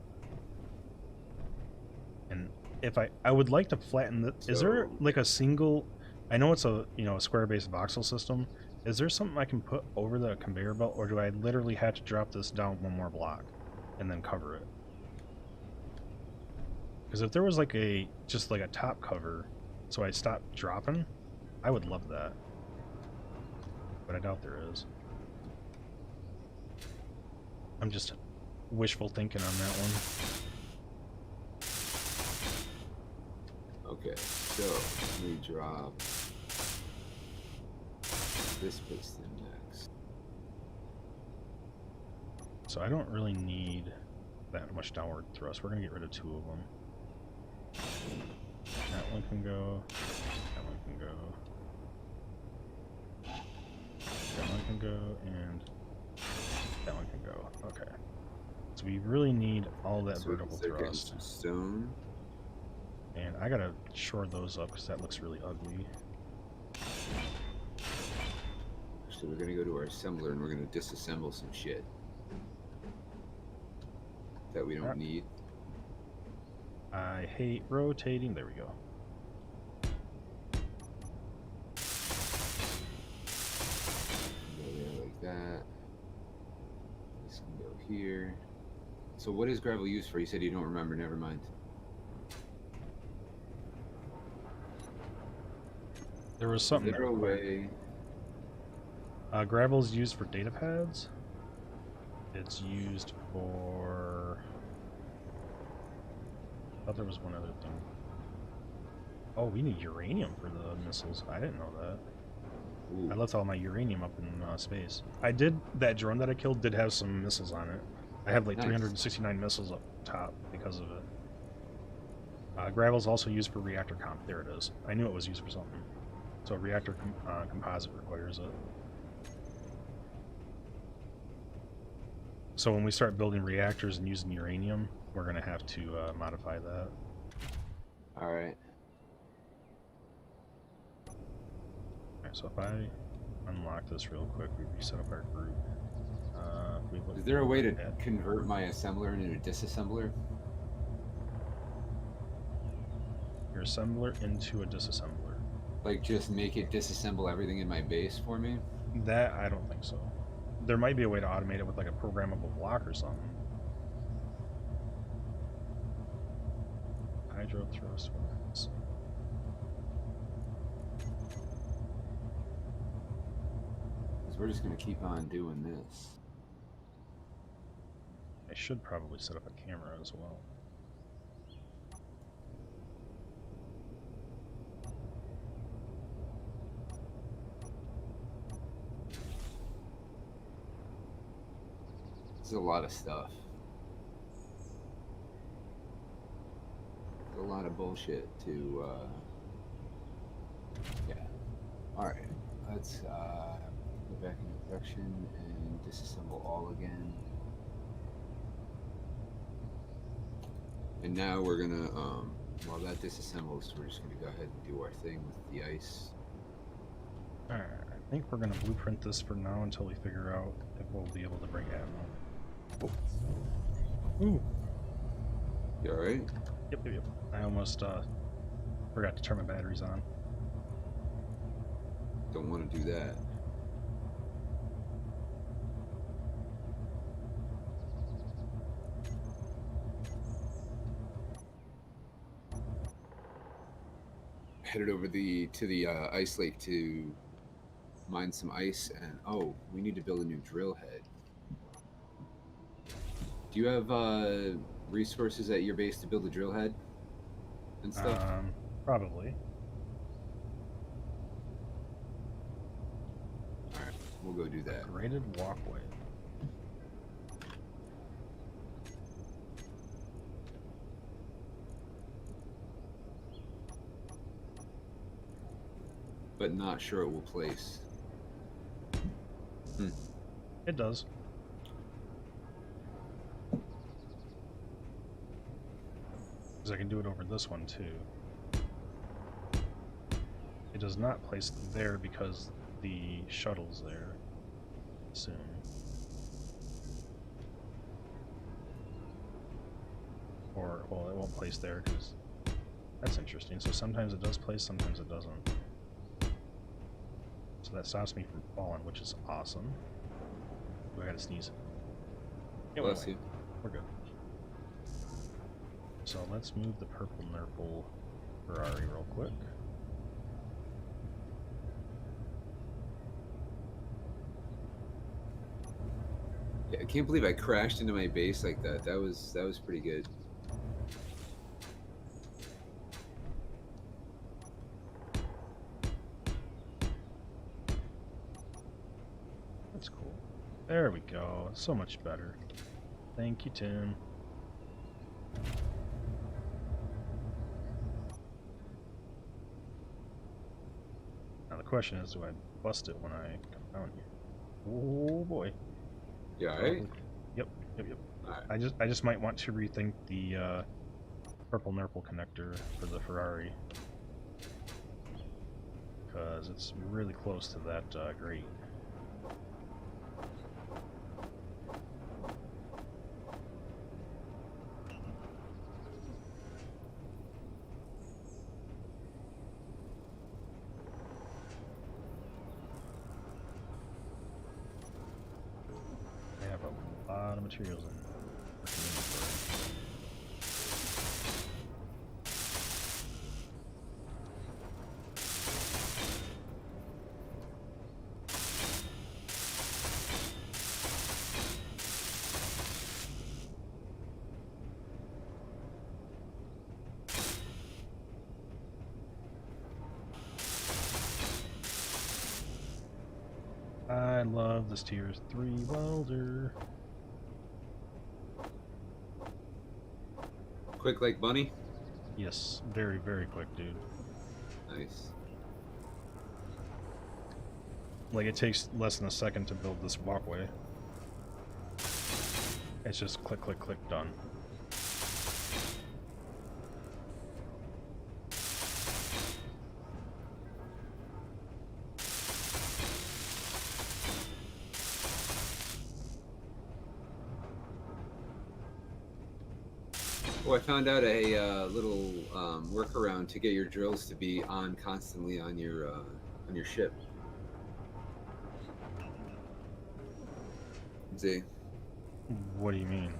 And if I would like to flatten the, is there So- like a single? I know it's a a square-based voxel system. Is there something I can put over the conveyor belt, or do I literally have to drop this down one more block and then cover it? Because if there was like just like a top cover, so I stopped dropping, I would love that. But I doubt there is. I'm just wishful thinking on that one. Okay, so let me drop this piston next. So I don't really need that much downward thrust. We're gonna get rid of 2 of them. That one can go. That one can go. That one can go, and that one can go. Okay. So we really need all that So we can vertical start getting thrust. some stone. And I gotta shore those up because that looks really ugly. So we're gonna go to our assembler and we're gonna disassemble some shit that we don't need. I hate rotating. There we go. Go there like that. This can go here. So what is gravel used for? You said you don't remember. Never mind. There was Is something there a way? gravel is used for data pads. It's used for... I thought there was one other thing. Oh, we need uranium for the missiles. I didn't know that. Ooh. I left all my uranium up in space. I did... That drone that I killed did have some missiles on it. I have like Nice. 369 missiles up top because of it. Gravel's also used for reactor comp. There it is. I knew it was used for something. So reactor composite requires it. So when we start building reactors and using uranium, we're going to have to modify that. All right. Alright, so if I unlock this real quick, we reset up our group. We look Is there a way to at convert my assembler into a disassembler? your assembler into a disassembler? Like just make it disassemble everything in my base for me? That, I don't think so. There might be a way to automate it with like a programmable block or something. Hydro thrust ones. Because we're just gonna keep on doing this. I should probably set up a camera as well. This is a lot of stuff. It's a lot of bullshit to, yeah. Alright, let's go back into production and disassemble all again. And now we're gonna, while that disassembles, we're just gonna go ahead and do our thing with the ice. Alright, I think we're going to blueprint this for now until we figure out if we'll be able to bring ammo. Oh. Ooh. You alright? Yep. I almost forgot to turn my batteries on. Don't want to do that. Headed over to the ice lake to mine some ice, and oh, we need to build a new drill head. Do you have resources at your base to build a drill head and stuff? Probably. All right, we'll go do that. Graded walkway. But not sure it will place. It does. Because I can do it over this one too. It does not place there because the shuttle's there. Soon. Or, well, it won't place there because that's interesting. So sometimes it does place, sometimes it doesn't. So that stops me from falling, which is awesome. Ooh, I gotta sneeze. It went Bless away. you. We're good. So let's move the purple Nurple Ferrari real quick. Yeah, I can't believe I crashed into my base like that. That was pretty good. That's cool. There we go. So much better. Thank you, Tim. Now the question is, do I bust it when I come down here? Oh boy. Yeah, alright? Yep. Alright. I just might want to rethink the purple Nurple connector for the Ferrari. Because it's really close to that grate. I have a lot of materials in inventory. I love this tier 3 welder. Quick like bunny? Yes, very, very quick, dude. Nice. Like, it takes less than a second to build this walkway. It's just click, click, click, done. Oh, I found out a little workaround to get your drills to be on constantly on your ship. See, What do you mean?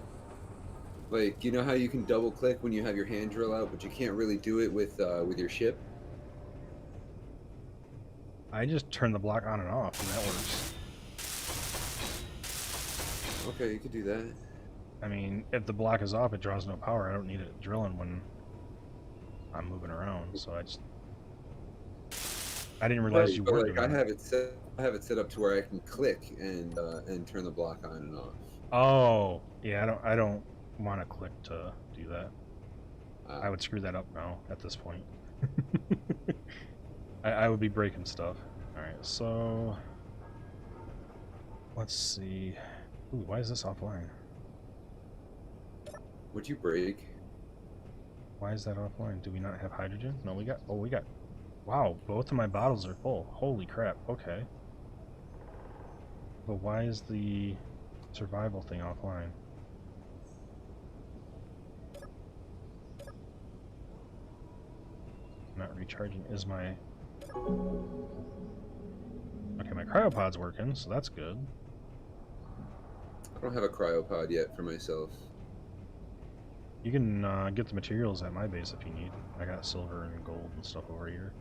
like you know how you can double click when you have your hand drill out, but you can't really do it with your ship. I just turn the block on and off, and that works. Okay, you could do that. I mean, if the block is off, it draws no power. I don't need it drilling when I'm moving around, so I didn't realize Right, you but were like doing that. I have it set up to where I can click and turn the block on and off. Oh, yeah, I don't want to click to do that. I Uh, would screw that up now, at this point. I would be breaking stuff. Alright, so... Let's see... Ooh, why is this offline? would you break? Why is that offline? Do we not have hydrogen? No, we got... Oh, we got... Wow, both of my bottles are full. Holy crap, okay. But why is the survival thing offline? Not recharging. Is my... Okay, my cryopod's working, so that's good. I don't have a cryopod yet for myself. You can get the materials at my base if you need. I got silver and gold and stuff over here.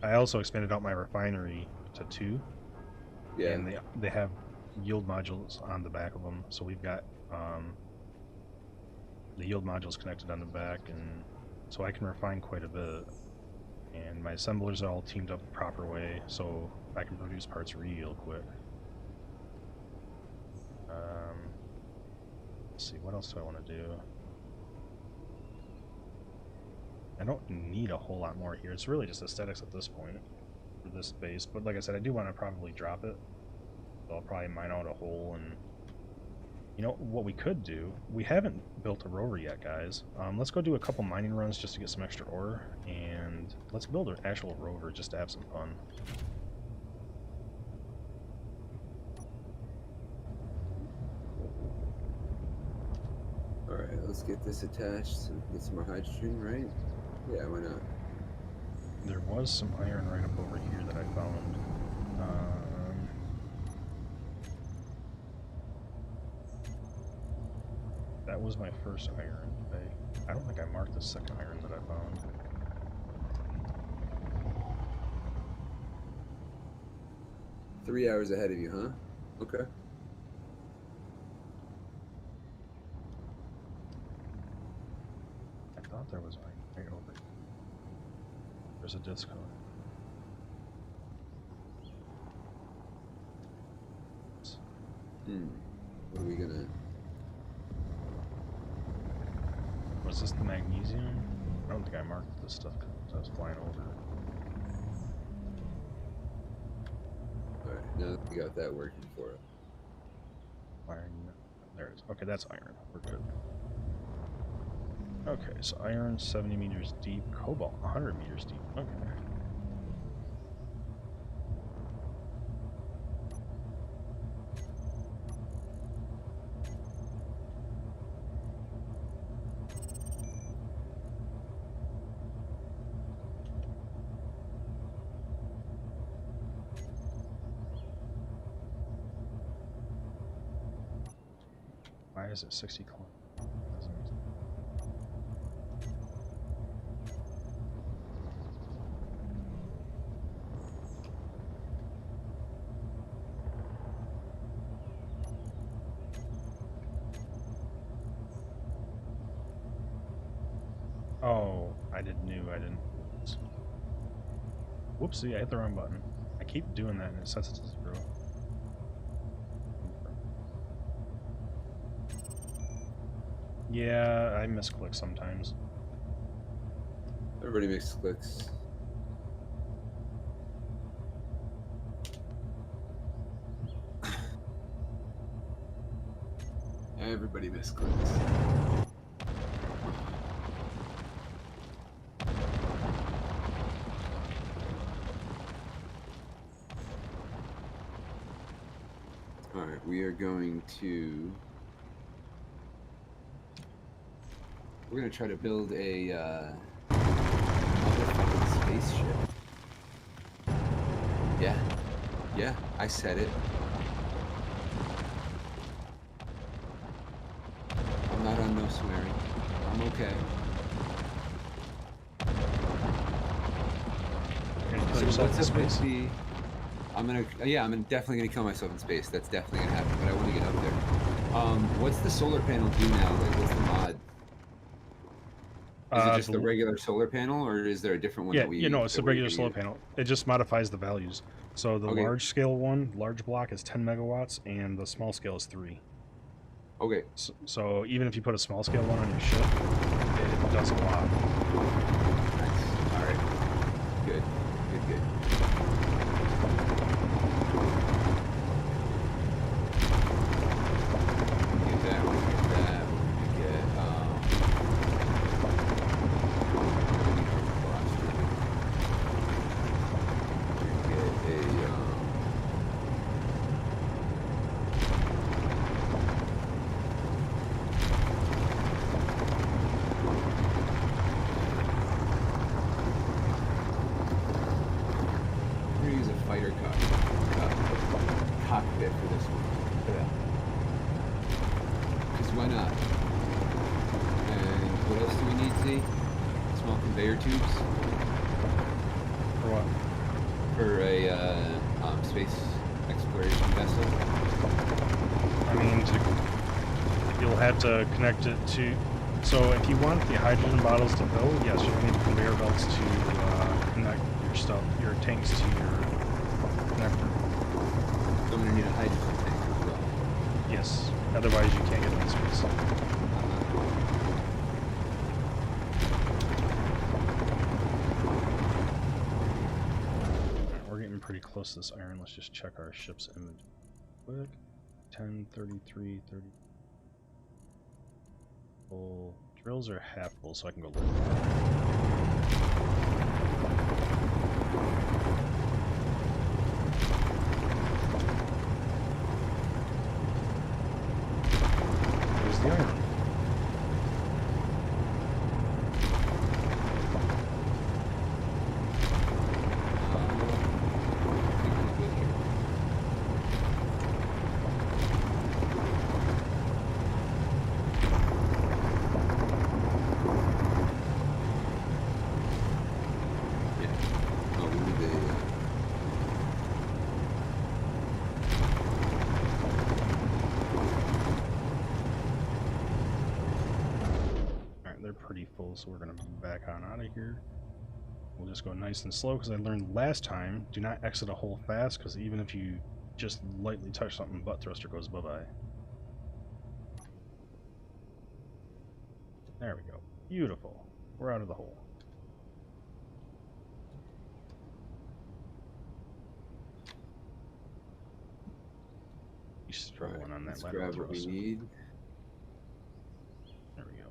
I also expanded out my refinery to 2. Yeah. And they have yield modules on the back of them. So we've got the yield modules connected on the back, and so I can refine quite a bit. And my assemblers are all teamed up the proper way, so I can produce parts real quick. Let's see, what else do I want to do? I don't need a whole lot more here. It's really just aesthetics at this point for this base. But like I said, I do want to probably drop it. So I'll probably mine out a hole and You know what we could do? We haven't built a rover yet, guys. Let's go do a couple mining runs just to get some extra ore, and let's build an actual rover just to have some fun. Alright, let's get this attached so we can get some more hydrogen, right? Yeah, why not? There was some iron right up over here that I found. That was my first iron. I don't think I marked the second iron that I found. 3 hours ahead of you, huh? Okay. I thought there was iron right over here. There's a disc on it. What are we gonna... Was this the magnesium? I don't think I marked this stuff because I was flying over. Alright, now that we got that working for it. Iron. There it is. Okay, that's iron. We're good. Okay, so iron 70 meters deep, cobalt 100 meters deep. Okay. Why is it 60 kilometers? Oh, I didn't. Whoopsie, I hit the wrong button. I keep doing that and it sets it to 0. Yeah, I misclick sometimes. Everybody makes clicks. Everybody misclicks. Alright, we are going to... We're going to try to build a motherfucking spaceship. Yeah, I said it. I'm not on no swearing. I'm okay. You're gonna kill So yourself in what's up with space? the... I'm definitely gonna kill myself in space. That's definitely gonna happen, but I want to get up there. What's the solar panel do now? Like, what's the mod? Is it just the regular solar panel, or is there a different one Yeah, that we... you know, it's that the we're regular gonna solar use? panel. It just modifies the values. So the Okay. large scale one, large block, is 10 megawatts, and the small scale is 3. Okay. So even if you put a small scale one on your ship, it does a lot. Nice. All right. Good. Good. Get that one. Get that one. Get fighter cockpit for this one. Because why not? And what else do we need, Z? Small conveyor tubes? For what? For a space exploration vessel? I mean, you'll have to connect it to... So if you want the hydrogen bottles to fill, yes, you'll need conveyor belts to connect your stuff, your tanks to your connector. So I'm going to need a hydrogen tank as well. Yes, otherwise you can't get into space. We're getting pretty close to this iron. Let's just check our ship's image quick. 10, 33, 30. full. Drills are half full, so I can go look. There's the iron. They're pretty full, so we're going to back on out of here. We'll just go nice and slow, because I learned last time, do not exit a hole fast, because even if you just lightly touch something, butt thruster goes bye-bye. There we go. Beautiful. We're out of the hole. He's struggling on that let's lateral grab what we thrust. need. There we go.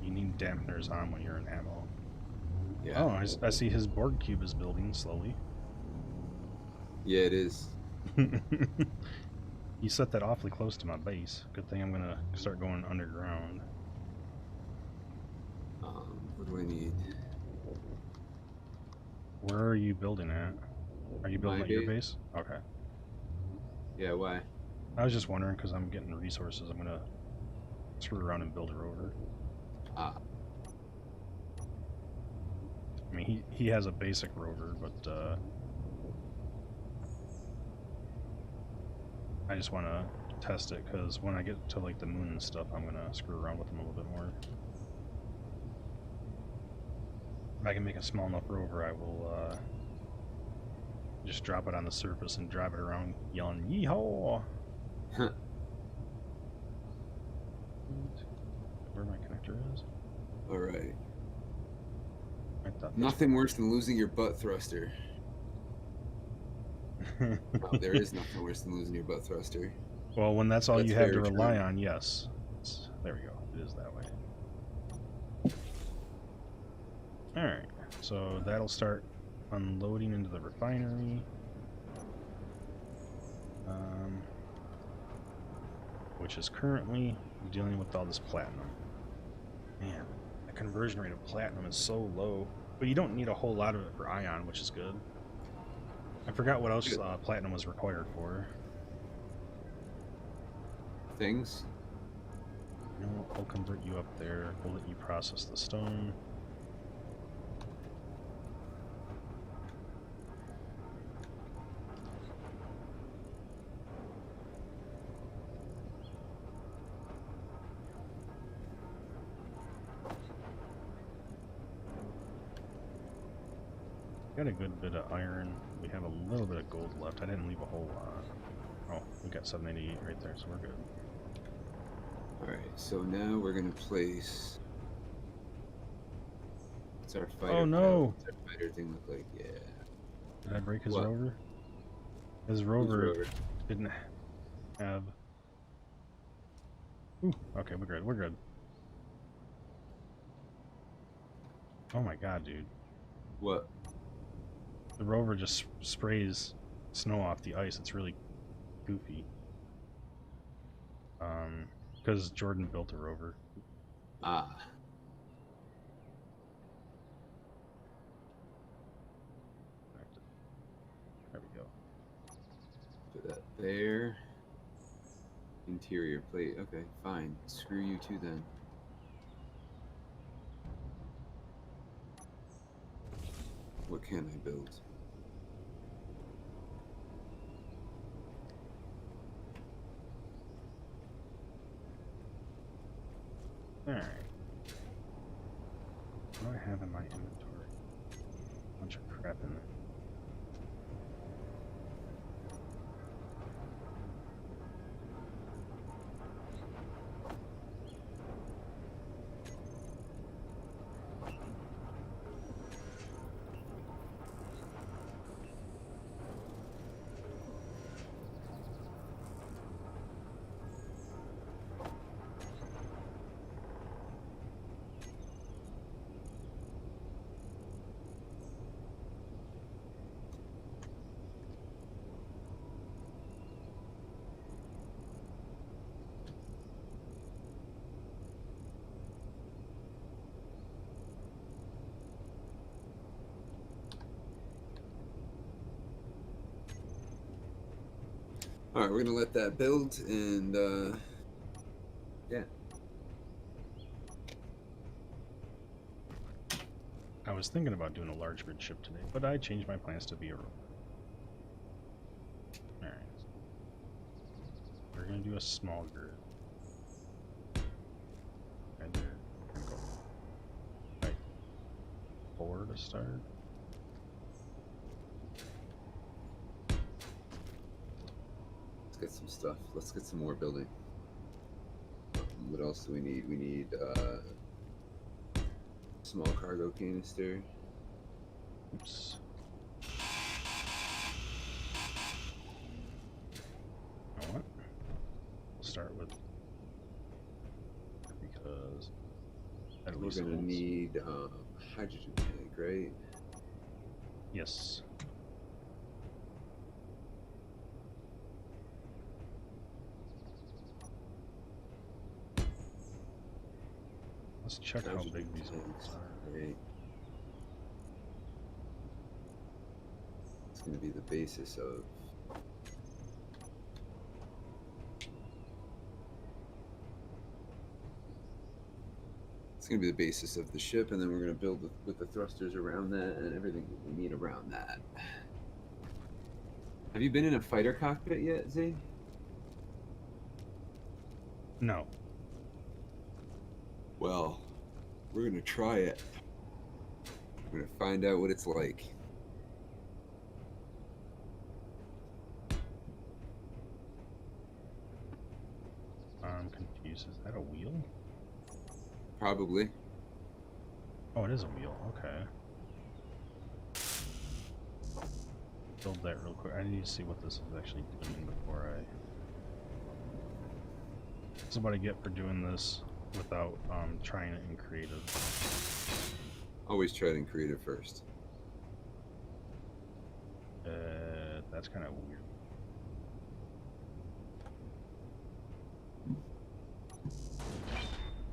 You need dampeners on when you're in ammo. Yeah. Oh, I see his Borg cube is building slowly. Yeah, it is. You set that awfully close to my base. Good thing I'm gonna start going underground. What do I need? Where are you building at? Are you building My at your base? Okay. Yeah, why? I was just wondering because I'm getting resources. I'm gonna screw around and build a rover. Ah. I mean, he has a basic rover, but I just want to test it because when I get to like the moon and stuff, I'm gonna screw around with him a little bit more. If I can make a small enough rover, I will just drop it on the surface and drive it around yelling "Yeehaw!" Where my connector is? All right. I thought Nothing worse than losing your butt thruster. No, there is nothing worse than losing your butt thruster. Well, when that's all That's you have to very rely true. on, yes. There we go. It is that way. Alright, so that'll start unloading into the refinery. Which is currently dealing with all this platinum. Man, the conversion rate of platinum is so low. But you don't need a whole lot of it for ion, which is good. I forgot what else platinum was required for. Things? You know, I'll convert you up there. We'll let you process the stone. Got a good bit of iron. We have a little bit of gold left. I didn't leave a whole lot. Oh, we got 788 right there, so we're good. Alright, so now we're gonna place... What's our fighter? Oh no! Pilot? What's our fighter thing look like? Yeah. Did I break his What? rover? His Who's rover didn't have... Ooh, okay, we're good, we're good. Oh my god, dude. What? The rover just sprays snow off the ice. It's really goofy. Because Jordan built a rover. Ah. There we go. Put that there. Interior plate. Okay, fine. Screw you too then. What can I build? Alright. What do I have in my inventory? A bunch of crap in there. All right, we're gonna let that build, and yeah. I was thinking about doing a large grid ship today, but I changed my plans to be a rover. Alright. We're gonna do a small grid. Right there. And go. Right. 4 to start. Let's get some stuff. Let's get some more building. What else do we need? We need small cargo canister. Oops. You know what? We'll start with because at We're least gonna holds. need hydrogen tank, right? Yes. Let's check how Hydrogen big these tanks, ones are. right? It's gonna be the basis of. It's gonna be the basis of the ship, and then we're gonna build with the thrusters around that and everything that we need around that. Have you been in a fighter cockpit yet, Z? No. Well, we're gonna try it. We're gonna find out what it's like. I'm confused. Is that a wheel? Probably. Oh, it is a wheel. Okay. Build that real quick. I need to see what this is actually doing before I... This is what I get for doing this without trying it in creative. Always try it in creative first. That's kind of weird.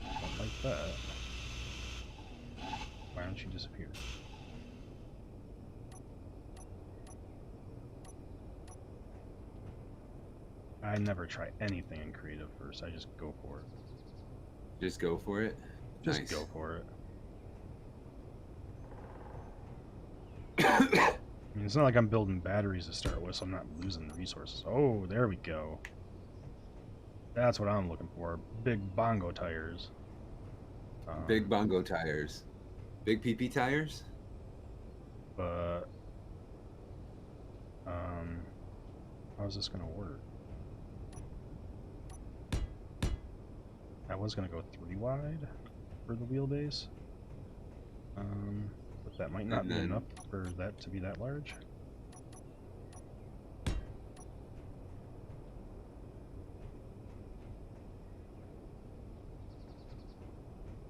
Not like that. Why don't you disappear? I never try anything in creative first. I just go for it. Just go for it. Just Nice. go for it. I mean, it's not like I'm building batteries to start with, so I'm not losing the resources. Oh, there we go. That's what I'm looking for. Big bongo tires. Big bongo tires. Big PP tires? But how's this gonna work? I was gonna go 3 wide for the wheelbase. But that might not be enough for that to be that large.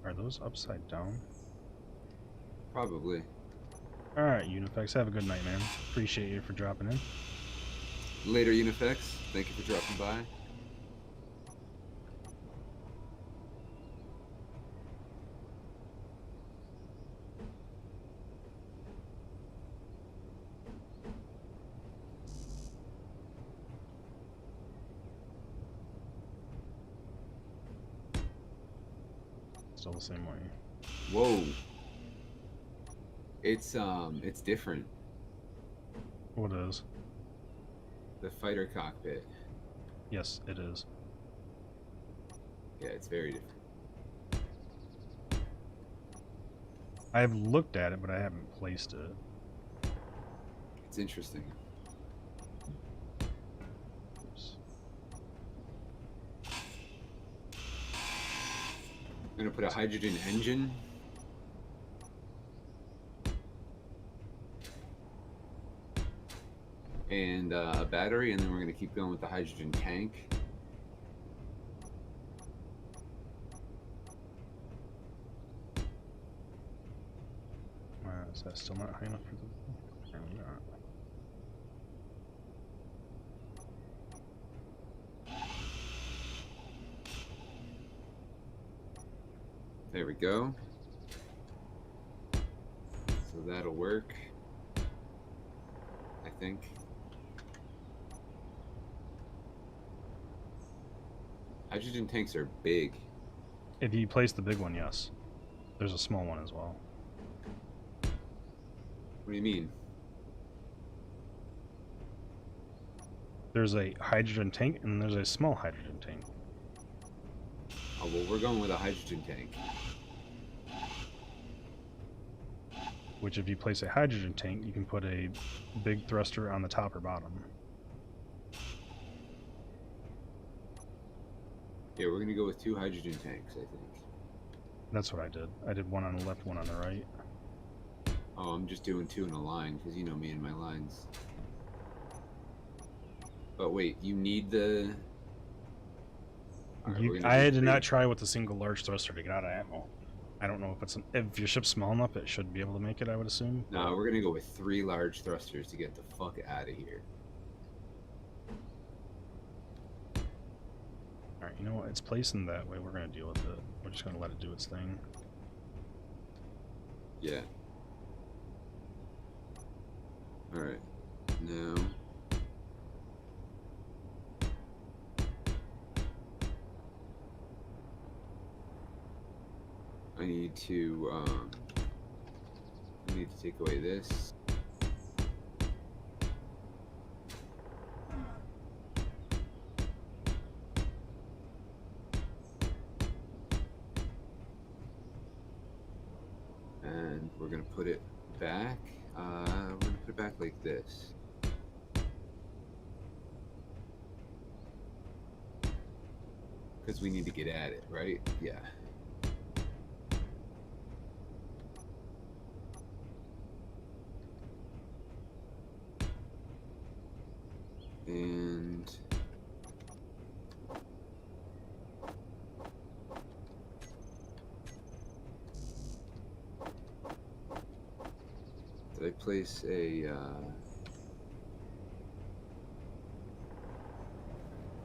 Are those upside down? Probably. Alright, Unifex, have a good night, man. Appreciate you for dropping in. Later, Unifex. Thank you for dropping by. Still the same way. Whoa. It's different. What is? The fighter cockpit. Yes, it is. Yeah, it's very different. I've looked at it, but I haven't placed it. It's interesting. Oops. I'm gonna put a hydrogen engine. And a battery, and then we're gonna keep going with the hydrogen tank. Is that still not high enough for the... Apparently not. There we go. So that'll work, I think. Hydrogen tanks are big. If you place the big one, yes. There's a small one as well. What do you mean? There's a hydrogen tank and there's a small hydrogen tank. Oh, well, we're going with a hydrogen tank. Which if you place a hydrogen tank, you can put a big thruster on the top or bottom. Yeah, we're gonna go with 2 hydrogen tanks, I think. That's what I did. I did one on the left, one on the right. Oh, I'm just doing 2 in a line, because you know me and my lines. But wait, you need the... Alright, I did not try with a single large thruster to get out of ammo. I don't know if it's if your ship's small enough, it should be able to make it, I would assume. No, we're gonna go with 3 large thrusters to get the fuck out of here. Alright, you know what? It's placing that way. We're going to deal with it. We're just going to let it do its thing. Yeah. Alright. Now... I need to take away this. And we're gonna put it back. We're gonna put it back like this. Because we need to get at it, right? Yeah. And did I place a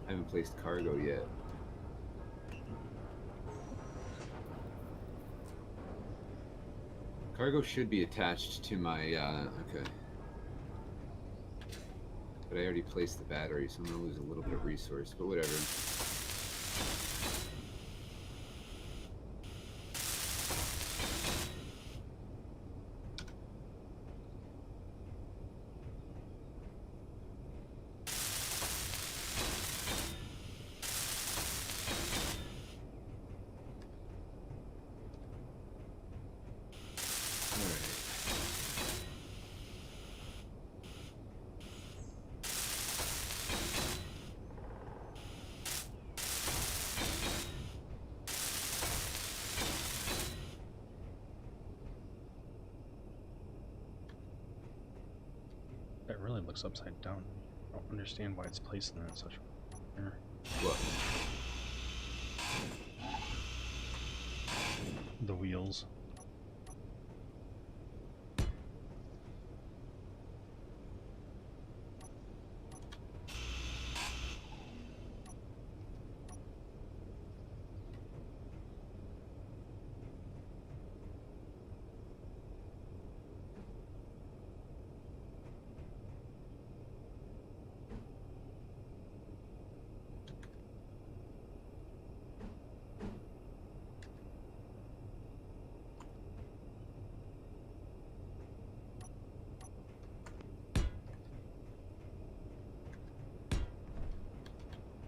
I haven't placed cargo yet. Cargo should be attached to my okay. But I already placed the battery, so I'm gonna lose a little bit of resource, but whatever. It really looks upside down. I don't understand why it's placed in that such a manner. What? The wheels.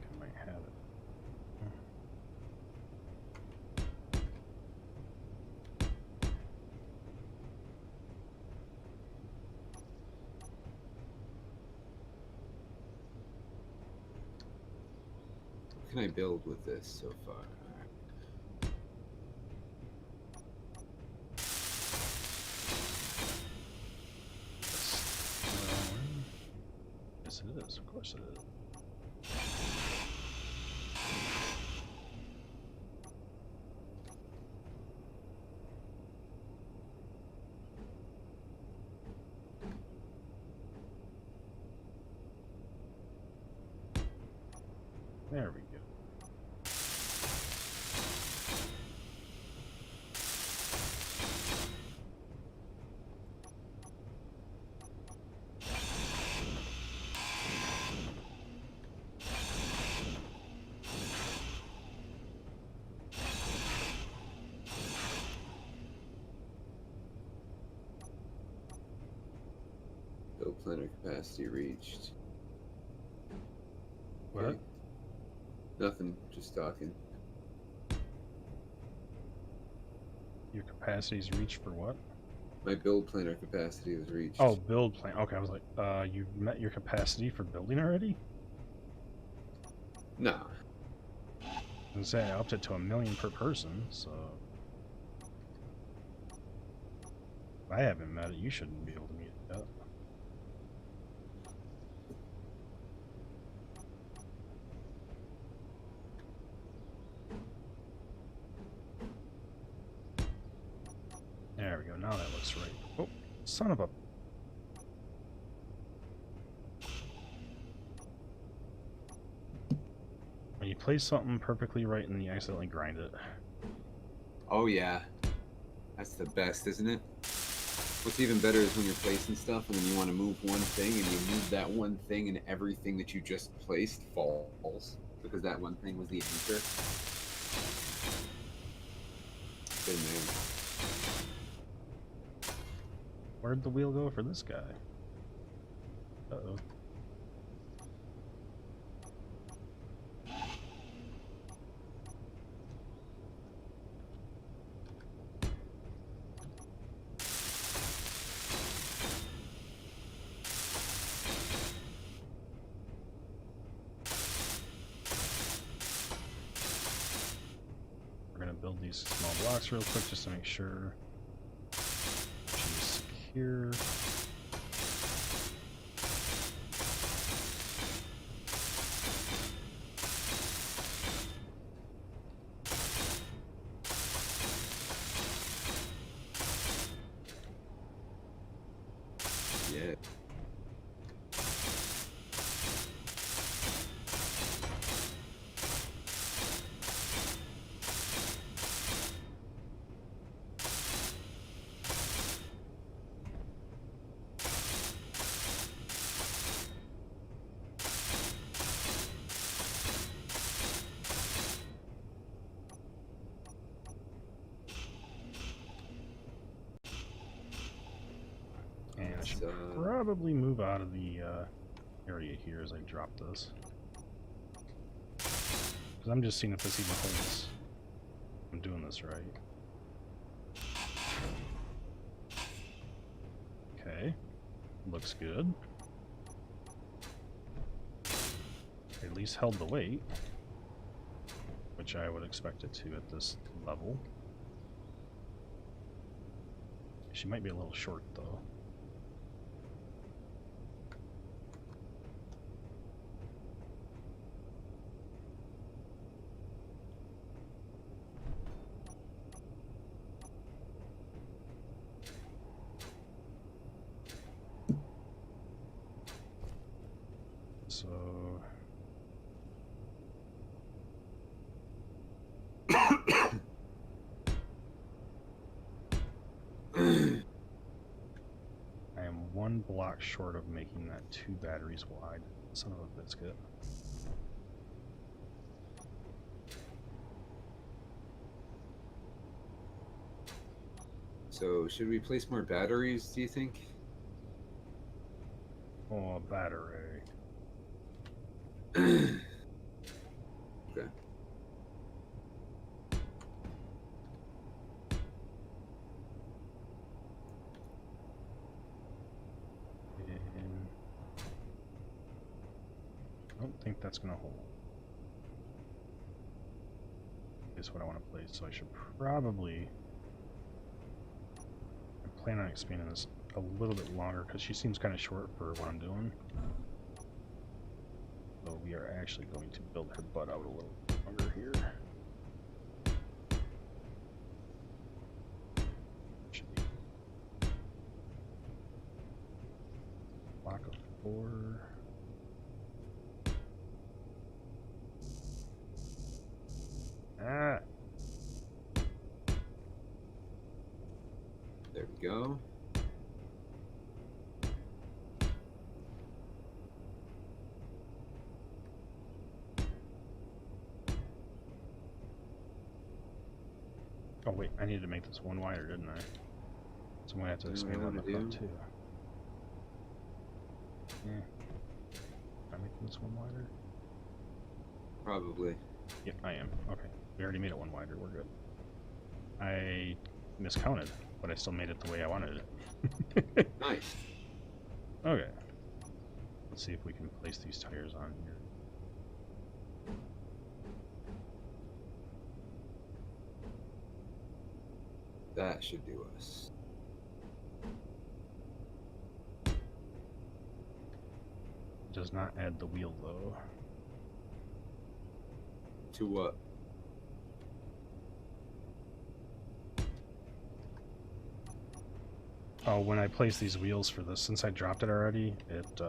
I might have it. What can I build with this so far? Yes, it is. Of course it is. There we go. planner capacity reached. What? Okay. Nothing, just talking. Your capacity's reached for what? My build planner capacity was reached. Oh, build plan. Okay, I was like, you met your capacity for building already? Nah. I was saying I upped it to 1 million per person, so if I haven't met it, you shouldn't be able to meet it yet. There we go, now that looks right. Oh, son of a... When you place something perfectly right and then you accidentally grind it. Oh yeah. That's the best, isn't it? What's even better is when you're placing stuff and then you want to move one thing and you move that one thing and everything that you just placed falls because that one thing was the anchor. Good man. Where'd the wheel go for this guy? Uh-oh. We're gonna build these small blocks real quick just to make sure she's secure. Yeah. And I should So, probably move out of the area here as I drop this. Because I'm just seeing if this even holds. I'm doing this right. Okay. Looks good. At least held the weight. Which I would expect it to at this level. She might be a little short though. So I am 1 block short of making that 2 batteries wide. Son of a biscuit. so should we place more batteries, do you think? Oh, a battery. Okay. And I don't think that's gonna hold. Is what I want to place, so I should probably... I plan on expanding this a little bit longer because she seems kind of short for what I'm doing. So we are actually going to build her butt out a little longer here. Should be block of 4. Ah! There we go. Oh wait, I needed to make this 1 wider, didn't I? So I'm gonna have to expand on the front too. Am I making this one wider? Probably. Yeah, I am. Okay. We already made it one wider. We're good. I miscounted, but I still made it the way I wanted it. Nice. Okay. Let's see if we can place these tires on here. That should do us. Does not add the wheel though. To what? Oh, when I place these wheels for this, since I dropped it already, it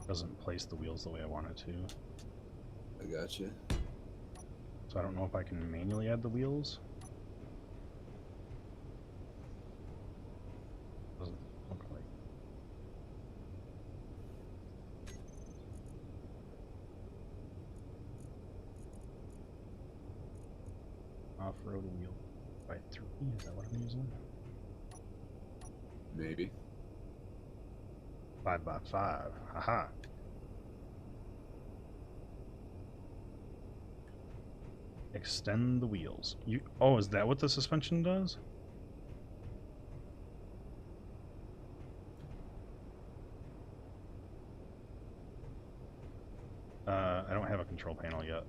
doesn't place the wheels the way I want it to. I gotcha. So I don't know if I can manually add the wheels. Doesn't look like. Off-road wheel by 3, is that what I'm using? Maybe. 5x5, haha. Extend the wheels. Oh, is that what the suspension does? I don't have a control panel yet.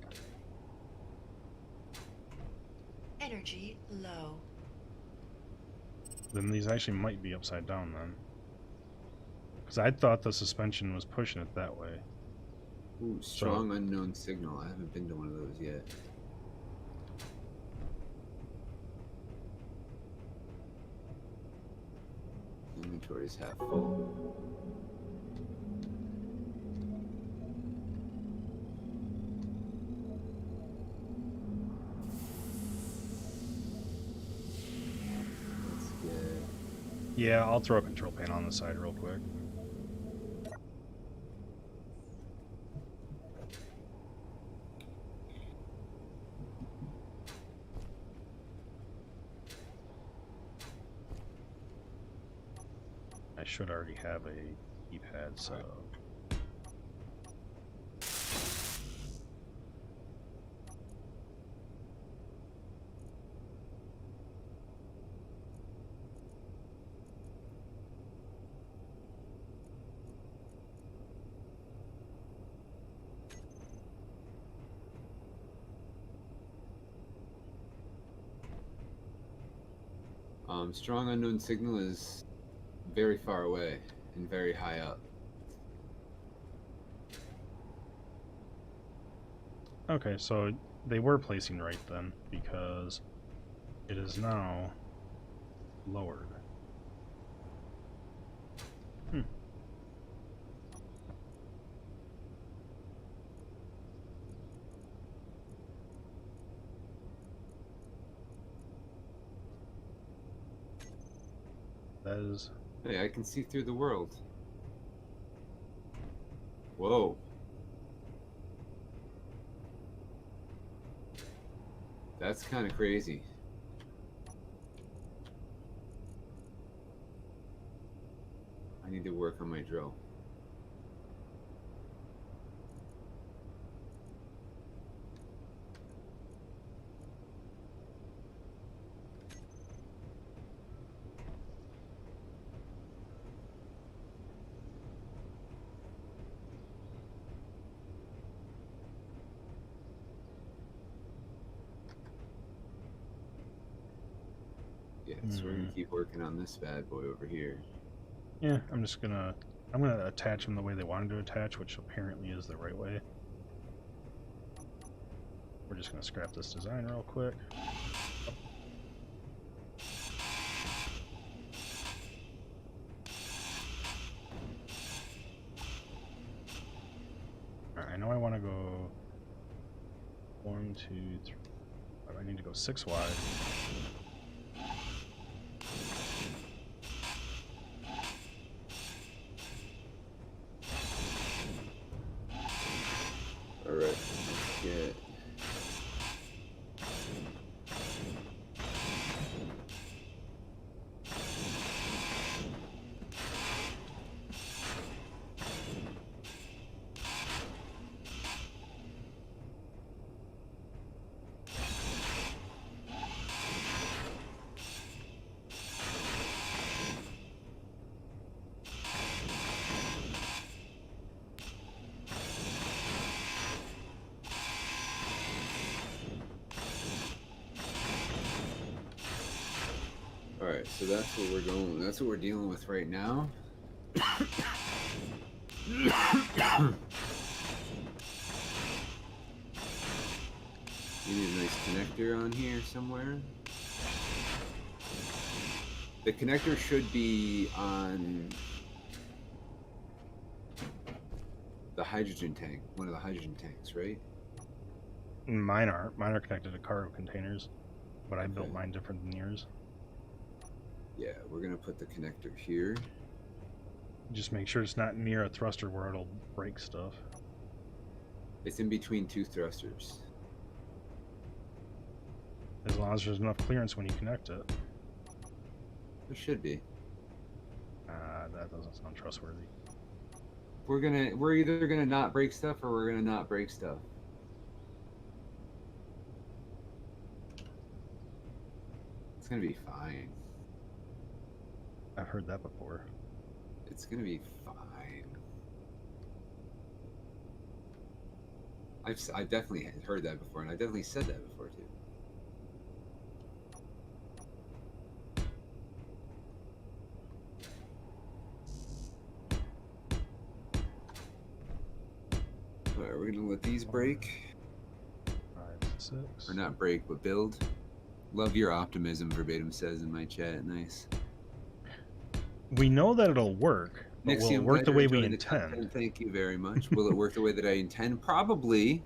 Energy low. Then these actually might be upside down then. Because I thought the suspension was pushing it that way. Ooh, strong unknown signal. I haven't been to one of those yet. Inventory's half full. Let's get... Yeah, I'll throw a control panel on the side real quick. I should already have a keypad set up. Strong unknown signal is very far away and very high up. Okay, so they were placing right then, because it is now lowered. That is... Hey, I can see through the world. Whoa. That's kind of crazy. I need to work on my drill. Yeah, so we're gonna keep working on this bad boy over here. Yeah, I'm gonna attach them the way they wanted to attach, which apparently is the right way. We're just gonna scrap this design real quick. Alright, I know I want to go 1, 2, 3. I need to go 6 wide. Alright, let's get... All right, so that's what we're going. That's what we're dealing with right now. You need a nice connector on here somewhere. The connector should be on the hydrogen tank, one of the hydrogen tanks, right? Mine aren't. Mine are connected to cargo containers, but I built Okay. mine different than yours. Yeah, we're gonna put the connector here. Just make sure it's not near a thruster where it'll break stuff. It's in between two thrusters. As long as there's enough clearance when you connect it. There should be. That doesn't sound trustworthy. We're either gonna not break stuff or we're gonna not break stuff. It's gonna be fine. I've heard that before. It's gonna be fine. I've definitely heard that before, and I definitely said that before too. All right, we're gonna let these break, 5, 6. or not break, but build. Love your optimism, Verbatim says in my chat. Nice. We know that it'll work, but will Nixie, it I'm work glad the you're way we enjoying the content. intend? Thank you very much. Will it work the way that I intend? Probably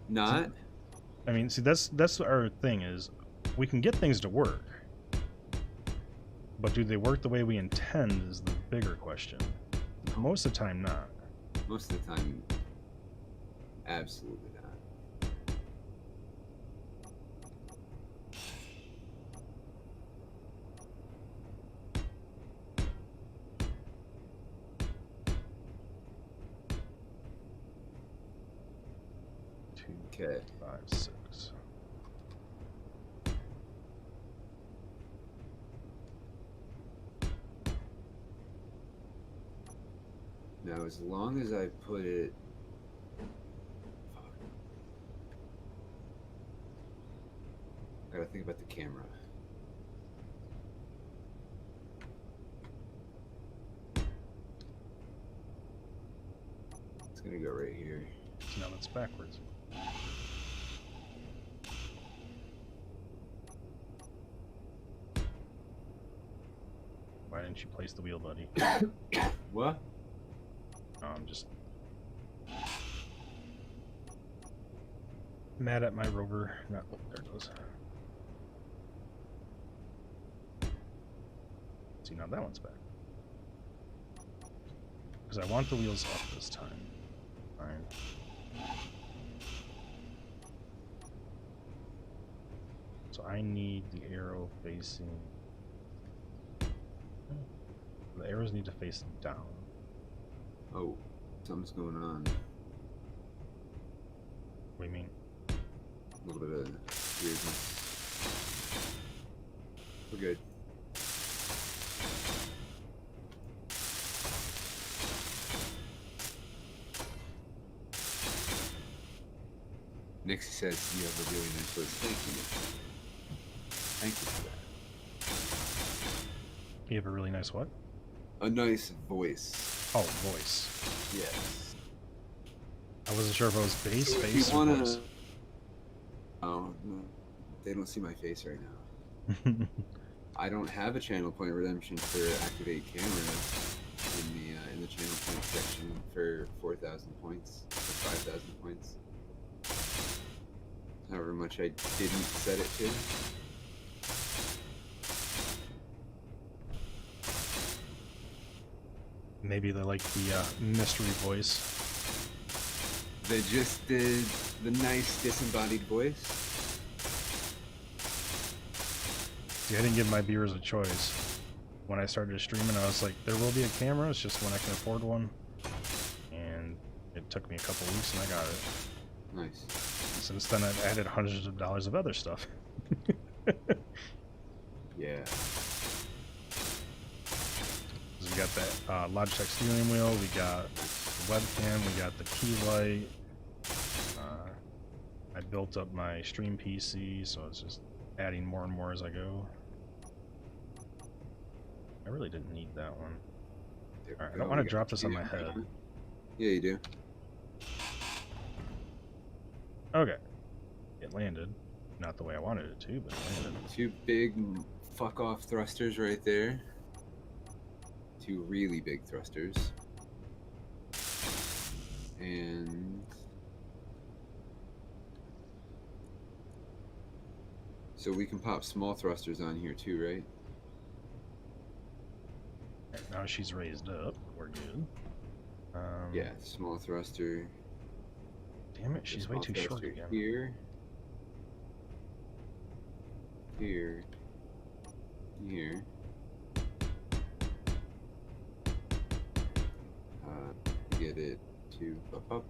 not. I mean, see, that's our thing is, we can get things to work, but do they work the way we intend is the bigger question. Most of the time, not. Most of the time, absolutely not. 2, Okay. 5, 6. Now, as long as I put it... Fuck. I gotta think about the camera. It's gonna go right here. So now that's backwards. Why didn't you place the wheel, buddy? What? No, I'm just mad at my rover. Not, oh, there it goes. See, now that one's back. Because I want the wheels up this time. Fine. So I need the arrow facing... The arrows need to face down. Oh, something's going on. What do you mean? A little bit of weirdness. We're good. Nixie says you have a really nice voice. Thank you, Nixie. Thank you for that. You have a really nice what? A nice voice. Oh, voice. Yes. I wasn't sure if it was bass, If face, you or wanna... voice. Oh, no. They don't see my face right now. I don't have a channel point redemption for activate camera in the channel point section for 4,000 points or 5,000 points. However much I didn't set it to. Maybe they like the mystery voice. They just did the nice disembodied voice. See, I didn't give my viewers a choice. When I started streaming, I was like, there will be a camera, it's just when I can afford one. And it took me a couple weeks and I got it. Nice. And since then, I've added hundreds of dollars of other stuff. Yeah. We got that Logitech steering wheel, we got the webcam, we got the key light. I built up my stream PC, so it's just adding more and more as I go. I really didn't need that one. There Alright, I we don't go. want We to got drop this on two my head. on. Yeah, you do. Okay. It landed. Not the way I wanted it to, but it landed. Two big fuck off thrusters right there. Two really big thrusters. And so we can pop small thrusters on here too, right? Alright, now she's raised up. We're good. Yeah, small thruster. Damn it, she's way Small too short thruster again. here. Here. Here. Get it to up.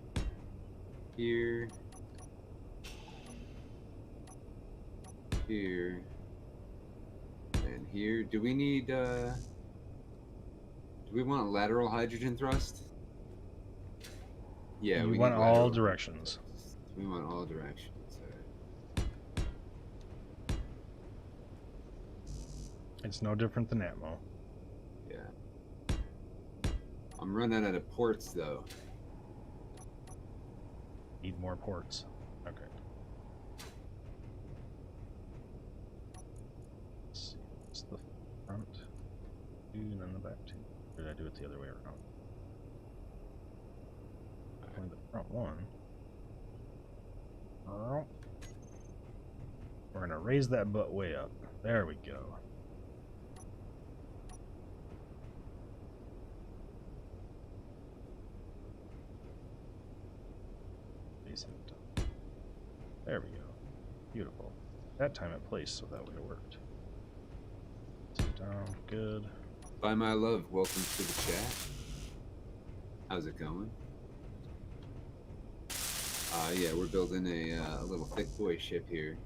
Here. Here. And here. Do we need, do we want lateral hydrogen thrust? Yeah, You we want need all lateral directions. thrust. We want all directions. It's no different than Atmo. Yeah. I'm running out of ports though. Need more ports. Okay. Let's see. What's the front two and then the back two? Or did I do it the other way around? Definitely the front one. We're gonna raise that butt way up. There we go. There we go. Beautiful. That time and place, so that would have worked. Sit down. Good. Bye, my love. Welcome to the chat. How's it going? Yeah, we're building a little thick boy ship here.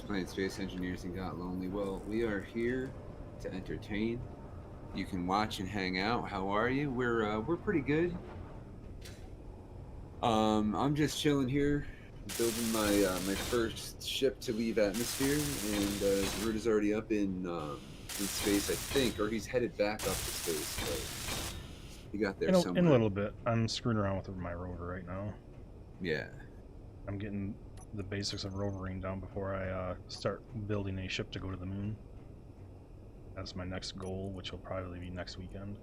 Playing space engineers and got lonely. Well, we are here to entertain. You can watch and hang out. How are you? We're pretty good. I'm just chilling here, building my first ship to leave atmosphere, and Root is already up in space, I think, or he's headed back up to space. But he got there somewhere. In a little bit. I'm screwing around with my rover right now. Yeah. I'm getting the basics of rovering down before I start building a ship to go to the moon. That's my next goal, which will probably be next weekend.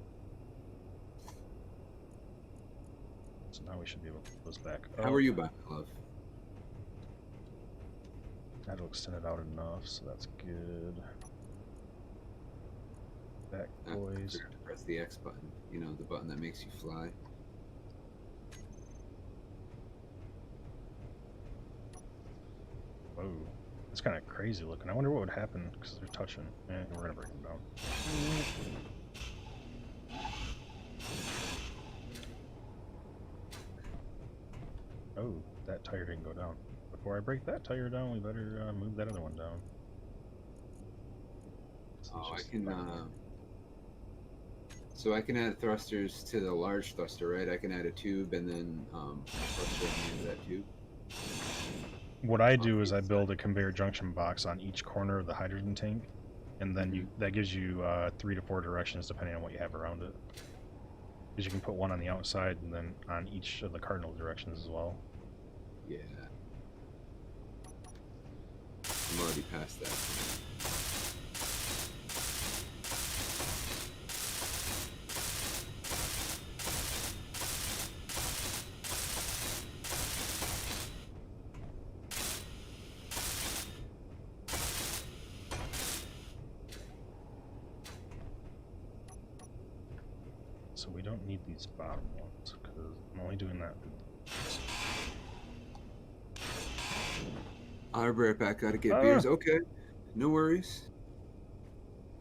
So now we should be able to put those back up. How are you, my love? That'll extend it out enough, so that's good. Back boys. I forgot to press the X button. You know, the button that makes you fly. Whoa. It's kind of crazy looking. I wonder what would happen because they're touching. We're going to break them down. Oh, that tire didn't go down. Before I break that tire down, we better move that other one down. Oh, I can, so I can add thrusters to the large thruster, right? I can add a tube and then a thruster on the end of that tube. What I do is I build a conveyor junction box on each corner of the hydrogen tank, and then that gives you 3 to 4 directions depending on what you have around it. Because you can put one on the outside and then on each of the cardinal directions as well. Yeah. I'm already past that. So we don't need these bottom ones, because I'm only doing that. I'll be right back. Gotta get beers. Okay. No worries.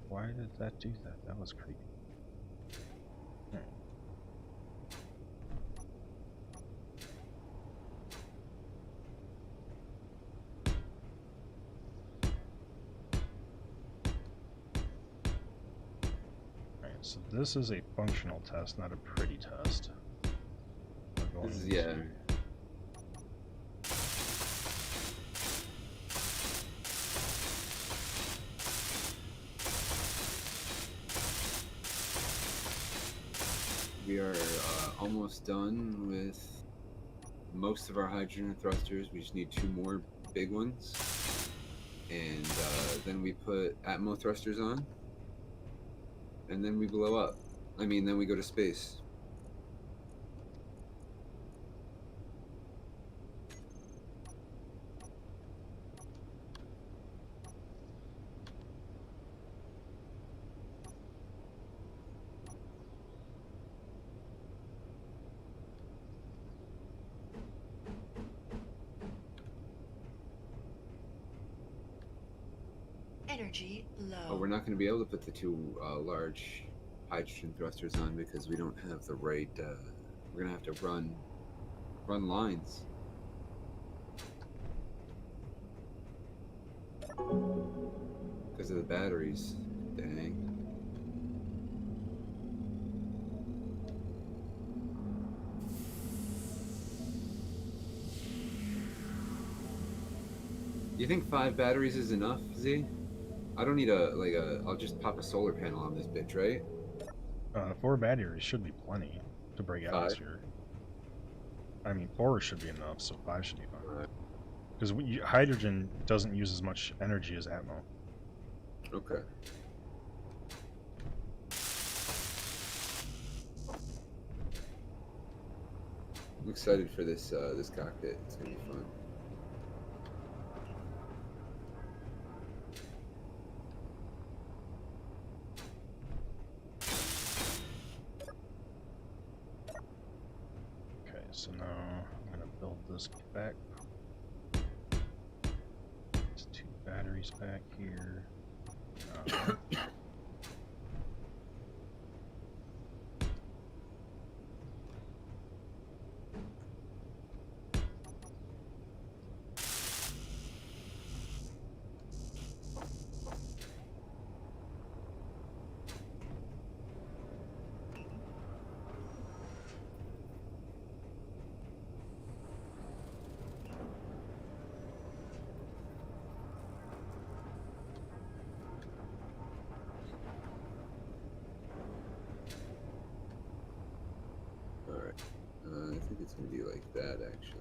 Why did that do that? That was creepy. so this is a functional test, not a pretty test. We're going This is, to- yeah. We are almost done with most of our hydrogen thrusters. We just need 2 more big ones. And then we put Atmo thrusters on. And then we blow up. I mean, then we go to space. Energy low. Oh, we're not going to be able to put the 2 large hydrogen thrusters on because we don't have the right. We're going to have to run lines. Because of the batteries. Dang. You think 5 batteries is enough, Z? I don't need I'll just pop a solar panel on this bitch, right? 4 batteries should be plenty to break 5? atmosphere. I mean, 4 should be enough, so 5 should be fine. Alright. Because hydrogen doesn't use as much energy as Atmo. Okay. I'm excited for this this cockpit. It's gonna be fun. Okay, so now I'm gonna build this back. It's 2 batteries back here. Alright. I think it's gonna be like that actually.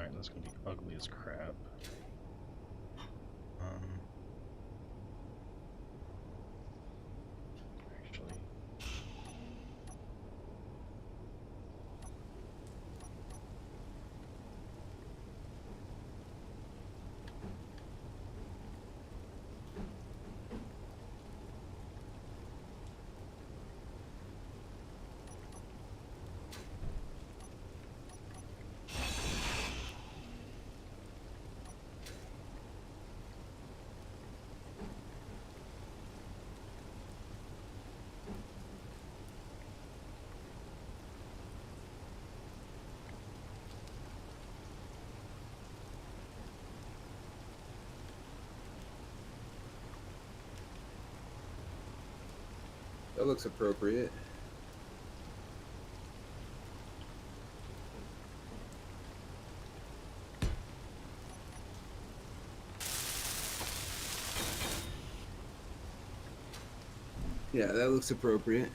Alright, that's gonna be ugly as crap. Actually, That looks appropriate. Yeah, that looks appropriate.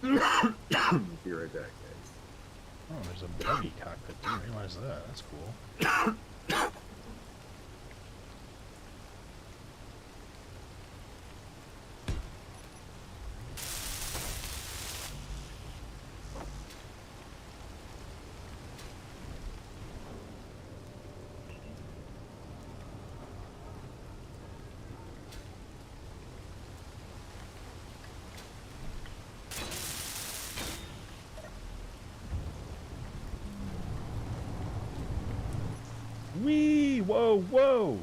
Be right back, guys. Oh, there's a buggy cockpit. Didn't realize that. That's cool. Wee! Whoa, whoa!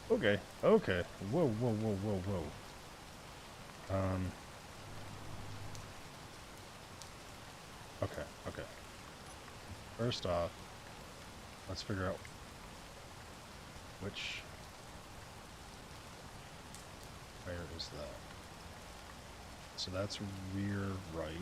Okay, okay. Whoa, whoa, whoa, whoa, whoa. Okay, okay. First off, let's figure out which... Where is that? So that's rear right.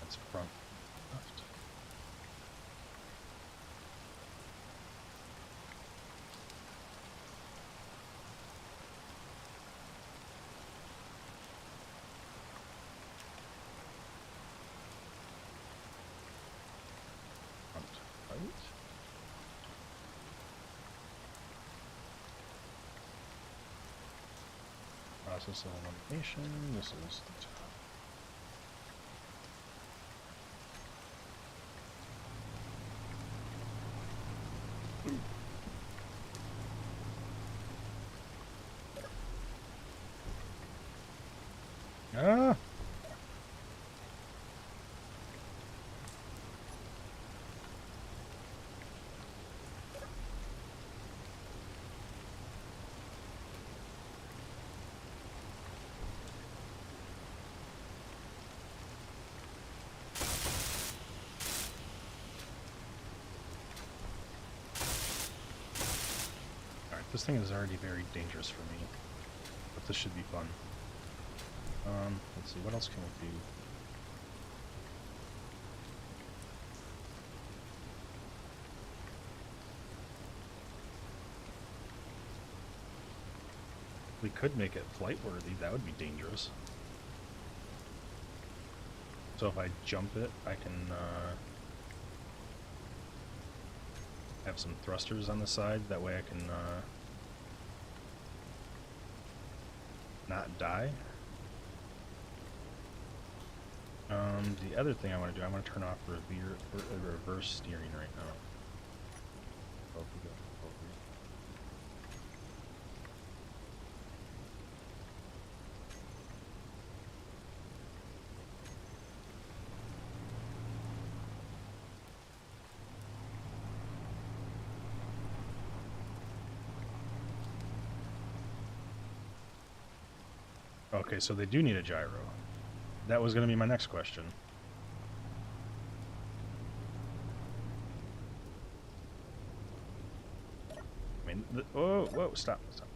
That's front left. Front right. Process of elimination. This is the top. Ah! Alright, this thing is already very dangerous for me. But this should be fun. Let's see, what else can we do? We could make it flight worthy, that would be dangerous. So if I jump it, I can have some thrusters on the side, that way I can not die. The other thing I want to do, I want to turn off reverse steering right now. Oh, we go over. Okay, so they do need a gyro. That was going to be my next question. I mean, whoa, whoa, stop, stop.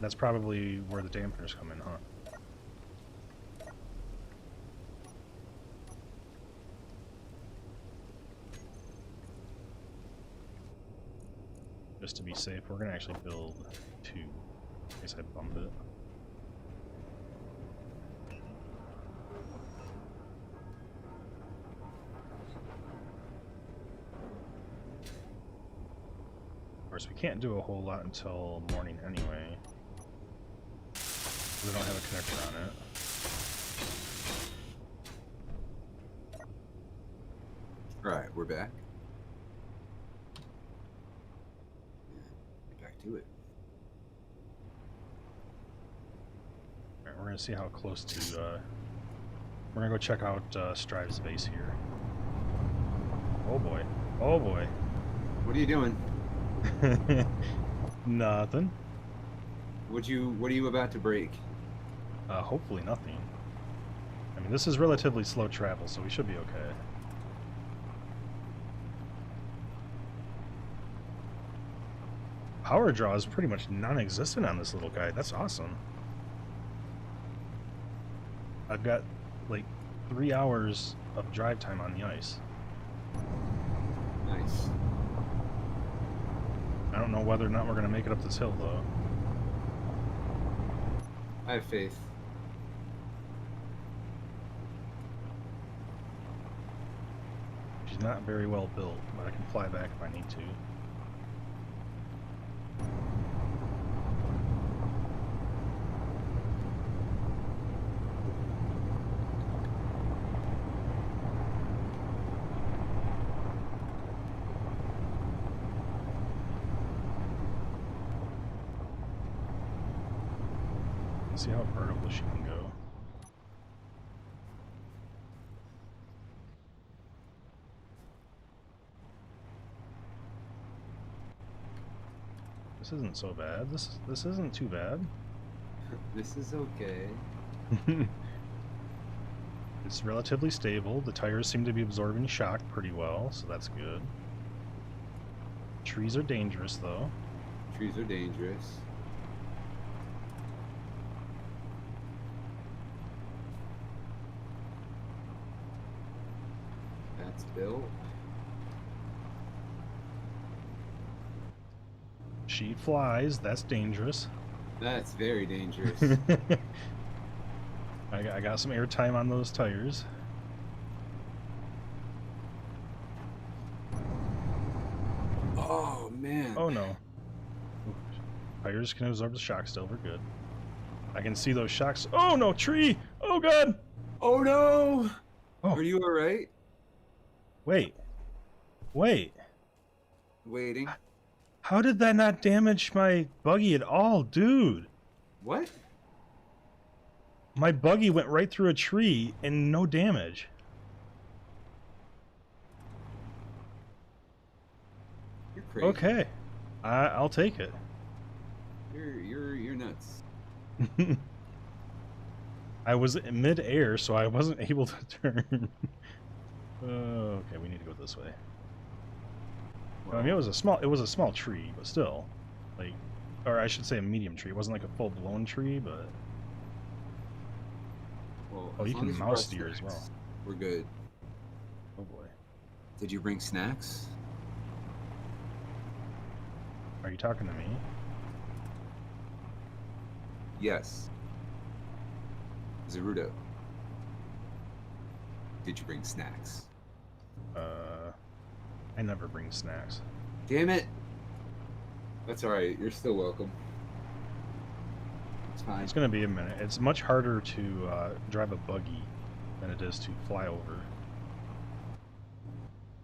That's probably where the dampeners come in, huh? Just to be safe, we're going to actually build two. I guess I bumped it. Of course, we can't do a whole lot until morning anyway. We don't have a connector on it. Alright, we're back. Get back to it. Alright, we're gonna see how close to We're gonna go check out Strive's base here. Oh boy. Oh boy. What are you doing? Nothing. What are you about to break? Hopefully nothing. I mean, this is relatively slow travel, so we should be okay. Power draw is pretty much non-existent on this little guy. That's awesome. I've got like 3 hours of drive time on the ice. Nice. I don't know whether or not we're going to make it up this hill, though. I have faith. She's not very well built, but I can fly back if I need to. See how vertical she can go. This isn't so bad. This isn't too bad. This is okay. It's relatively stable. The tires seem to be absorbing shock pretty well, so that's good. Trees are dangerous, though. Trees are dangerous. That's built. She flies. That's dangerous. That's very dangerous. I got some air time on those tires. Oh man. Oh no. Tires can absorb the shock still. We're good. I can see those shocks. Oh no, tree! Oh god! Oh no! Oh. Are you alright? Wait. Wait. Waiting. How did that not damage my buggy at all, dude? What? My buggy went right through a tree and no damage. You're crazy. Okay. I'll take it. You're nuts. I was in mid-air, so I wasn't able to turn. Okay, we need to go this way. I mean, it was a small tree, but still, like, or I should say a medium tree. It wasn't like a full-blown tree, but Well, oh, as you long can as you mouse brought steer as snacks, well. We're good. Oh boy, Did you bring snacks? are you talking to me? Yes. Zerudo. Did you bring snacks? I never bring snacks. Damn it! That's alright, you're still welcome. It's fine. It's gonna be a minute. It's much harder to drive a buggy than it is to fly over.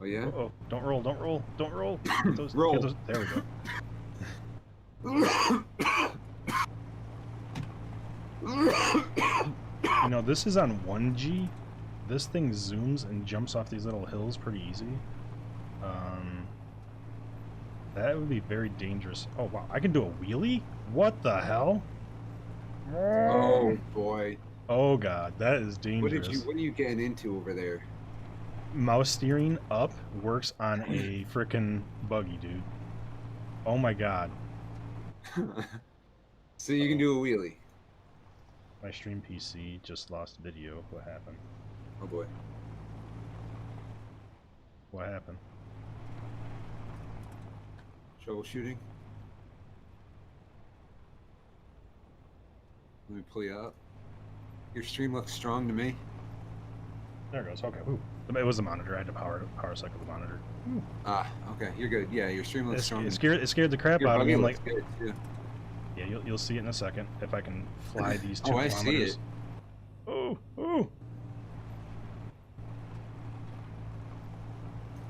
Oh yeah? Oh, don't roll! Don't roll! Don't roll! Get those, Roll. get those, there we go. You know, this is on 1G. This thing zooms and jumps off these little hills pretty easy. That would be very dangerous. Oh wow, I can do a wheelie? What the hell? Oh boy. Oh god, that is dangerous. What are you getting into over there? Mouse steering up works on a frickin' buggy, dude. Oh my god. So you can do a wheelie. My stream PC just lost video. What happened? Oh boy. What happened? Troubleshooting. Let me pull you up. Your stream looks strong to me. There it goes. Okay. Ooh. It was the monitor. I had to power cycle the monitor. Ooh. Ah, okay. You're good. Yeah, your stream looks strong. It scared the crap Your out of me. buggy I'm looks like, good too. yeah, you'll see it in a second if I can fly these 2 Oh, I kilometers. see it. Oh, oh.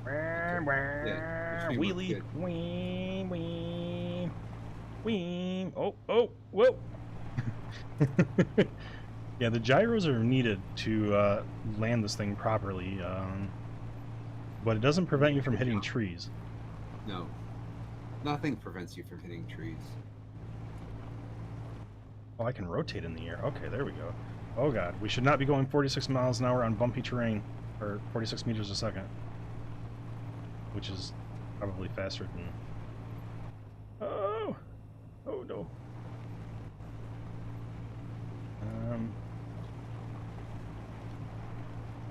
Yeah, your stream looks Wheelie, good. wee, wee, wee. Oh, oh, whoa. Yeah, the gyros are needed to land this thing properly, but it doesn't prevent you from hitting trees. No. Nothing prevents you from hitting trees. Oh, I can rotate in the air. Okay, there we go. Oh god, we should not be going 46 miles an hour on bumpy terrain, or 46 meters a second, which is probably faster than... Oh! Oh no.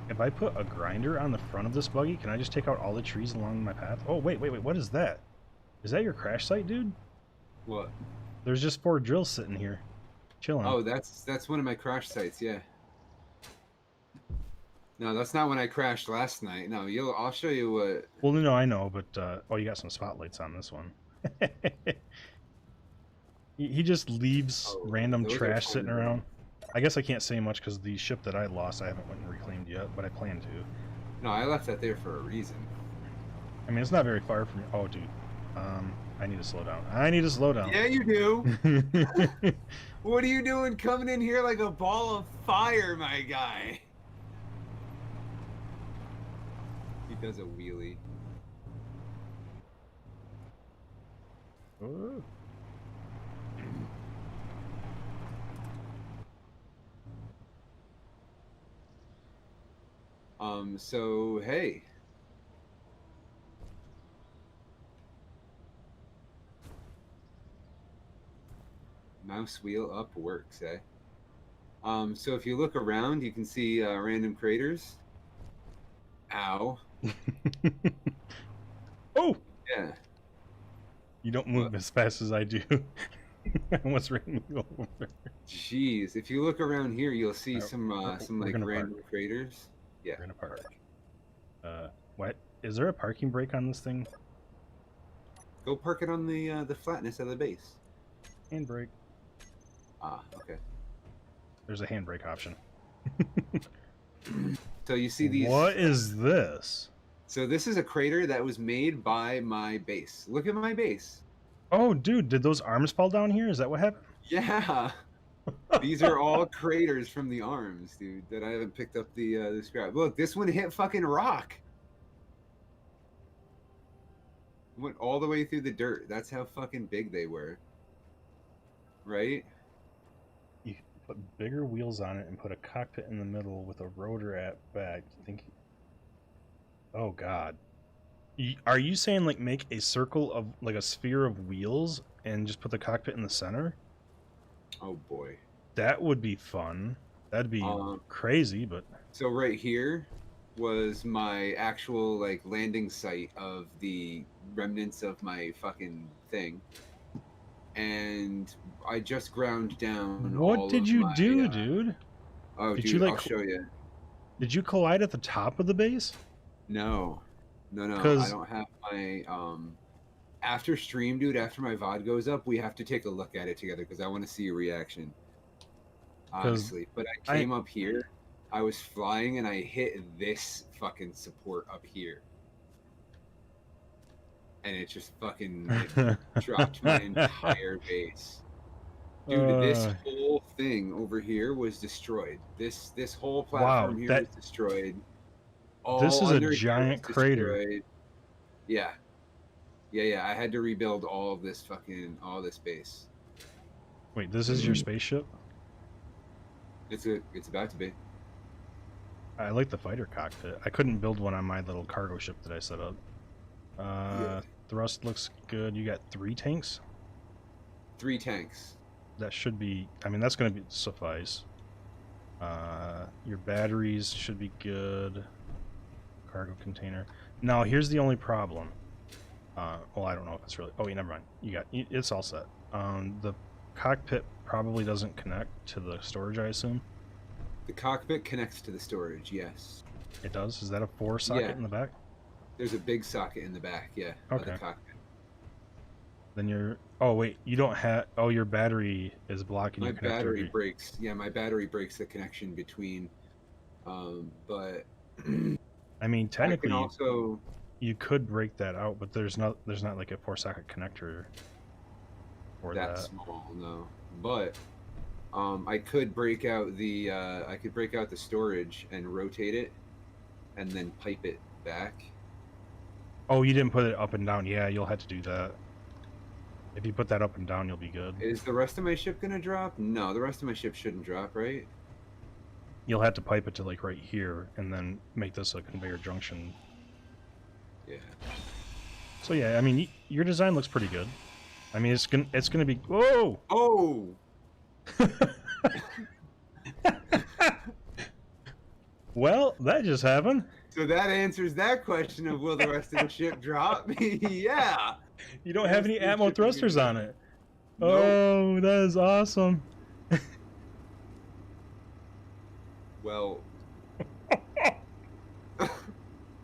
If I put a grinder on the front of this buggy, can I just take out all the trees along my path? Oh, wait, what is that? Is that your crash site, dude? What? There's just 4 drills sitting here, chilling. Oh, that's one of my crash sites, yeah. No, that's not when I crashed last night. No, I'll show you what... Well, no, I know, but, oh, you got some spotlights on this one. He just leaves random trash sitting around. I guess I can't say much because the ship that I lost, I haven't went and reclaimed yet, but I plan to. No, I left that there for a reason. I mean, it's not very far from... Oh, dude. I need to slow down. I need to slow down. Yeah, you do. What are you doing coming in here like a ball of fire, my guy? He does a wheelie. Ooh. So, hey. Mouse wheel up works, eh? So if you look around, you can see random craters. Ow. Oh! Yeah. You don't move as fast as I do. I almost ran you over. Jeez, if you look around here, you'll see some like random craters. Yeah. We're gonna park. What? Is there a parking brake on this thing? Go park it on the flatness of the base. Handbrake. Ah, okay. There's a handbrake option. So you see these... What is this? So this is a crater that was made by my base. Look at my base. Oh, dude, did those arms fall down here? Is that what happened? Yeah. These are all craters from the arms, dude, that I haven't picked up the scrap. Look, this one hit fucking rock. Went all the way through the dirt. That's how fucking big they were. Right? You put bigger wheels on it and put a cockpit in the middle with a rotor at back. You think... Oh, God. Are you saying, like, make a circle of, like, a sphere of wheels and just put the cockpit in the center? Oh, boy. That would be fun. That'd be crazy, but... So right here was my actual, like, landing site of the remnants of my fucking thing. And I just ground down What did you do, dude? Oh, did dude, you, like, I'll show you. Did you collide at the top of the base? No. No, I don't have my... After stream, dude, after my VOD goes up, we have to take a look at it together because I want to see your reaction. Honestly. But I came up here, I was flying, and I hit this fucking support up here. And it just fucking dropped my entire base. Dude, this whole thing over here was destroyed. This whole platform here was destroyed. This is a giant crater. Yeah. Yeah, I had to rebuild all this base. Wait, this is your spaceship? It's about to be. I like the fighter cockpit. I couldn't build one on my little cargo ship that I set up. Thrust looks good. You got 3 tanks? 3 tanks. That should be... I mean, that's going to suffice. Your batteries should be good. Cargo container. Now, here's the only problem. Well, I don't know if it's really... Oh, wait, never mind. It's all set. The cockpit probably doesn't connect to the storage, I assume. The cockpit connects to the storage, yes. It does? Is that a 4 socket in the back? There's a big socket in the back, yeah. Okay. Of the cockpit. Then you're... Oh, wait, you don't have... Oh, your battery is blocking your connectivity. My battery breaks. Yeah, my battery breaks the connection between... but... I mean, technically, also... you could break that out, but there's not like a 4 socket connector for that. Small, no. But I could break out the storage and rotate it, and then pipe it back. Oh, you didn't put it up and down. Yeah, you'll have to do that. If you put that up and down, you'll be good. Is the rest of my ship gonna drop? No, the rest of my ship shouldn't drop, right? You'll have to pipe it to like right here, and then make this a conveyor junction. Yeah. So yeah, I mean, your design looks pretty good. I mean, it's gonna be. Whoa! Oh. Well, that just happened. So that answers that question of will the rest of the ship drop? Yeah. You don't have any atmo thrusters on it. Nope. Oh, that is awesome. Well.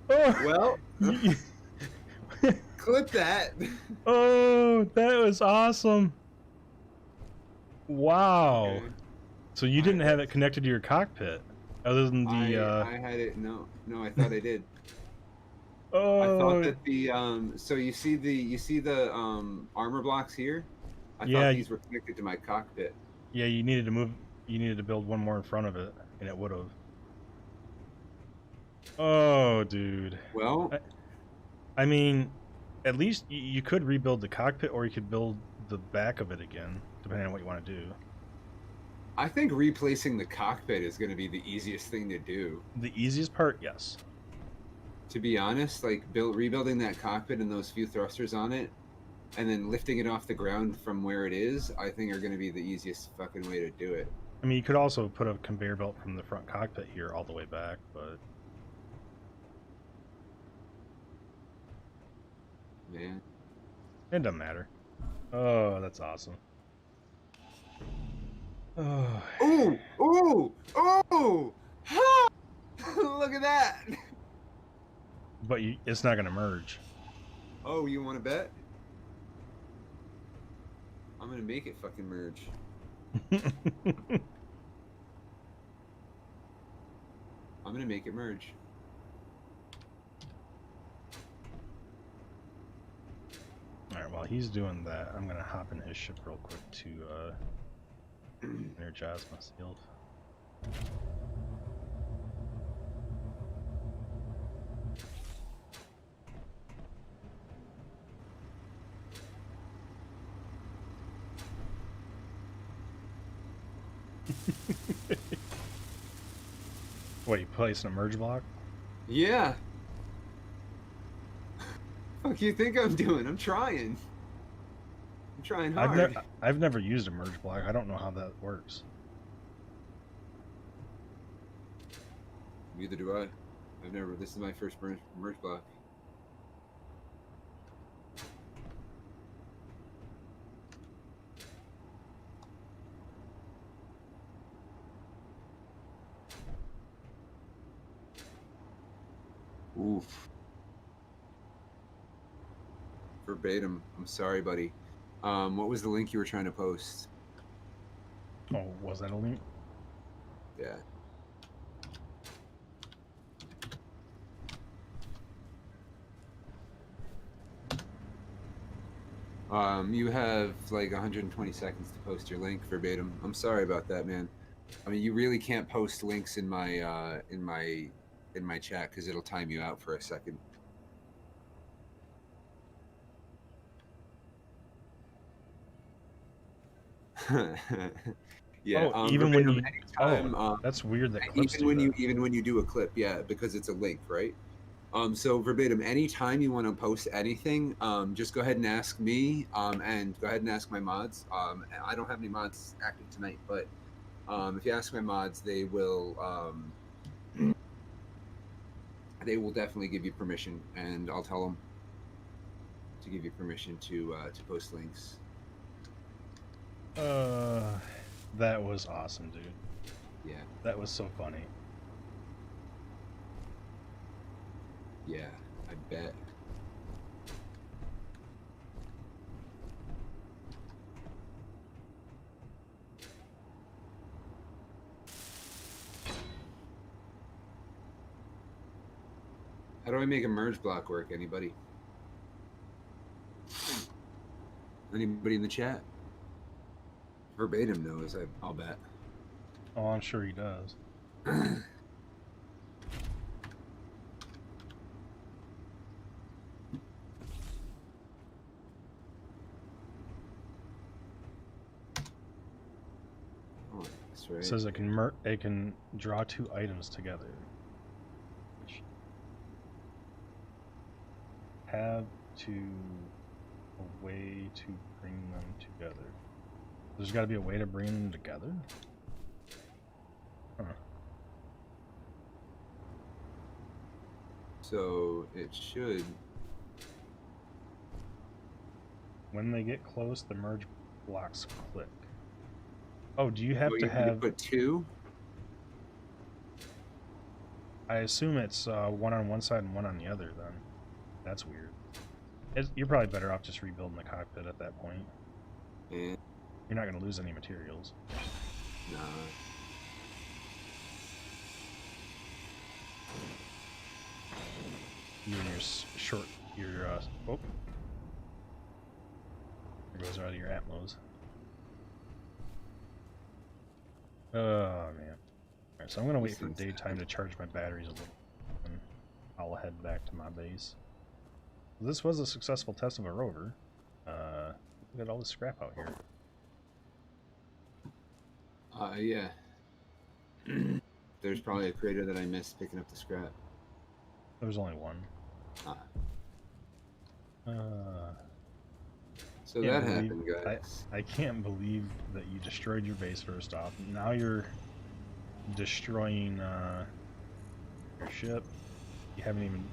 Oh, Well. Clip that. oh, that was awesome. Wow. Okay. So you didn't have it connected to your cockpit, other than the. I had it. No, I thought I did. Oh. I thought that the so you see the armor blocks here? I Yeah, thought these were connected to my cockpit. Yeah, you needed to move. You needed to build one more in front of it, and it would have. Oh, dude. Well, I mean, at least you could rebuild the cockpit, or you could build the back of it again, depending on what you want to do. I think replacing the cockpit is going to be the easiest thing to do. The easiest part, yes. To be honest, like rebuilding that cockpit and those few thrusters on it, and then lifting it off the ground from where it is, I think are going to be the easiest fucking way to do it. I mean, you could also put a conveyor belt from the front cockpit here all the way back, but Man. it doesn't matter. Oh, that's awesome. Oh. Ooh! Ooh! Ooh! Ha! Look at that! But it's not going to merge. Oh, you want to bet? I'm going to make it fucking merge. I'm going to make it merge. Alright, while he's doing that, I'm going to hop in his ship real quick to energize my shield. What, you placing a merge block? Yeah. Fuck you think I'm doing? I'm trying. I'm trying hard. I've never used a merge block. I don't know how that works. Neither do I. This is my first merge block. Oof. Verbatim. I'm sorry, buddy. What was the link you were trying to post? Oh, was that a link? Yeah. You have like 120 seconds to post your link verbatim. I'm sorry about that, man. I mean, you really can't post links in my chat because it'll time you out for a second. Yeah. Oh, even when you. Anytime, that's weird. That clips even when you do a clip, yeah, because it's a link, right? So verbatim, anytime you want to post anything, just go ahead and ask me, and go ahead and ask my mods. I don't have any mods active tonight, but if you ask my mods, they will definitely give you permission, and I'll tell them to give you permission to post links. That was awesome, dude. Yeah. That was so funny. Yeah, I bet. How do I make a merge block work? Anybody? Anybody in the chat? verbatim knows. I'll bet. Oh, I'm sure he does. Oh, that's right. It says it can draw 2 items together. Which have to a way to bring them together. There's got to be a way to bring them together? Huh. So it should. When they get close, the merge blocks click. Oh, do you have Oh, to you need to have... put 2? I assume it's one on one side and one on the other, then. That's weird. You're probably better off just rebuilding the cockpit at that point. And You're not going to lose any materials. nah. You and your oh. There goes out of your Atmos. Oh, man. Alright, so I'm going to wait for daytime to charge my batteries a little, and I'll head back to my base. This was a successful test of a rover. Look at all this scrap out here. Yeah. There's probably a crater that I missed picking up the scrap. There's only one. So Can't that believe- happened, guys. I can't believe that you destroyed your base first off. Now you're destroying your ship. You haven't even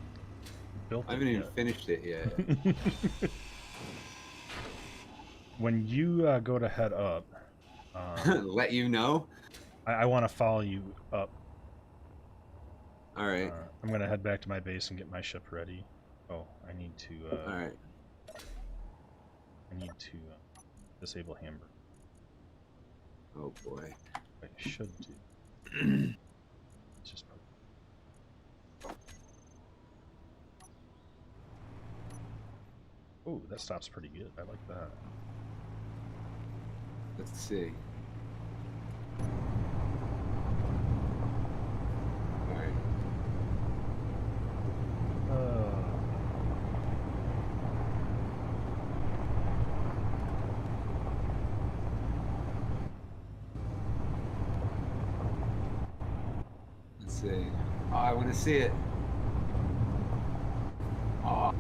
built it I haven't even yet. finished it yet. When you go to head up, Let you know? I want to follow you up. Alright. I'm going to head back to my base and get my ship ready. Oh, I need to Alright. disable hamburger. Oh boy. I should do. Let's just put... Oh, that stops pretty good. I like that. Let's see. Alright. Let's see. Oh, I want to see it. Oh.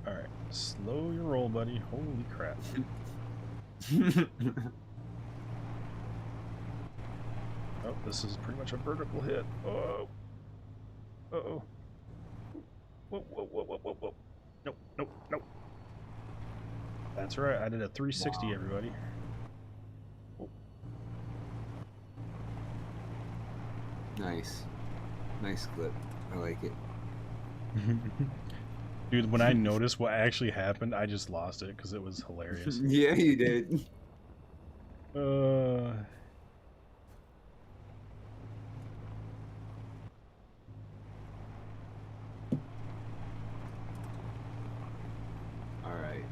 Alright, slow your roll, buddy. Holy crap. Oh, this is pretty much a vertical hit. Oh. Uh-oh. Whoa, whoa, whoa, whoa, whoa, whoa. Nope, nope, nope. That's right, I did a 360, everybody. Oh. Nice. Nice clip. I like it. Dude, when I noticed what actually happened, I just lost it because it was hilarious. Yeah, you did. Alright.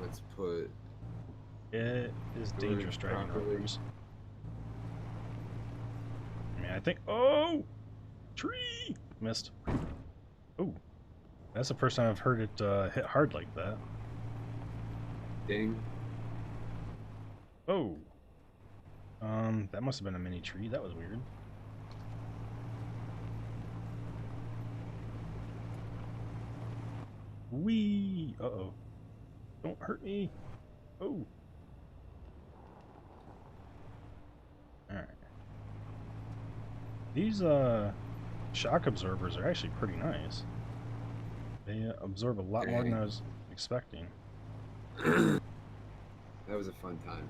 Let's put... It is dangerous driving properly. rovers. I mean, I think... Oh! Tree! Missed. Oh. That's the first time I've heard it hit hard like that. Ding. Oh. That must have been a mini tree. That was weird. Whee! Uh-oh. Don't hurt me. Oh. Alright. These, shock absorbers are actually pretty nice. They absorb a lot more than I was expecting. That was a fun time.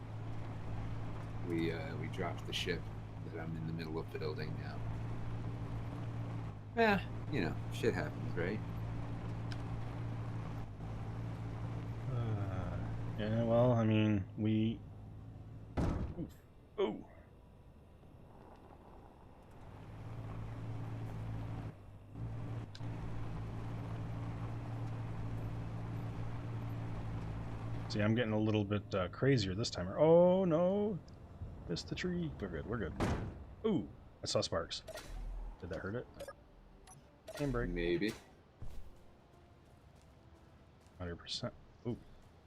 We dropped the ship that I'm in the middle of building now. Yeah, you know, shit happens, right? Yeah, well, I mean, we... Oof. Oh! See, I'm getting a little bit crazier this time. Oh no! Missed the tree. We're good. We're good. Ooh, I saw sparks. Did that hurt it? Handbrake. Maybe. 100%. Ooh,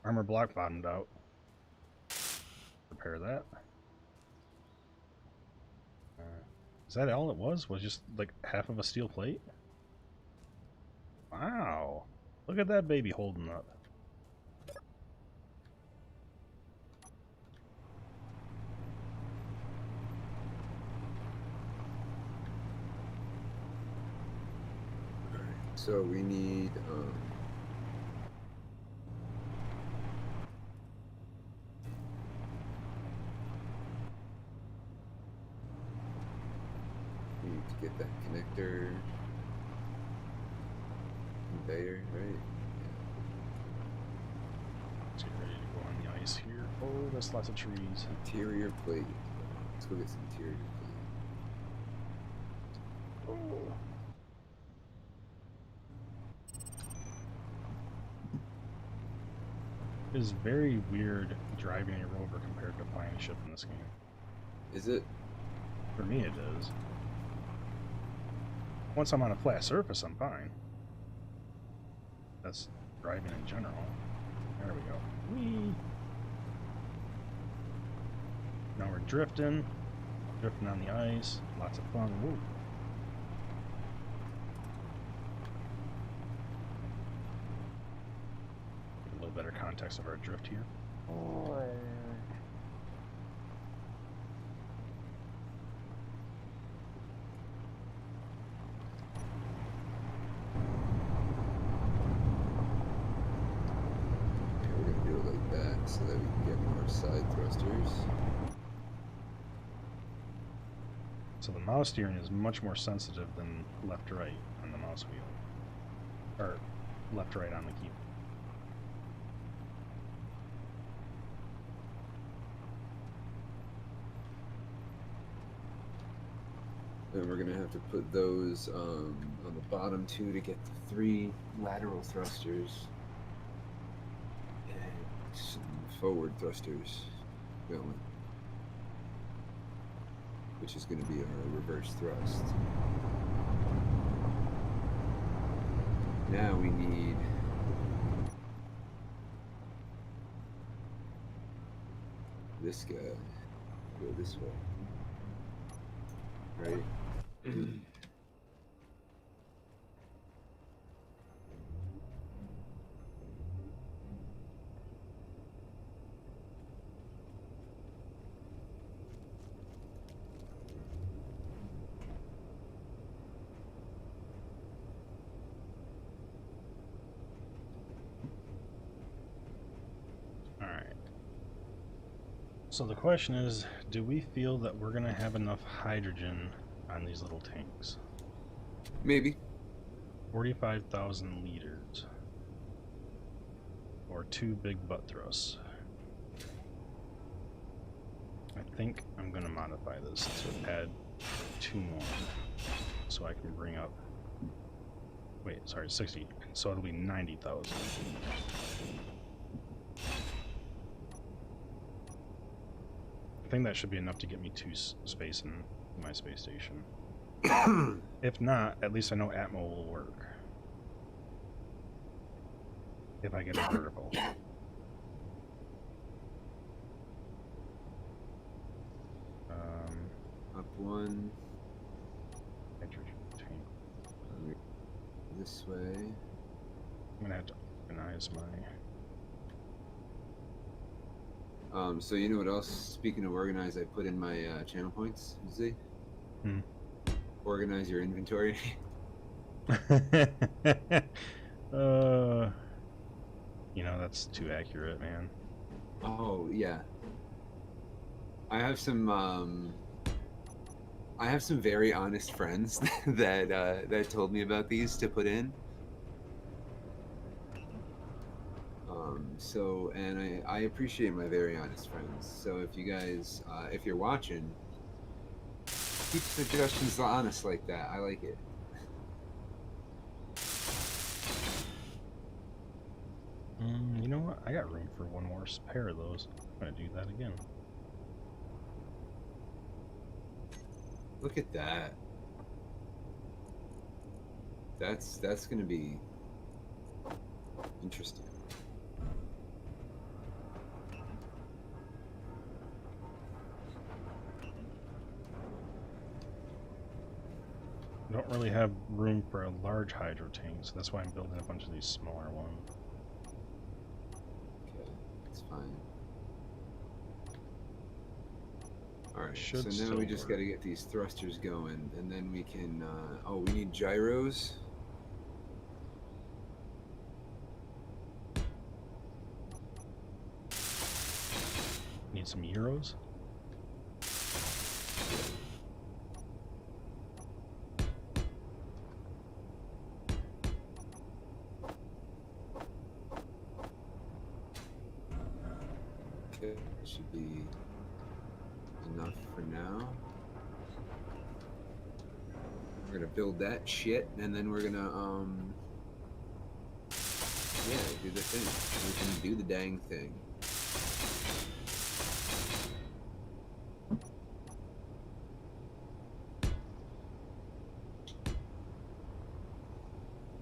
armor block bottomed out. Repair that. Is that all it was? Was just like half of a steel plate? Wow. Look at that baby holding up. So we need we need to get that connector conveyor, right? Let's get ready to go on the ice here. Oh, there's lots of trees. Interior plate. Let's go get some interior plate. Oh. It is very weird driving a rover compared to flying a ship in this game. Is it? For me, it is. Once I'm on a flat surface, I'm fine. That's driving in general. There we go. Whee! Now we're drifting. Drifting on the ice. Lots of fun. Woo! A little better context of our drift here. We're gonna do it like that so that we can get more side thrusters. So the mouse steering is much more sensitive than left-right on the mouse wheel. Or left-right on the keyboard. Then we're gonna have to put those on the bottom two to get the 3 lateral thrusters and some forward thrusters going, which is going to be our reverse thrust. Now we need this guy to go this way, right? Alright. So the question is, do we feel that we're going to have enough hydrogen on these little tanks? Maybe. 45,000 liters. Or 2 big butt thrusts. I think I'm going to modify this to add 2 more. So I can bring up... Wait, sorry, 60. So it'll be 90,000. I think that should be enough to get me 2 space in my space station. If not, at least I know Atmo will work. If I get a vertical. Up 1. Hydrogen tank. This way. I'm gonna have to organize my... So you know what else? Speaking of organize, I put in my channel points. See? Organize your inventory. You know, that's too accurate, man. Oh yeah. I have some very honest friends that told me about these to put in. So, and I appreciate my very honest friends. So if you guys, if you're watching, keep suggestions honest like that. I like it. You know what? I got room for one more pair of those. I'm gonna do that again. Look at that. That's gonna be interesting. I don't really have room for a large hydro tank, so that's why I'm building a bunch of these smaller ones. Okay, that's fine. Alright, so Should now still we just work. gotta get these thrusters going, and then we can, oh, we need gyros. Need some euros. Okay, should be enough for now. We're gonna build that shit, and then we're gonna, yeah, do the thing. We can do the dang thing.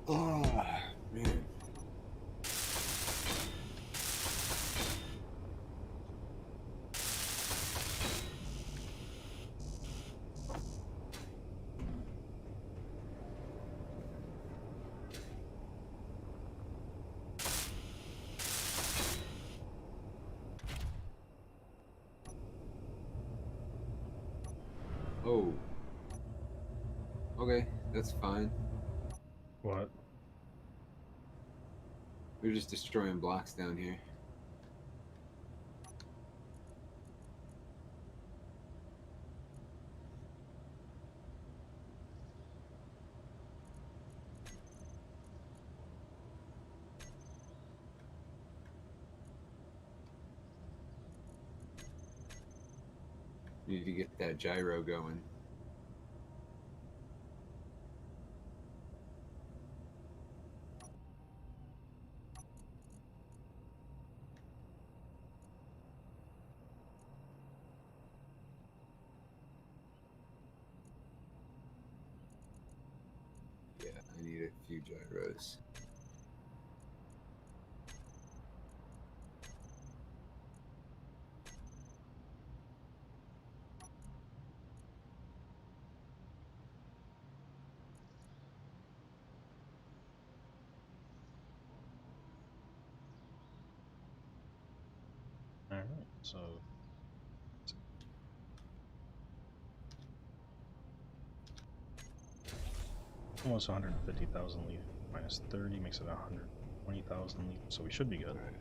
Oh, man. Oh. Okay, that's fine. What? We're just destroying blocks down here. Need to get that gyro going. Yeah, I need a few gyros. Alright, so almost 150,000 liters. Minus 30 makes it 120,000 liters, so we should be good. All right.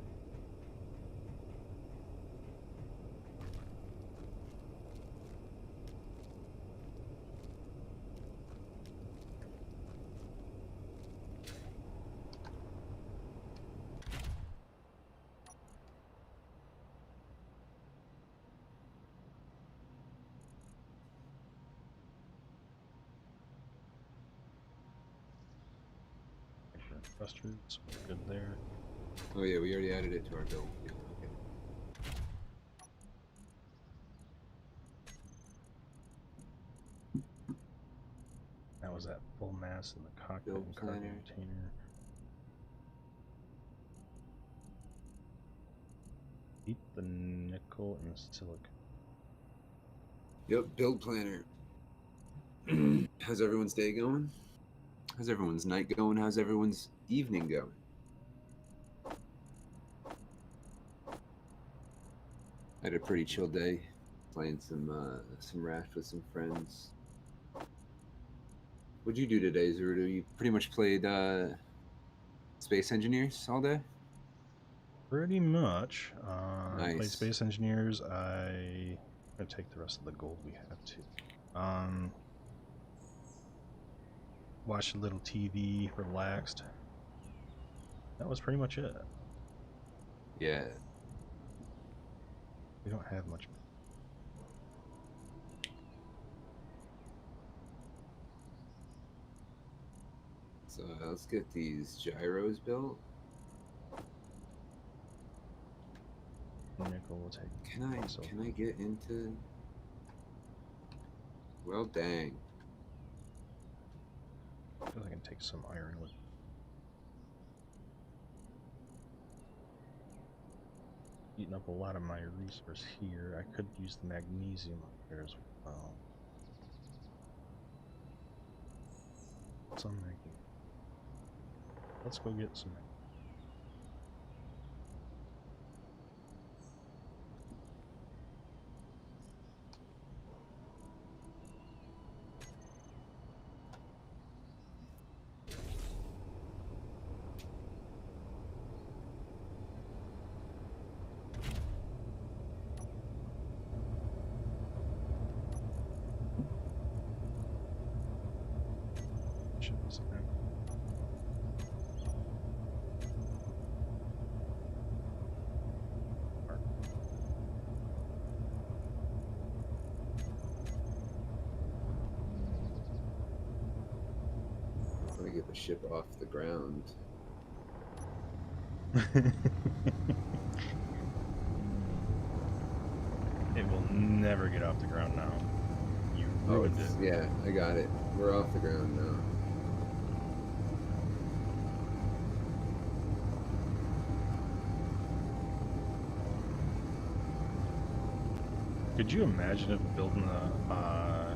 Thrusters, so we're good there. Oh yeah, we already added it to our build. Yeah, okay. That was at full mass in the cockpit Build and cargo planner. container. Eat the nickel and silicon. Yep, build planner. How's everyone's day going? How's everyone's night going? How's everyone's evening going? I had a pretty chill day, playing some Raft with some friends. What'd you do today, Zerudo? You pretty much played Space Engineers all day? Pretty much. Played Nice. Space Engineers. I'm gonna take the rest of the gold we have to. Watched a little TV, relaxed. That was pretty much it. Yeah. We don't have much. So let's get these gyros built. vehicle will take. Can I get into? Well, dang. I feel like I can take some iron with. Eating up a lot of my resource here. I could use the magnesium up there as well. Some magnesium. Let's go get some. Should be some. Let me get the ship off the ground. It will never get off the ground now. You ruined it. Yeah, I got it. We're off the ground now. Could you imagine if building a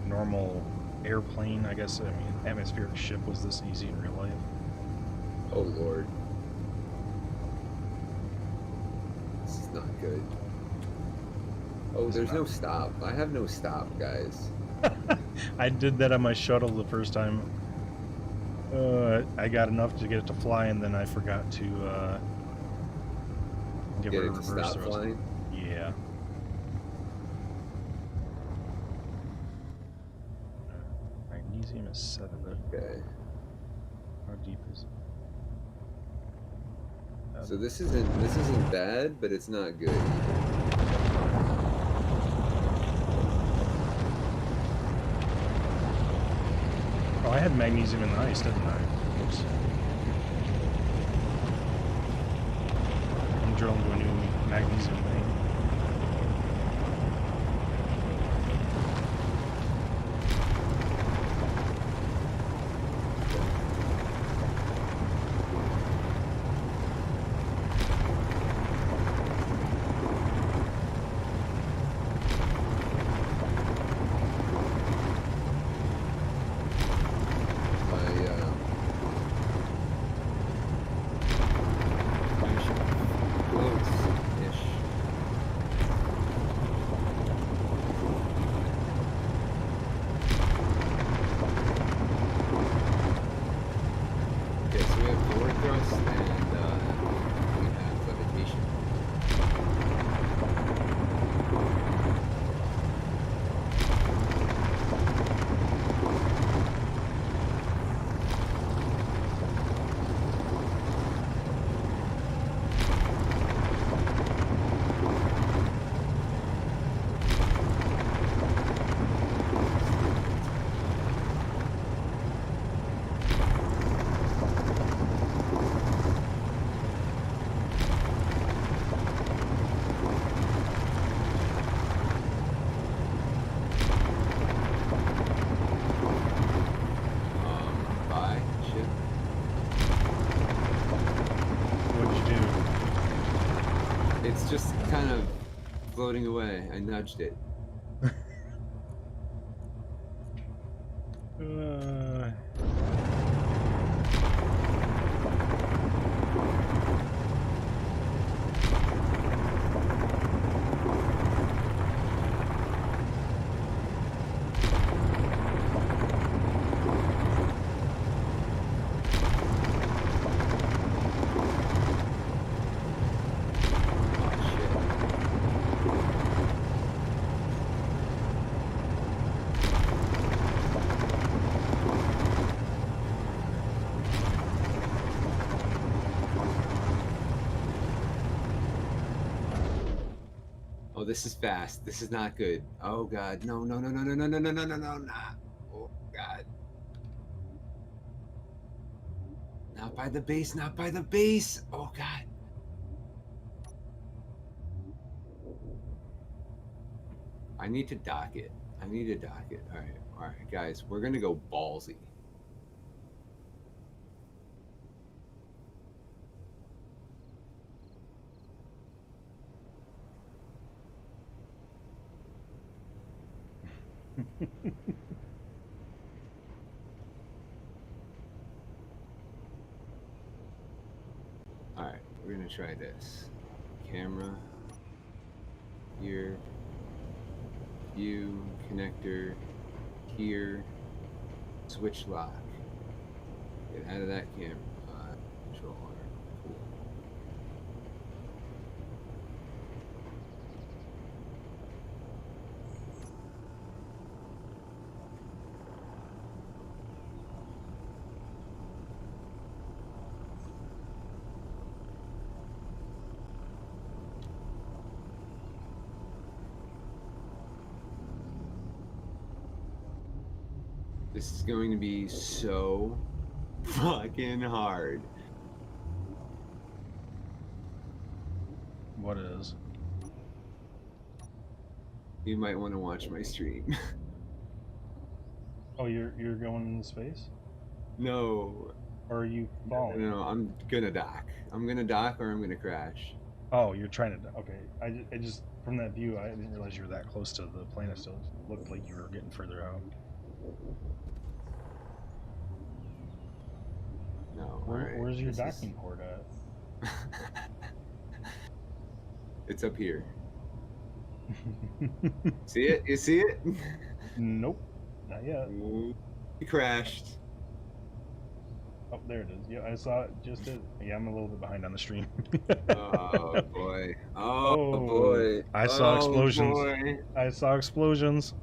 normal airplane, I guess, I mean, atmospheric ship was this easy in real life? Oh, Lord. This is not good. Oh, there's no stop. I have no stop, guys. I did that on my shuttle the first time. I got enough to get it to fly, and then I forgot to give Get it a it to reverse stop thrust. flying? Yeah. Magnesium is 7. Okay. How deep is it? So this isn't bad, but it's not good. Oh, I had magnesium in the ice, didn't I? Oops. I'm drilling to a new magnesium vein. It's just kind of floating away. I nudged it. Oh, this is fast. This is not good. Oh God, no, no, no, no, no, no, no, no, no, no, no, no. Oh God. Not by the base, not by the base. Oh God. I need to dock it. I need to dock it. All right, guys. We're gonna go ballsy. All right, we're gonna try this. Camera here, view connector here, switch lock. Get out of that camera. Controller. Cool. This is going to be so fucking hard. What is? You might want to watch my stream. Oh, you're going into space? No. Or are you falling? No, I'm gonna dock. I'm gonna dock or I'm gonna crash. Oh, you're trying to. Okay, I just from that view, I didn't realize you were that close to the plane. It still looked like you were getting further out. No. Where's your docking port at? It's up here. See it? You see it? Nope, not yet. He crashed. Oh, there it is. Yeah, I saw it. Just did. Yeah, I'm a little bit behind on the stream. Oh boy. Oh boy. I saw explosions. Boy. I saw explosions.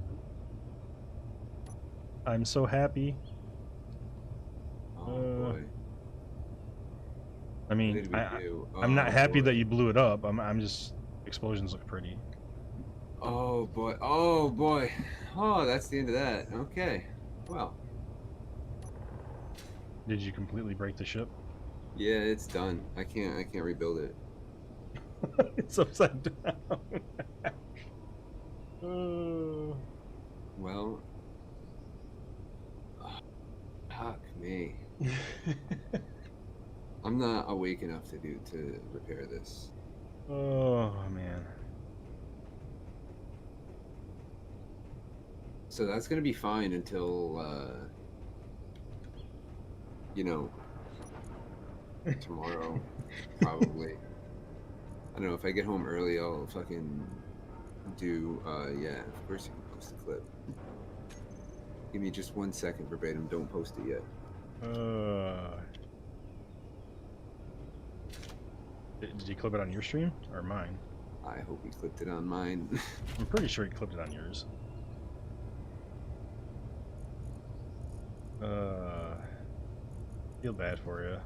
I'm so happy. Oh boy. I mean, I'm not happy that you blew it up. I'm just, explosions look pretty. Oh boy. Oh boy. Oh, that's the end of that. Okay. Well. Did you completely break the ship? Yeah, it's done. I can't rebuild it. It's upside down. Well. Fuck me. I'm not awake enough to repair this. Oh man. So that's gonna be fine until you know, tomorrow, probably. I don't know, if I get home early, I'll fucking do, yeah, of course you can post the clip. Give me just 1 second, verbatim, don't post it yet. Did you clip it on your stream or mine? I hope he clipped it on mine. I'm pretty sure he clipped it on yours. Feel bad for you.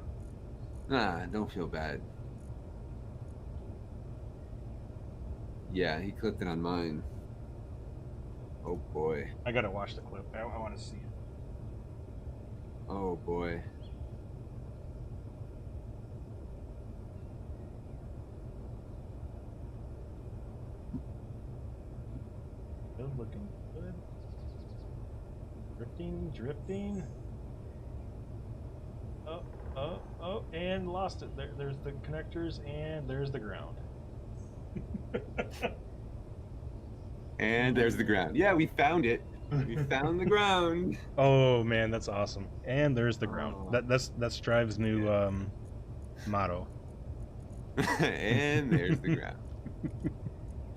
Nah, don't feel bad. Yeah, he clipped it on mine. Oh boy. I gotta watch the clip. I want to see it. Oh boy. Good looking good. Drifting. Oh, and lost it. There's the connectors, and there's the ground. And there's the ground. Yeah, we found it. We found the ground. Oh man, that's awesome. And there's the ground. Oh. That's Strive's new motto. And there's the ground.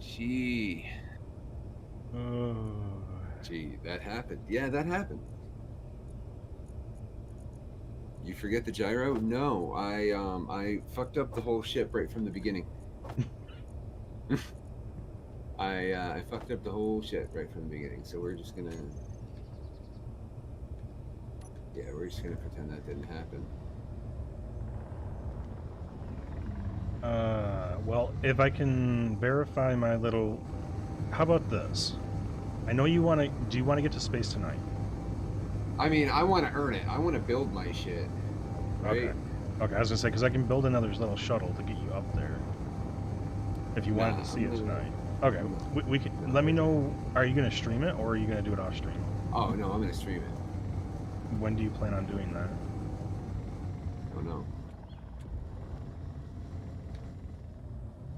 Gee. Oh. Gee, that happened. Yeah, that happened. You forget the gyro? No, I fucked up the whole ship right from the beginning. I fucked up the whole ship right from the beginning, so we're just gonna... Yeah, we're just gonna pretend that didn't happen. Well, if I can verify my little... How about this? I know you want to... Do you want to get to space tonight? I mean, I want to earn it. I want to build my shit. Right? Okay, I was gonna say, because I can build another little shuttle to get you up there. If you wanted to see it tonight. Okay, we can. Let me know. Are you gonna stream it or are you gonna do it off stream? Oh no, I'm gonna stream it. When do you plan on doing that? Oh no.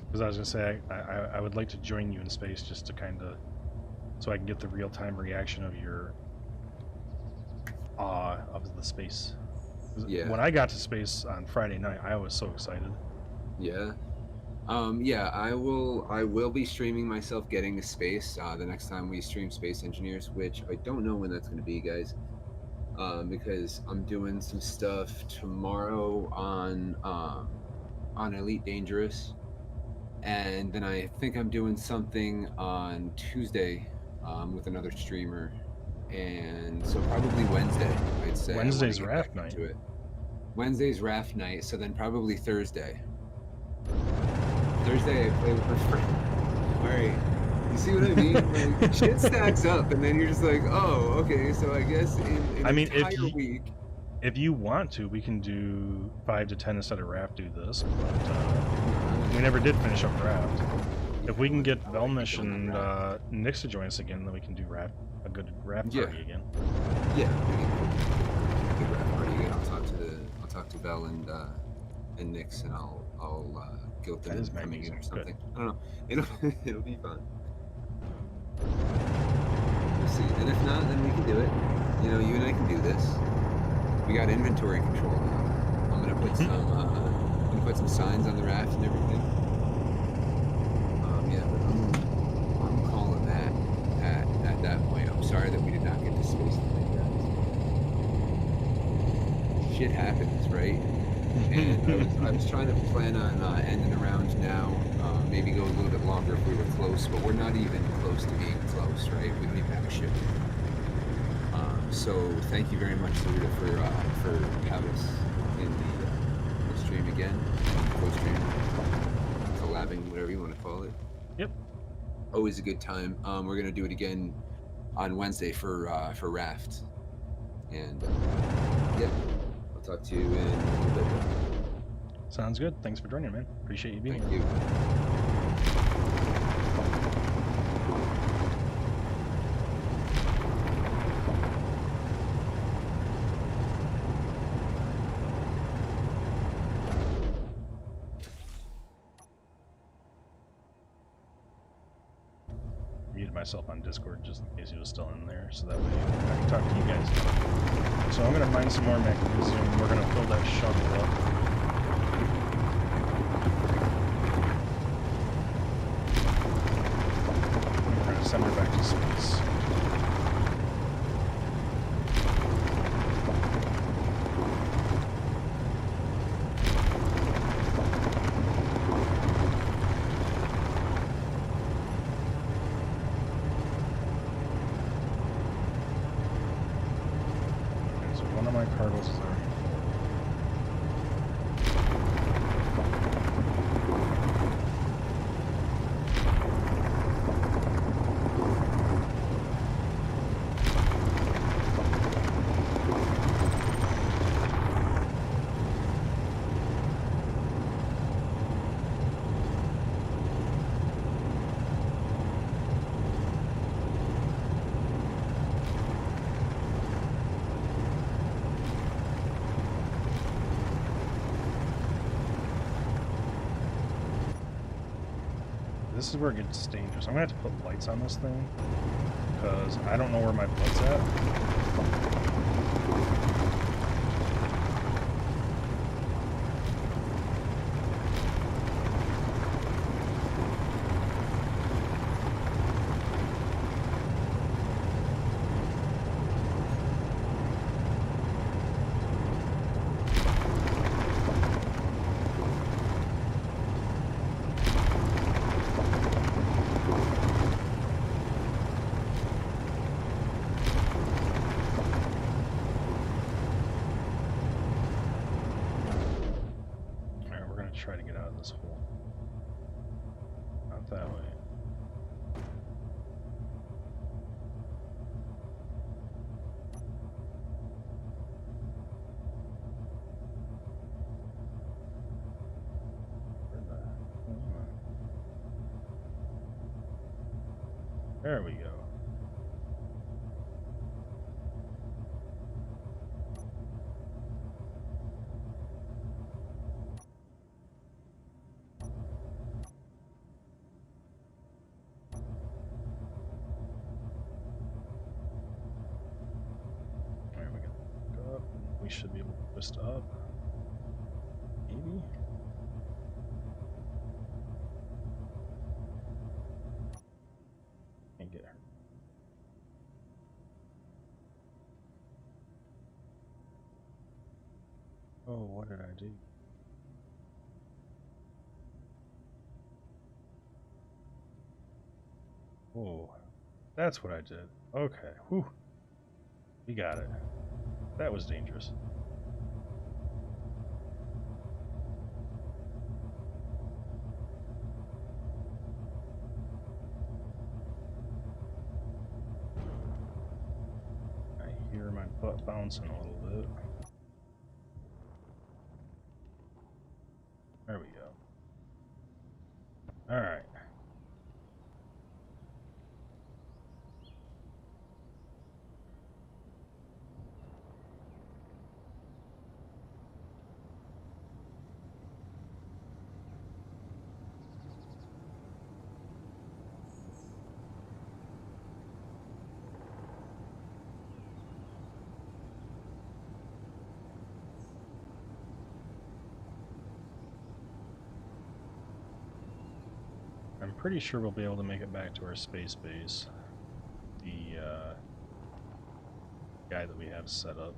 Because I was gonna say I would like to join you in space just to kind of so I can get the real time reaction of your awe of the space. 'Cause Yeah. when I got to space on Friday night, I was so excited. Yeah. Yeah, I will be streaming myself getting to space the next time we stream Space Engineers, which I don't know when that's going to be, guys. Because I'm doing some stuff tomorrow on Elite Dangerous, and then I think I'm doing something on Tuesday with another streamer, and so probably Wednesday, I'd say. I wanna Wednesday's get back raft night. into it. Wednesday's raft night, so then probably Thursday. Thursday I play with my friend. All right, you see what I mean? Like shit stacks up, and then you're just like, oh, okay. So I guess in I an mean, entire week. if you want to, we can do 5 to 10 instead of raft. Do this, but we never did finish up raft. If we can get Velmish and Nix to join us again, then we can do a good raft Yeah. party again. Yeah, we can do a good raft party again. I'll talk to Vel and Nix, and I'll guilt them That is into coming in magnesium. or something. Good. I don't know. It'll be fun. We'll see. And if not, then we can do it. You know, you and I can do this. We got inventory control now. I'm gonna put some signs on the raft and everything. Yeah, but I'm calling that at that point. I'm sorry that we did not get to space tonight, guys. Shit happens, right? And I was trying to plan on ending around now. Maybe go a little bit longer if we were close, but we're not even close to being close, right? We don't even have a ship. So thank you very much, Sarita, for having us in the stream again, co-stream, collabing, whatever you want to call it. Yep. Always a good time. We're gonna do it again on Wednesday for Raft, and yeah, I'll talk to you in a little bit. Sounds good. Thanks for joining, man. Appreciate you being Thank here. you. Muted myself on Discord just in case he was still in there, so that way I can talk to you guys. So I'm gonna mine some more magnesium. We're gonna fill that shuttle up. And we're gonna send her back to space. My cargoes is already This is where it gets dangerous. I'm gonna have to put lights on this thing because I don't know where my blood's at. Try to get out of this hole. Not that way. Where the hell am I? There we go. Alright, we can go up. We should be able to twist up. Maybe? Can't get her. Oh, what did I do? Oh, that's what I did. Okay, whew. We got it. That was dangerous. I hear my butt bouncing a little bit. There we go. Alright. I'm pretty sure we'll be able to make it back to our space base. The guy that we have set up.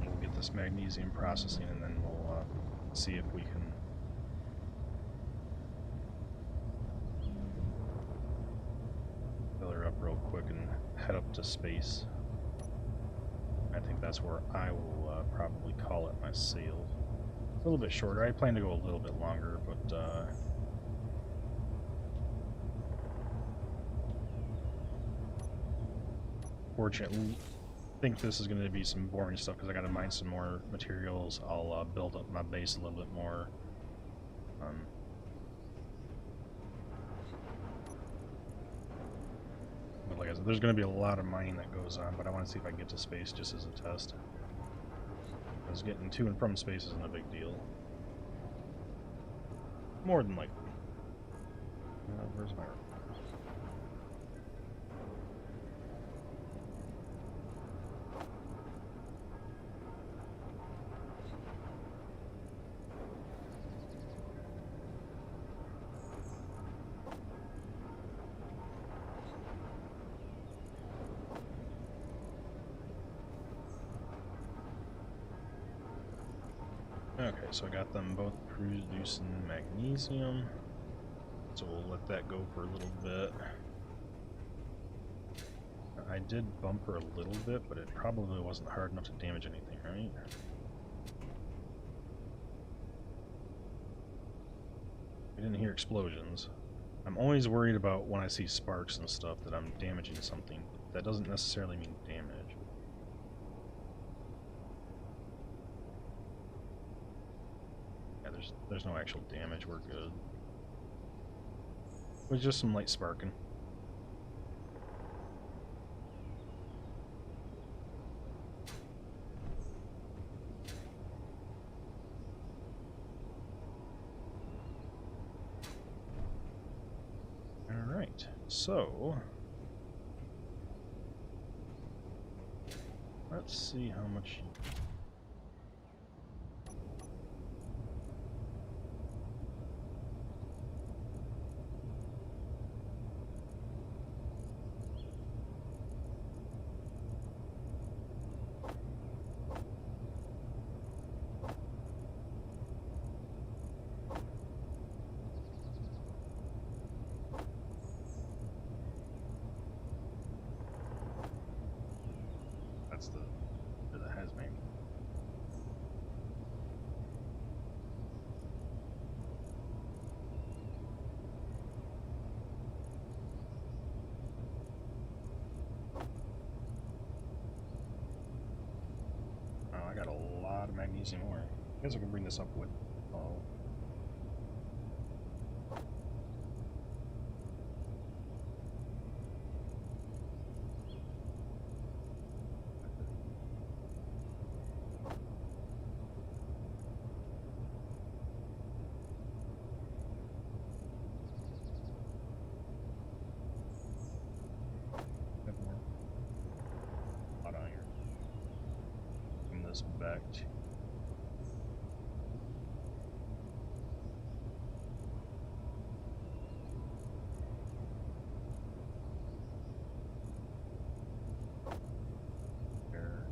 We'll get this magnesium processing and then we'll see if we can fill her up real quick and head up to space. I think that's where I will probably call it my sail. A little bit shorter. I plan to go a little bit longer, but fortunately, I think this is going to be some boring stuff because I got to mine some more materials. I'll build up my base a little bit more. But like I said, there's going to be a lot of mining that goes on, but I want to see if I can get to space just as a test. Because getting to and from space isn't a big deal. More than likely. Where's my... Okay, so I got them both producing magnesium. So we'll let that go for a little bit. I did bump her a little bit, but it probably wasn't hard enough to damage anything, right? We didn't hear explosions. I'm always worried about when I see sparks and stuff that I'm damaging something. That doesn't necessarily mean damage. Yeah, there's no actual damage, we're good. It was just some light sparking. Alright, so let's see how much. That's the hazmat. Oh, I got a lot of magnesium ore. I guess I can bring this up with. Oh. effect. There.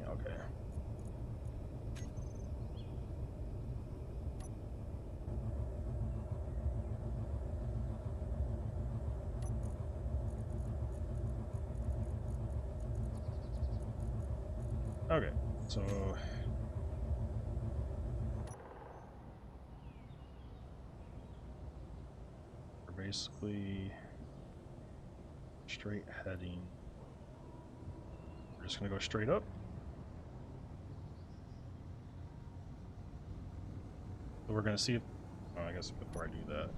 Okay. Okay, so we're basically straight heading. We're just gonna go straight up. So we're gonna see if, oh, I guess before I do that.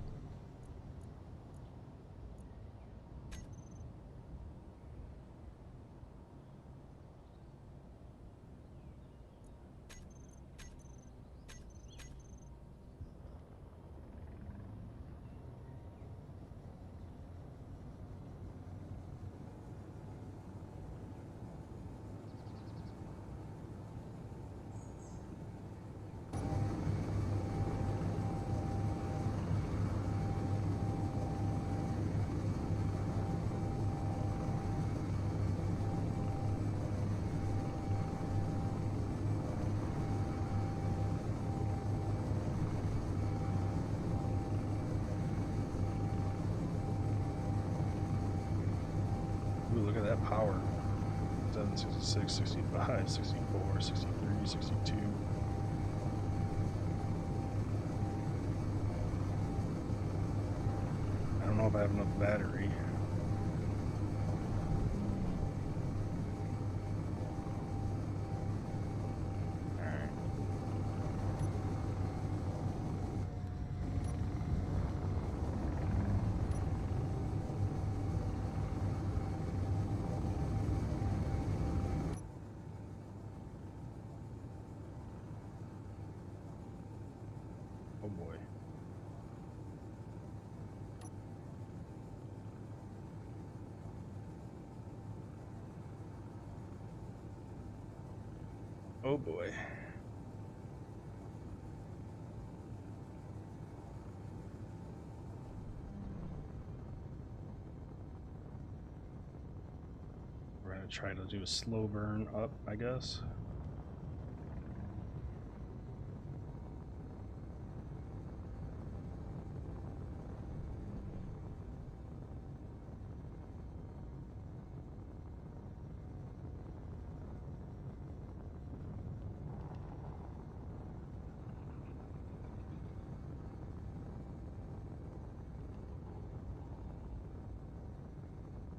Ooh, look at that power. 766, 65, 64, 63, 62. I don't know if I have enough battery. Alright. Oh boy. Oh boy. We're gonna try to do a slow burn up, I guess.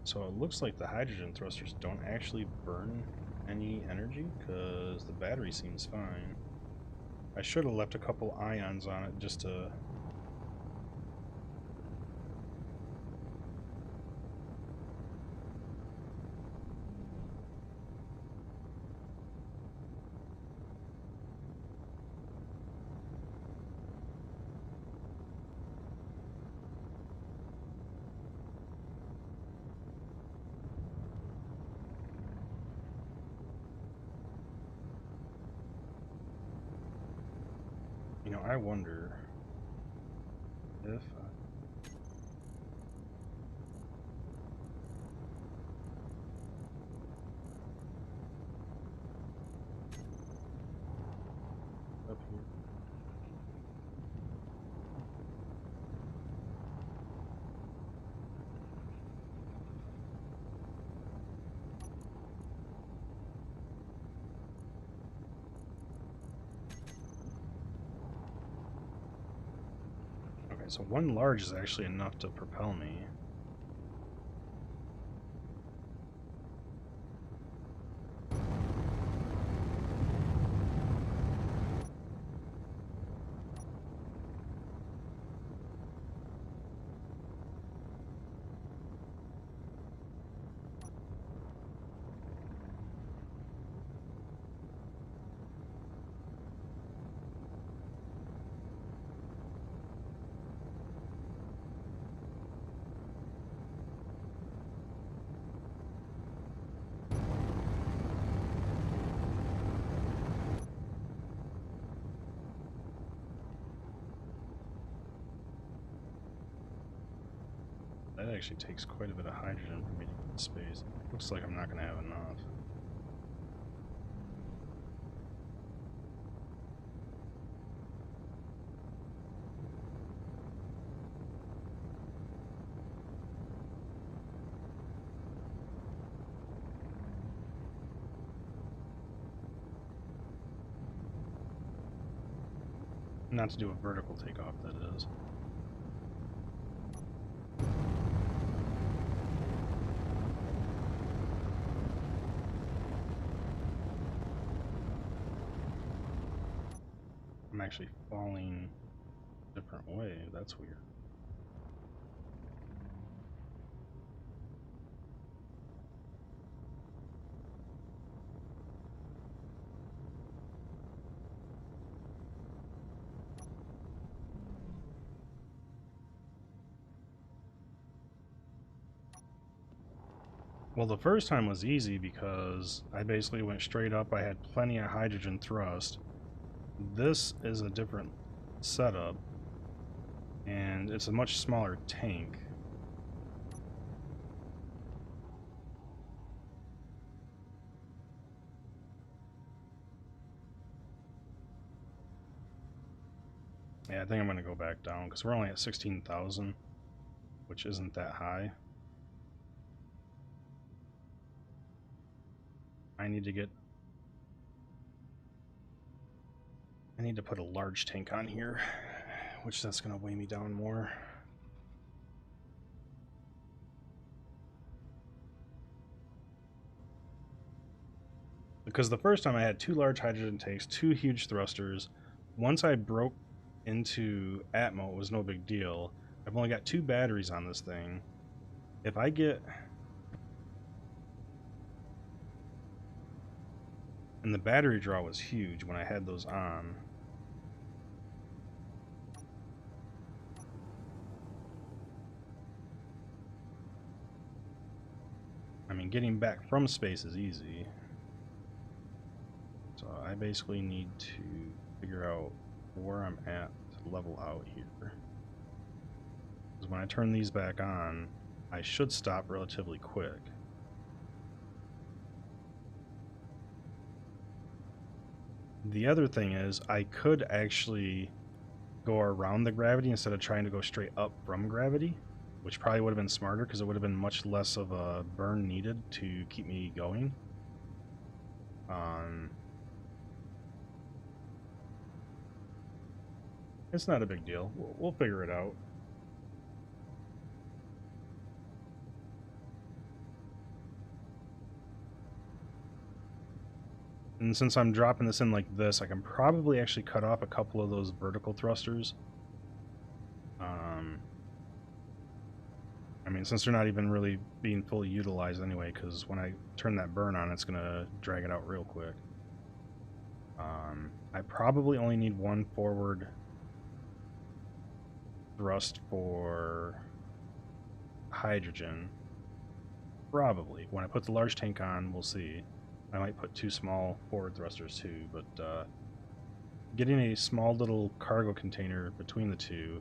So it looks like the hydrogen thrusters don't actually burn any energy because the battery seems fine. I should have left a couple ions on it just to... You know, I wonder if... up here. Okay, so one large is actually enough to propel me. That actually takes quite a bit of hydrogen for me to get to space. Looks like I'm not going to have enough. Not to do a vertical takeoff, that is. I'm actually falling a different way. That's weird. Well, the first time was easy because I basically went straight up. I had plenty of hydrogen thrust. This is a different setup, and it's a much smaller tank. Yeah, I think I'm going to go back down because we're only at 16,000, which isn't that high. I need to put a large tank on here, which that's going to weigh me down more. Because the first time I had 2 large hydrogen tanks, 2 huge thrusters. Once I broke into Atmo, it was no big deal. I've only got 2 batteries on this thing. If I get... And the battery draw was huge when I had those on. I mean, getting back from space is easy. So I basically need to figure out where I'm at to level out here. Because when I turn these back on, I should stop relatively quick. The other thing is, I could actually go around the gravity instead of trying to go straight up from gravity, which probably would have been smarter because it would have been much less of a burn needed to keep me going. It's not a big deal. We'll figure it out. And since I'm dropping this in like this, I can probably actually cut off a couple of those vertical thrusters. I mean, since they're not even really being fully utilized anyway, because when I turn that burn on, it's going to drag it out real quick. I probably only need 1 forward thrust for hydrogen. Probably. When I put the large tank on, we'll see. I might put 2 small forward thrusters too, but getting a small little cargo container between the two,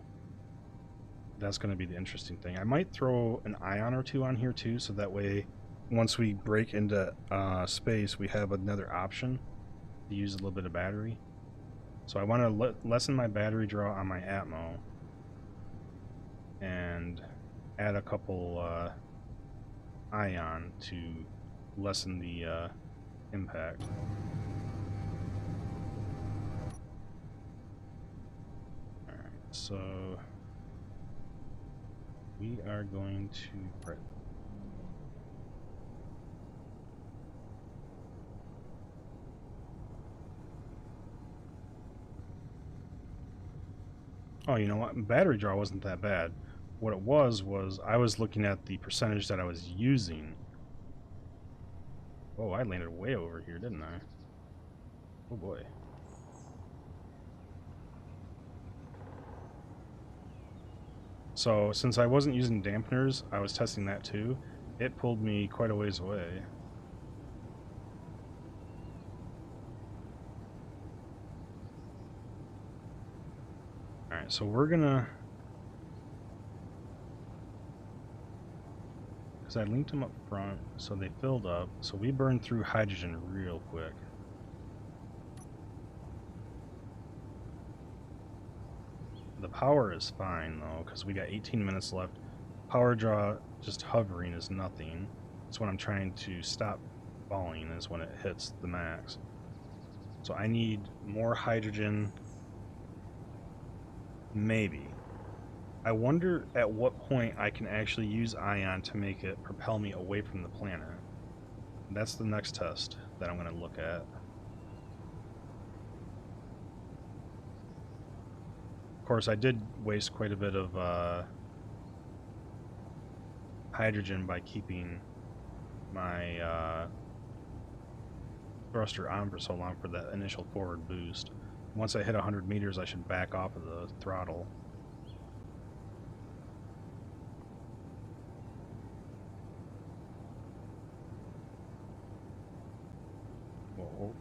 that's going to be the interesting thing. I might throw an ion or 2 on here too, so that way once we break into space, we have another option to use a little bit of battery. So I want to lessen my battery draw on my Atmo and add a couple ion to lessen the impact. Alright, so we are going to... Oh, you know what? Battery draw wasn't that bad. What it was I was looking at the percentage that I was using. Oh, I landed way over here, didn't I? Oh boy. So, since I wasn't using dampeners, I was testing that too. It pulled me quite a ways away. Alright, so we're gonna... Because I linked them up front, so they filled up. So we burned through hydrogen real quick. The power is fine though, because we got 18 minutes left. Power draw just hovering is nothing. That's when I'm trying to stop falling, is when it hits the max. So I need more hydrogen. Maybe. I wonder at what point I can actually use ion to make it propel me away from the planet. That's the next test that I'm going to look at. Of course, I did waste quite a bit of hydrogen by keeping my thruster on for so long for that initial forward boost. Once I hit 100 meters, I should back off of the throttle.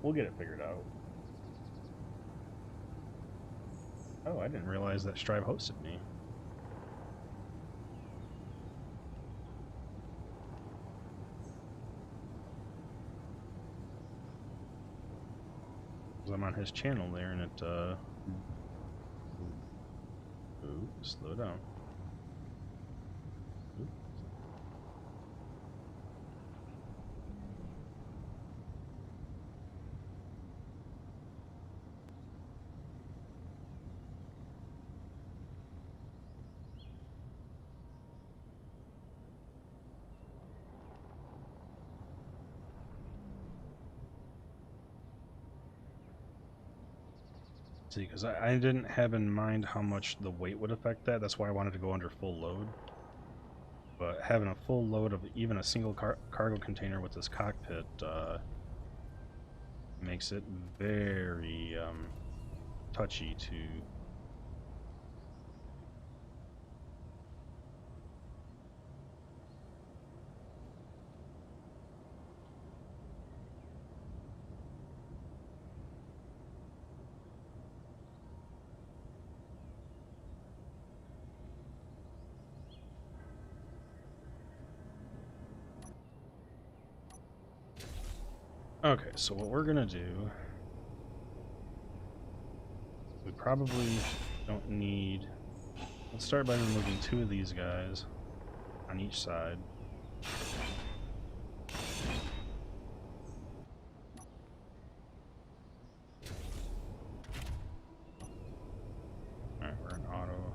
We'll get it figured out. Oh, I didn't realize that Strive hosted me. I'm on his channel there, and it ooh, slow down. Ooh. See, because I didn't have in mind how much the weight would affect that. That's why I wanted to go under full load. But having a full load of even a single cargo container with this cockpit makes it very touchy to... Okay, so what we're gonna do, we probably don't need... Let's start by removing 2 of these guys on each side. Alright, we're in auto.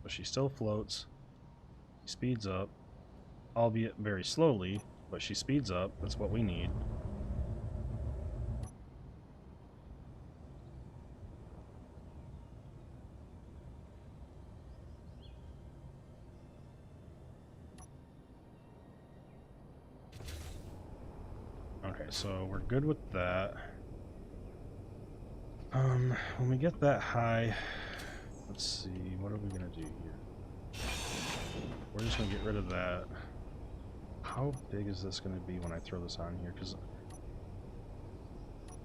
But she still floats. She speeds up, albeit very slowly, but she speeds up. That's what we need. Okay, so we're good with that. When we get that high, let's see, what are we gonna do here? We're just gonna get rid of that. How big is this gonna be when I throw this on here? Because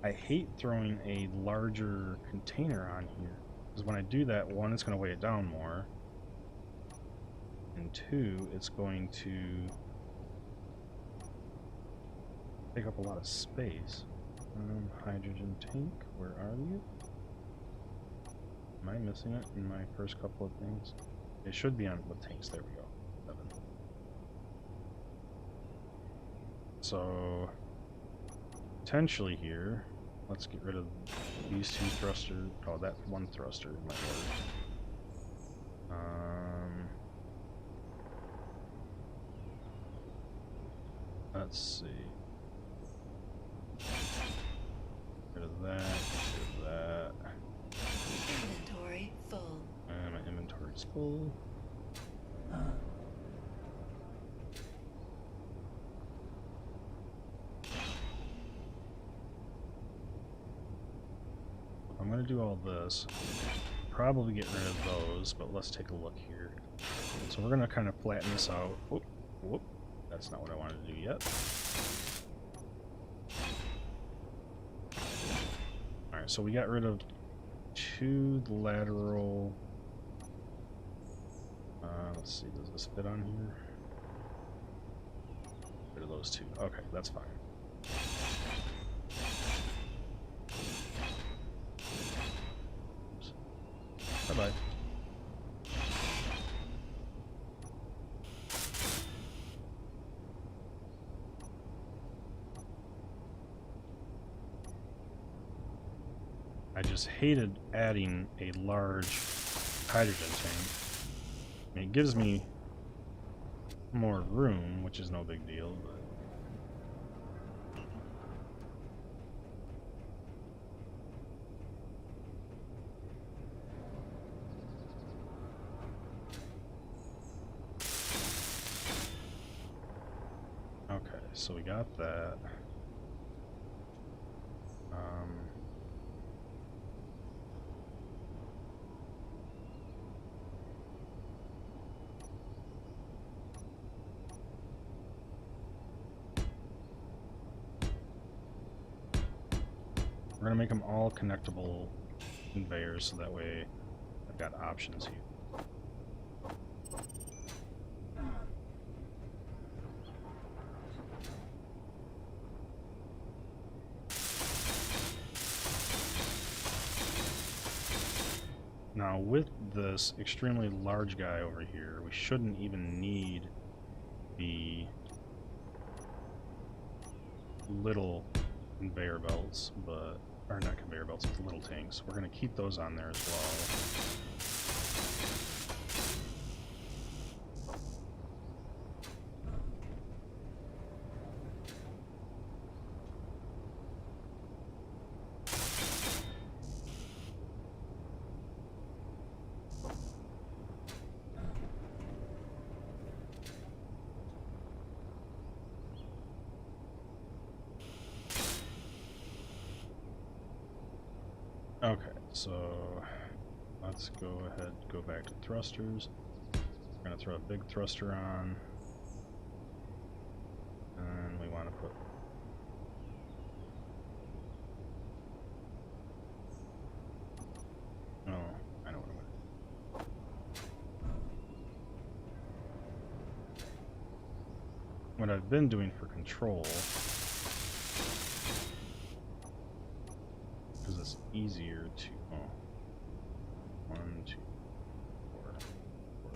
I hate throwing a larger container on here. Because when I do that, 1, it's gonna weigh it down more. And 2, it's going to take up a lot of space. Hydrogen tank, where are you? Am I missing it in my first couple of things? It should be on with tanks. There we go. 7. So potentially here, let's get rid of these 2 thrusters. Oh, that 1 thruster might work. Let's see. Get rid of that. Get rid of that. Inventory full. And my inventory's full. I'm gonna do all this. Probably get rid of those, but let's take a look here. So we're gonna kind of flatten this out. Whoop, whoop. That's not what I wanted to do yet. Alright, so we got rid of 2 lateral... Let's see, does this fit on here? Fit of those two. Okay, that's fine. Oops. Bye-bye. I just hated adding a large hydrogen tank. I mean, it gives me more room, which is no big deal, but okay, so we got that. We're gonna make them all connectable conveyors, so that way I've got options here. Now with this extremely large guy over here, we shouldn't even need the little conveyor belts, but, or not conveyor belts, it's little tanks. We're going to keep those on there as well. Okay, so let's go ahead, go back to thrusters. We're going to throw a big thruster on. And we want to put... Oh, I know what I'm going to do. What I've been doing for control, because it's easier to, oh, 1, 2, 4, 4.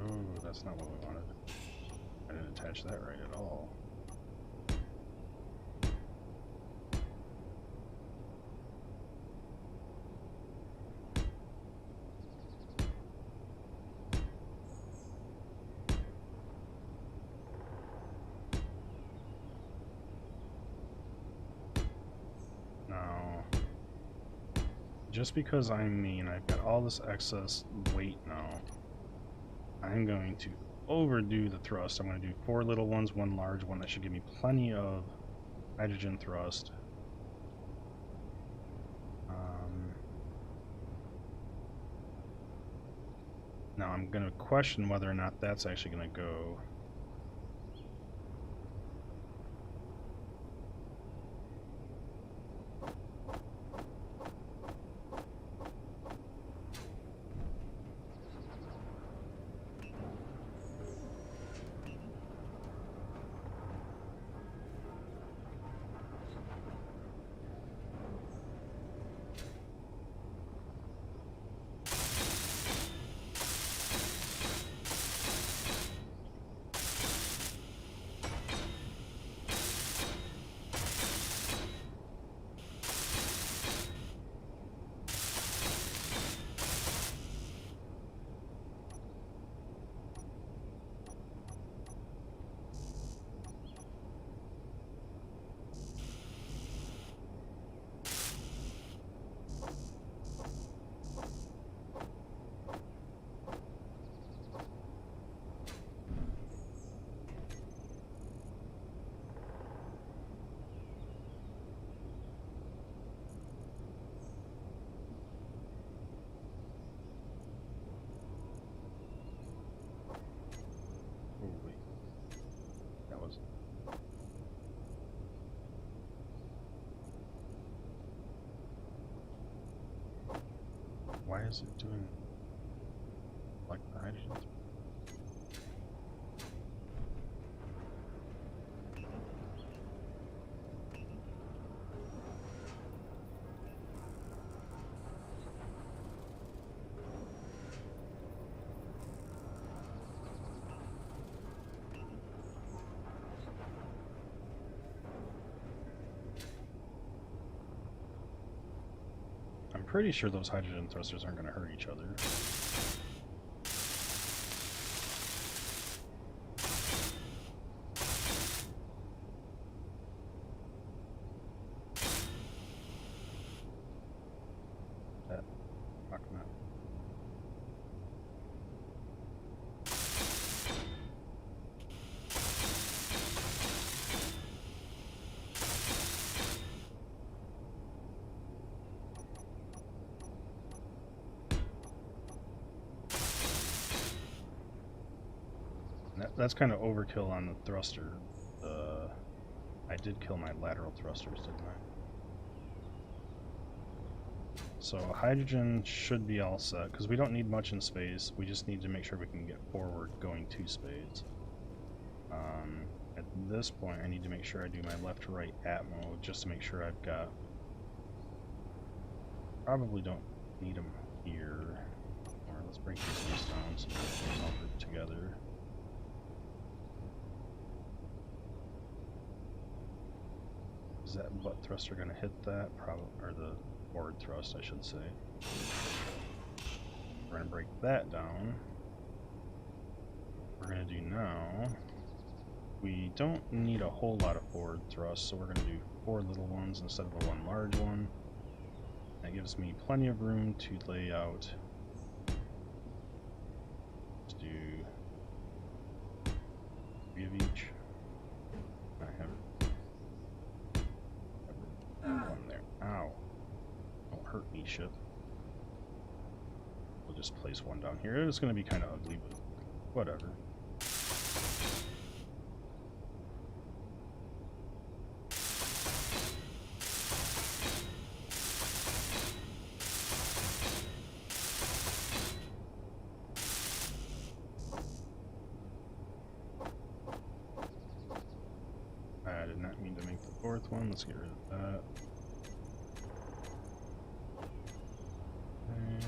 Oh, that's not what we wanted. I didn't attach that right at all. Now, just because I'm mean, I've got all this excess weight now, I'm going to overdo the thrust. I'm going to do 4 little ones, 1 large one. That should give me plenty of hydrogen thrust. Now I'm going to question whether or not that's actually going to go. is it doing like the hydrogen? I'm pretty sure those hydrogen thrusters aren't going to hurt each other. That fuck not. That's kind of overkill on the thruster. I did kill my lateral thrusters, didn't I? So hydrogen should be all set, because we don't need much in space. We just need to make sure we can get forward going to space. At this point, I need to make sure I do my left-right atmo, just to make sure I've got... Probably don't need them here. Or let's break these ones down so they're all grouped together. Is that butt thruster going to hit that? Probably, or the forward thrust, I should say. We're going to break that down. What we're going to do now, we don't need a whole lot of forward thrust, so we're going to do 4 little ones instead of the 1 large one. That gives me plenty of room to lay out. Let's do 3 of each. I have one there. Ow. Don't hurt me, ship. We'll just place 1 down here. It's going to be kind of ugly, but whatever. I did not mean to make the 4th one. Let's get rid of that. Okay.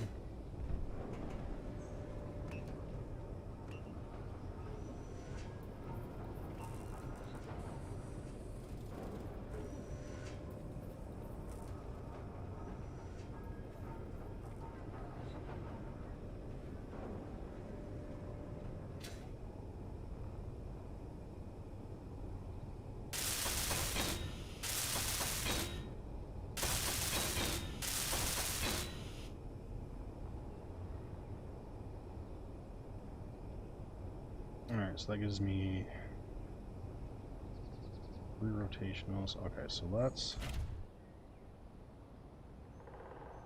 Alright, so that gives me 3 rotationals. Okay, so let's...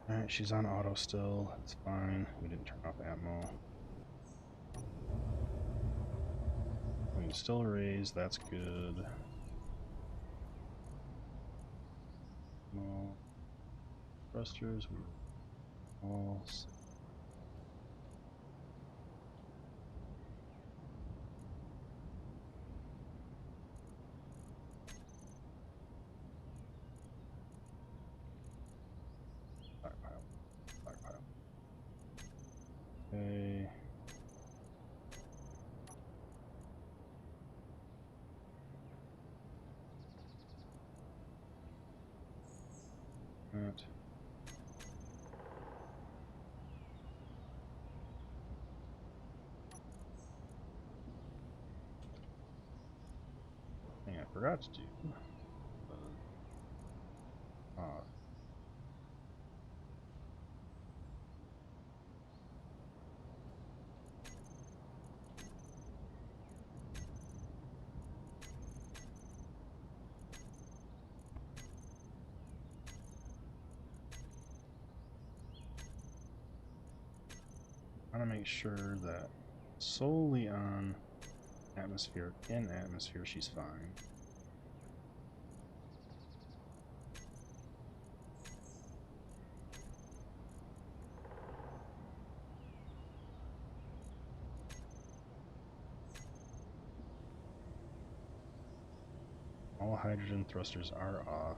Alright, she's on auto still. That's fine. We didn't turn off atmo. We can still raise. That's good. No thrusters. All set. Stockpile. Okay. That. Thing I forgot to do. I want to make sure that solely on atmosphere, in atmosphere, she's fine. All hydrogen thrusters are off.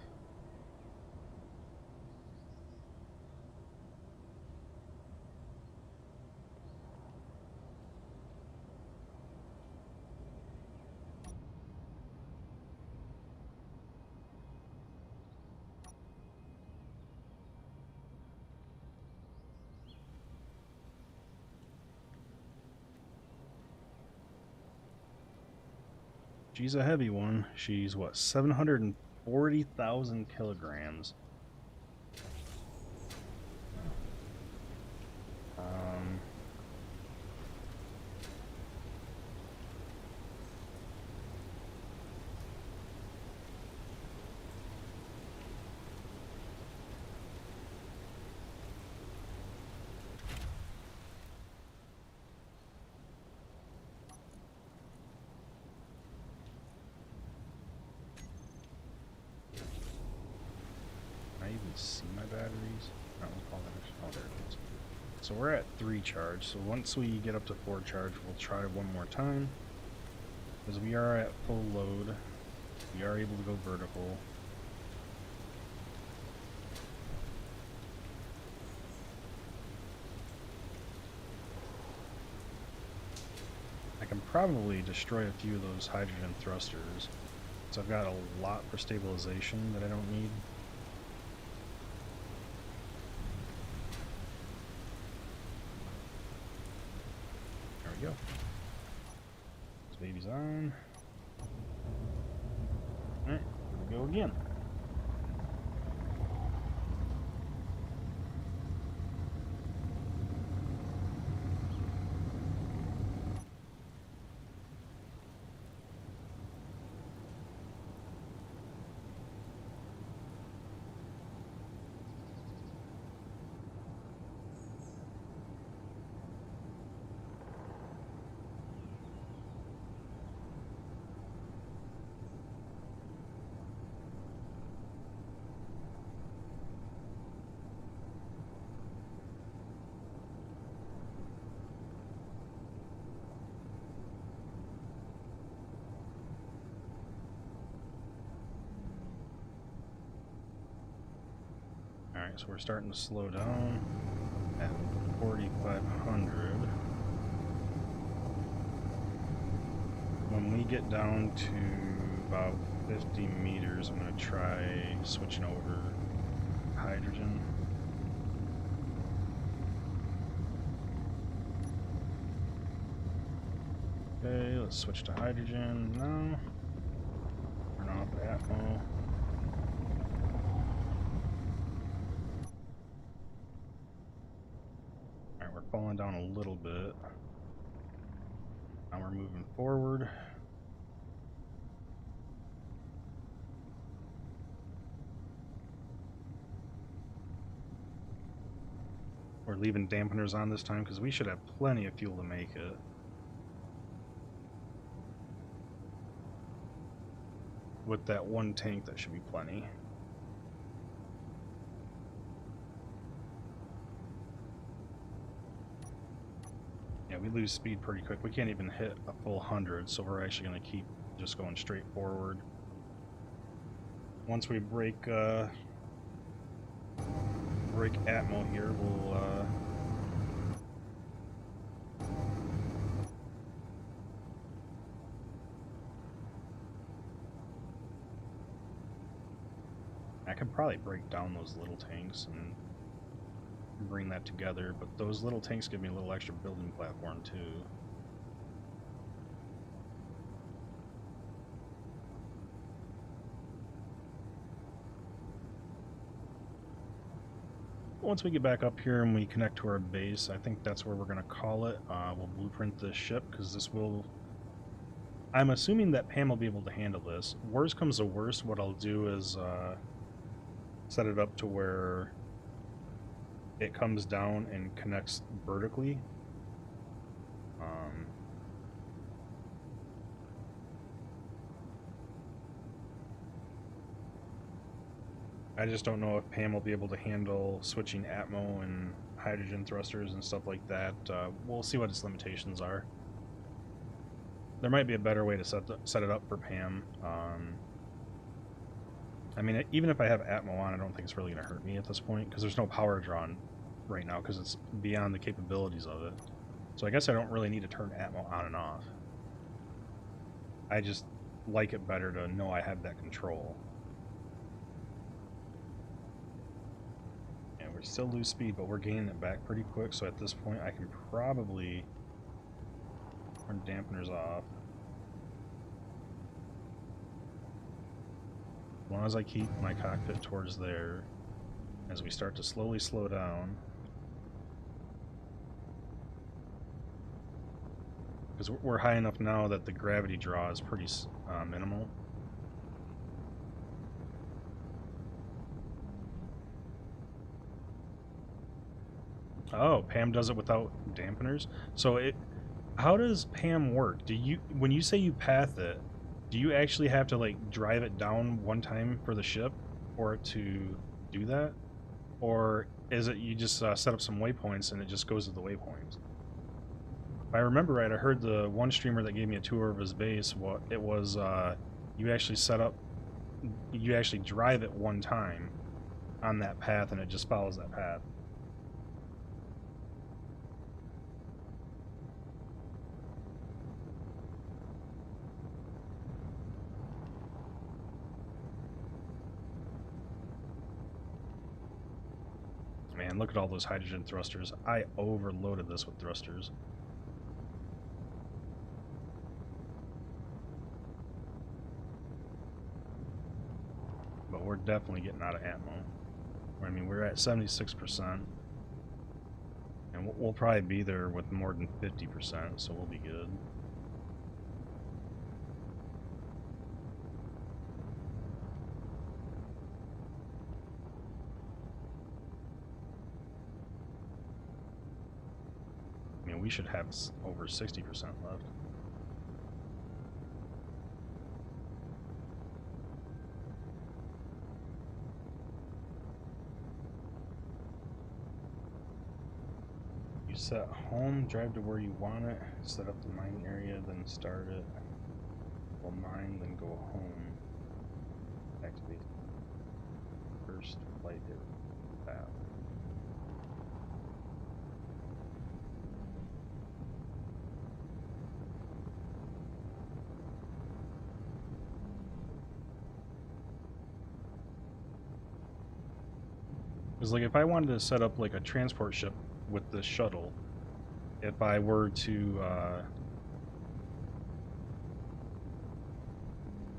She's a heavy one. She's what, 740,000 kilograms. Um, I even see my batteries? I don't recall that. Oh, there it is. So we're at 3 charge. So once we get up to 4 charge, we'll try one more time. Because we are at full load. We are able to go vertical. I can probably destroy a few of those hydrogen thrusters. So I've got a lot for stabilization that I don't need. There we go. This baby's on. Alright, here we go again. Alright, so we're starting to slow down at 4,500. When we get down to about 50 meters, I'm going to try switching over hydrogen. Okay, let's switch to hydrogen now. Turn off Atmo. Alright, we're falling down a little bit. Now we're moving forward. We're leaving dampeners on this time because we should have plenty of fuel to make it. With that one tank, that should be plenty. Yeah, we lose speed pretty quick. We can't even hit a full 100, so we're actually going to keep just going straight forward. Once we break Atmo here, we'll I could probably break down those little tanks and bring that together, but those little tanks give me a little extra building platform too. Once we get back up here and we connect to our base, I think that's where we're going to call it. We'll blueprint this ship because this will... I'm assuming that Pam will be able to handle this. Worst comes to worst, what I'll do is set it up to where it comes down and connects vertically. I just don't know if Pam will be able to handle switching Atmo and hydrogen thrusters and stuff like that. We'll see what its limitations are. There might be a better way to set it up for Pam. I mean, even if I have Atmo on, I don't think it's really going to hurt me at this point, because there's no power drawn right now, because it's beyond the capabilities of it. So I guess I don't really need to turn Atmo on and off. I just like it better to know I have that control. And we still lose speed, but we're gaining it back pretty quick, so at this point I can probably turn dampeners off. As long as I keep my cockpit towards there, as we start to slowly slow down. Because we're high enough now that the gravity draw is pretty minimal. Oh, Pam does it without dampeners? So how does Pam work? When you say you path it, do you actually have to like drive it down one time for the ship for it to do that? Or is it you just set up some waypoints and it just goes to the waypoints? If I remember right, I heard the one streamer that gave me a tour of his base, it was you actually you actually drive it one time on that path and it just follows that path. Man, look at all those hydrogen thrusters. I overloaded this with thrusters. But we're definitely getting out of ammo. I mean, we're at 76%. And we'll probably be there with more than 50%, so we'll be good. I mean, we should have over 60% left. You set home, drive to where you want it, set up the mining area, then start it. We'll mine, then go home. Activate first flight path. Because like if I wanted to set up like a transport ship with this shuttle, if I were to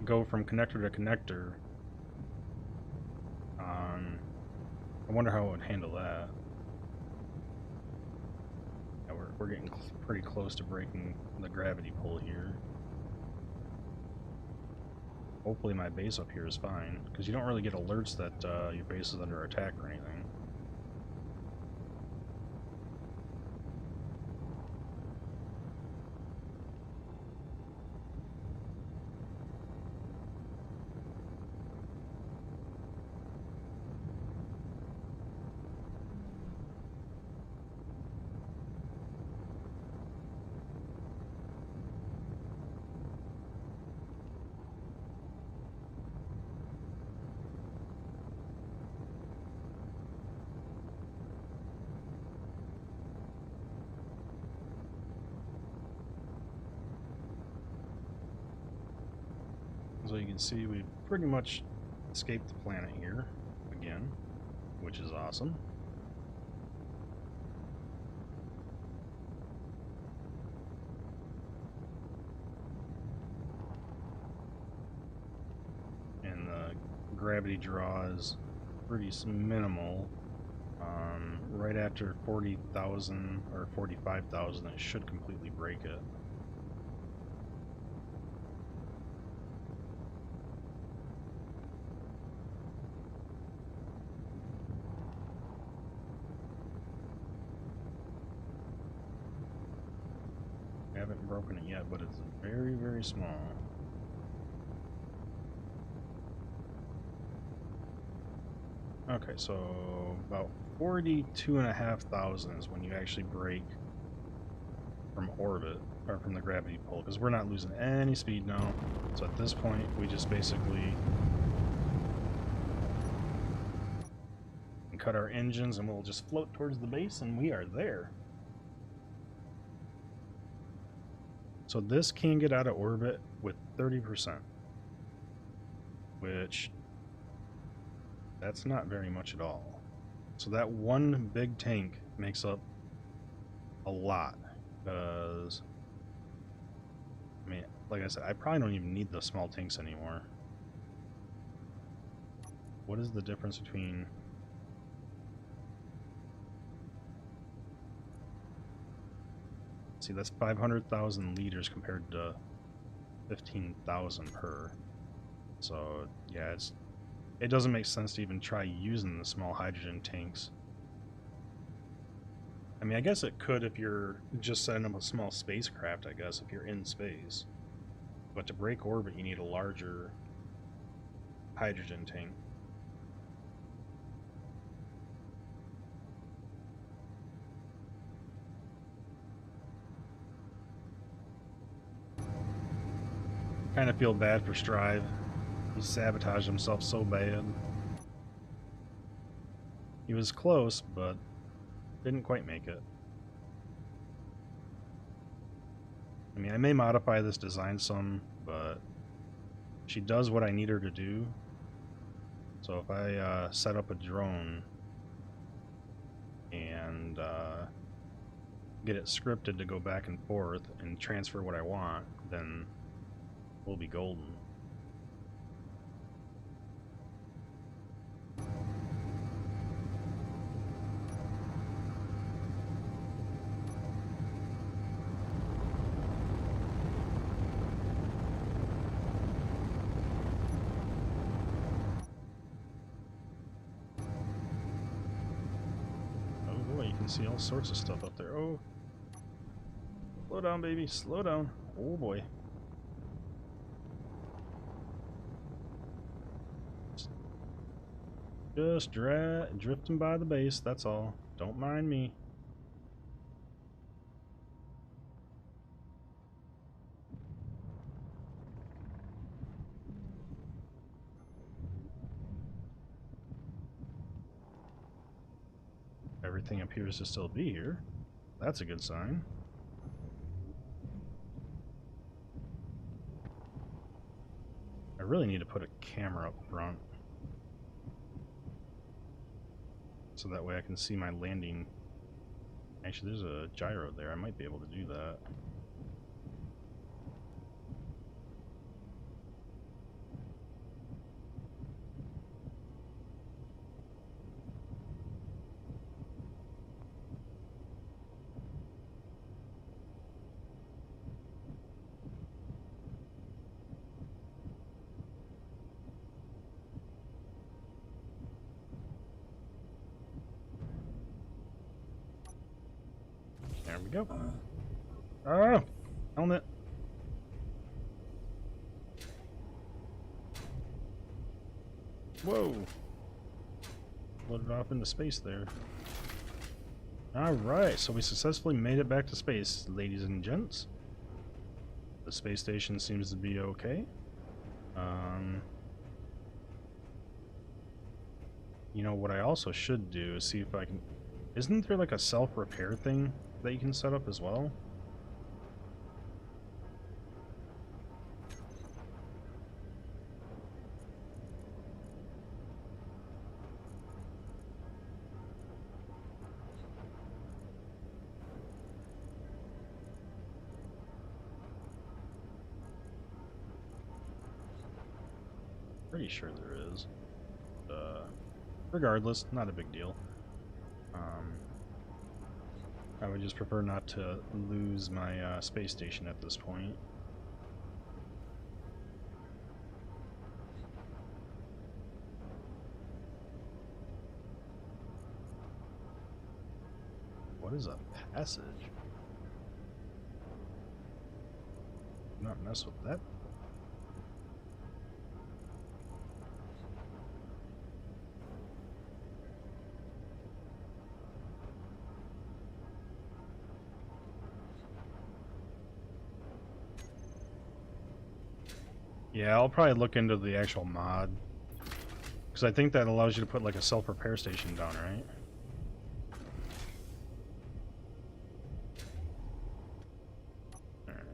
go from connector to connector, I wonder how it would handle that. Yeah, we're getting pretty close to breaking the gravity pull here. Hopefully my base up here is fine, because you don't really get alerts that your base is under attack or anything. So you can see we pretty much escaped the planet here again, which is awesome. And the gravity draw is pretty minimal. Right after 40,000 or 45,000, it should completely break it. I haven't broken it yet, but it's very, very small. Okay, so about 42,500 is when you actually break from orbit, or from the gravity pull, because we're not losing any speed now. So at this point, we just basically cut our engines, and we'll just float towards the base, and we are there. So this can get out of orbit with 30%, which that's not very much at all. So that one big tank makes up a lot, because, I mean, like I said, I probably don't even need the small tanks anymore. What is the difference between... See, that's 500,000 liters compared to 15,000 per. So, yeah, it doesn't make sense to even try using the small hydrogen tanks. I mean, I guess it could if you're just setting up a small spacecraft, I guess, if you're in space. But to break orbit, you need a larger hydrogen tank. Kind of feel bad for Strive. He sabotaged himself so bad. He was close, but didn't quite make it. I mean, I may modify this design some, but she does what I need her to do. So if I set up a drone and get it scripted to go back and forth and transfer what I want, then we'll be golden. See all sorts of stuff up there. Oh, slow down, baby, slow down. Oh boy. Just drifting by the base, that's all. Don't mind me. Everything appears to still be here. That's a good sign. I really need to put a camera up front, so that way I can see my landing. Actually, there's a gyro there. I might be able to do that. There we go. Oh, helmet. Whoa. Floated off into space there. Alright, so we successfully made it back to space, ladies and gents. The space station seems to be okay. You know, what I also should do is see if I can... Isn't there like a self-repair thing that you can set up as well? Pretty sure there is. Regardless, not a big deal. I would just prefer not to lose my space station at this point. What is a passage? Do not mess with that. Yeah, I'll probably look into the actual mod, Because I think that allows you to put like a self-repair station down, right? Alright.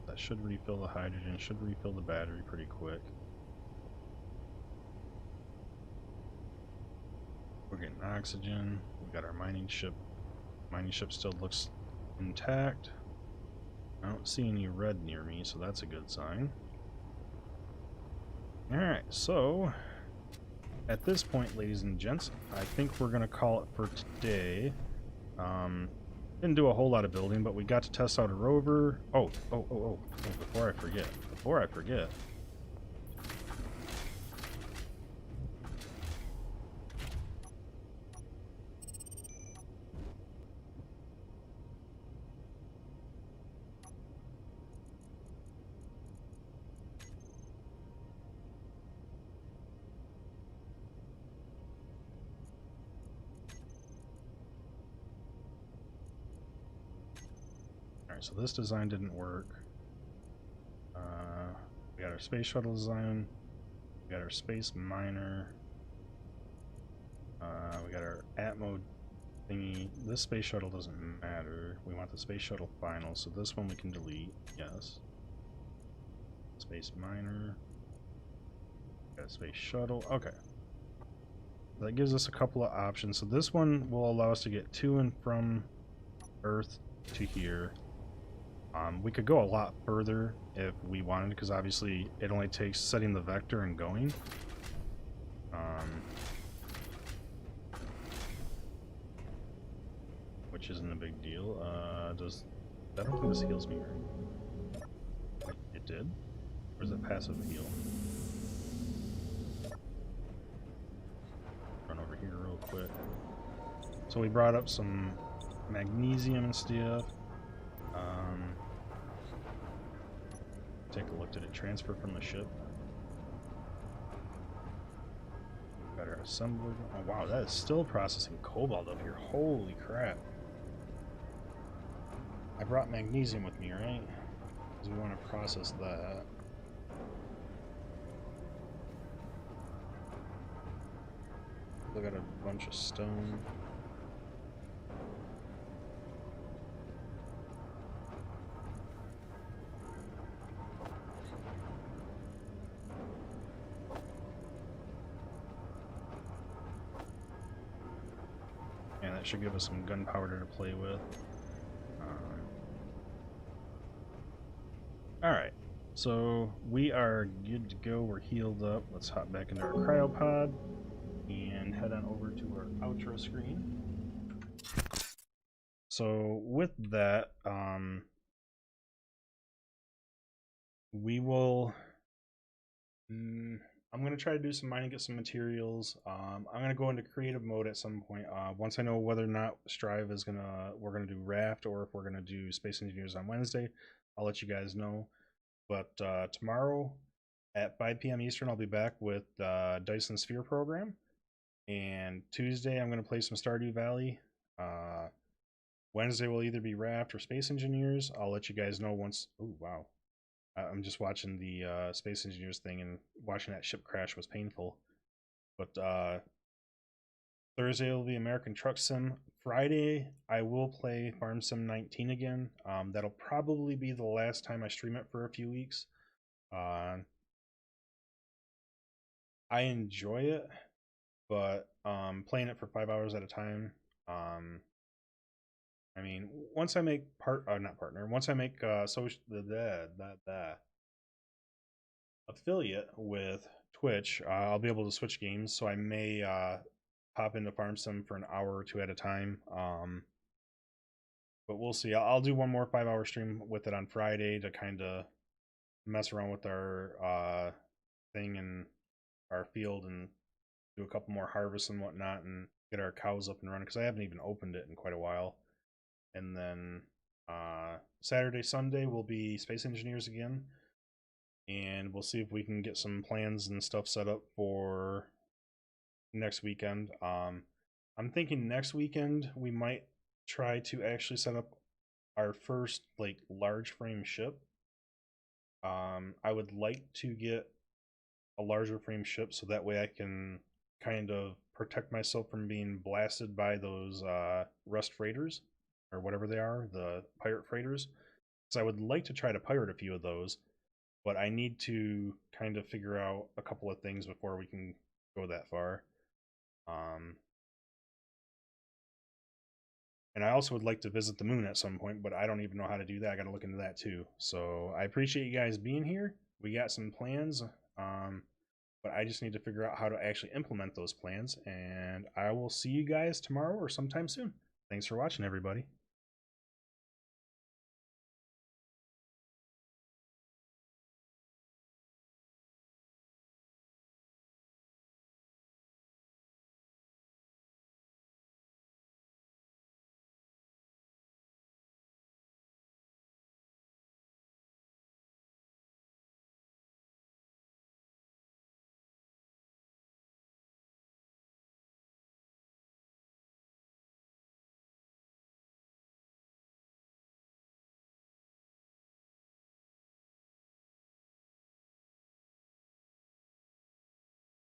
That should refill the hydrogen, should refill the battery pretty quick. We're getting oxygen. We got our mining ship. Mining ship still looks intact. I don't see any red near me, so that's a good sign. Alright, so at this point, ladies and gents, I think we're going to call it for today. Didn't do a whole lot of building, but we got to test out a rover. Oh, before I forget. Alright, so this design didn't work. We got our space shuttle design. We got our space miner. We got our Atmo thingy. This space shuttle doesn't matter. We want the space shuttle final, so this one we can delete. Yes. Space miner. Got a space shuttle. Okay. That gives us a couple of options. So this one will allow us to get to and from Earth to here. We could go a lot further if we wanted, because obviously it only takes setting the vector and going. Which isn't a big deal. I don't think this heals me, right? It did? Or is it passive heal? Run over here real quick. So we brought up some magnesium and stuff. Take a look. Did it transfer from the ship? Got our assembler. Oh wow, that is still processing cobalt up here. Holy crap. I brought magnesium with me, right? Because we want to process that. Look at a bunch of stone. And that should give us some gunpowder to play with. Alright, so we are good to go. We're healed up. Let's hop back into our cryopod and head on over to our outro screen. So with that, we will... I'm going to try to do some mining, get some materials. I'm going to go into creative mode at some point. Once I know whether or not Strive is we're going to do Raft, or if we're going to do Space Engineers on Wednesday, I'll let you guys know. But tomorrow at 5 p.m. Eastern, I'll be back with Dyson Sphere program. And Tuesday, I'm going to play some Stardew Valley. Wednesday will either be Raft or Space Engineers. I'll let you guys know once... Oh, wow. I'm just watching the Space Engineers thing, and watching that ship crash was painful. But Thursday will be American Truck Sim. Friday, I will play Farm Sim 19 again. That'll probably be the last time I stream it for a few weeks. I enjoy it, but playing it for 5 hours at a time. I mean, once I make once I make affiliate with Twitch, I'll be able to switch games. So I may pop into Farm Sim for an hour or two at a time. But we'll see. I'll do one more 5-hour stream with it on Friday to kind of mess around with our thing in our field and do a couple more harvests and whatnot and get our cows up and running, because I haven't even opened it in quite a while. And then Saturday, Sunday will be Space Engineers again, and we'll see if we can get some plans and stuff set up for next weekend. I'm thinking next weekend we might try to actually set up our first like large frame ship. I would like to get a larger frame ship so that way I can kind of protect myself from being blasted by those rust freighters or whatever they are, the pirate freighters. So I would like to try to pirate a few of those, but I need to kind of figure out a couple of things before we can go that far. And I also would like to visit the moon at some point, but I don't even know how to do that. I got to look into that too. So I appreciate you guys being here. We got some plans, but I just need to figure out how to actually implement those plans. And I will see you guys tomorrow or sometime soon. Thanks for watching, everybody.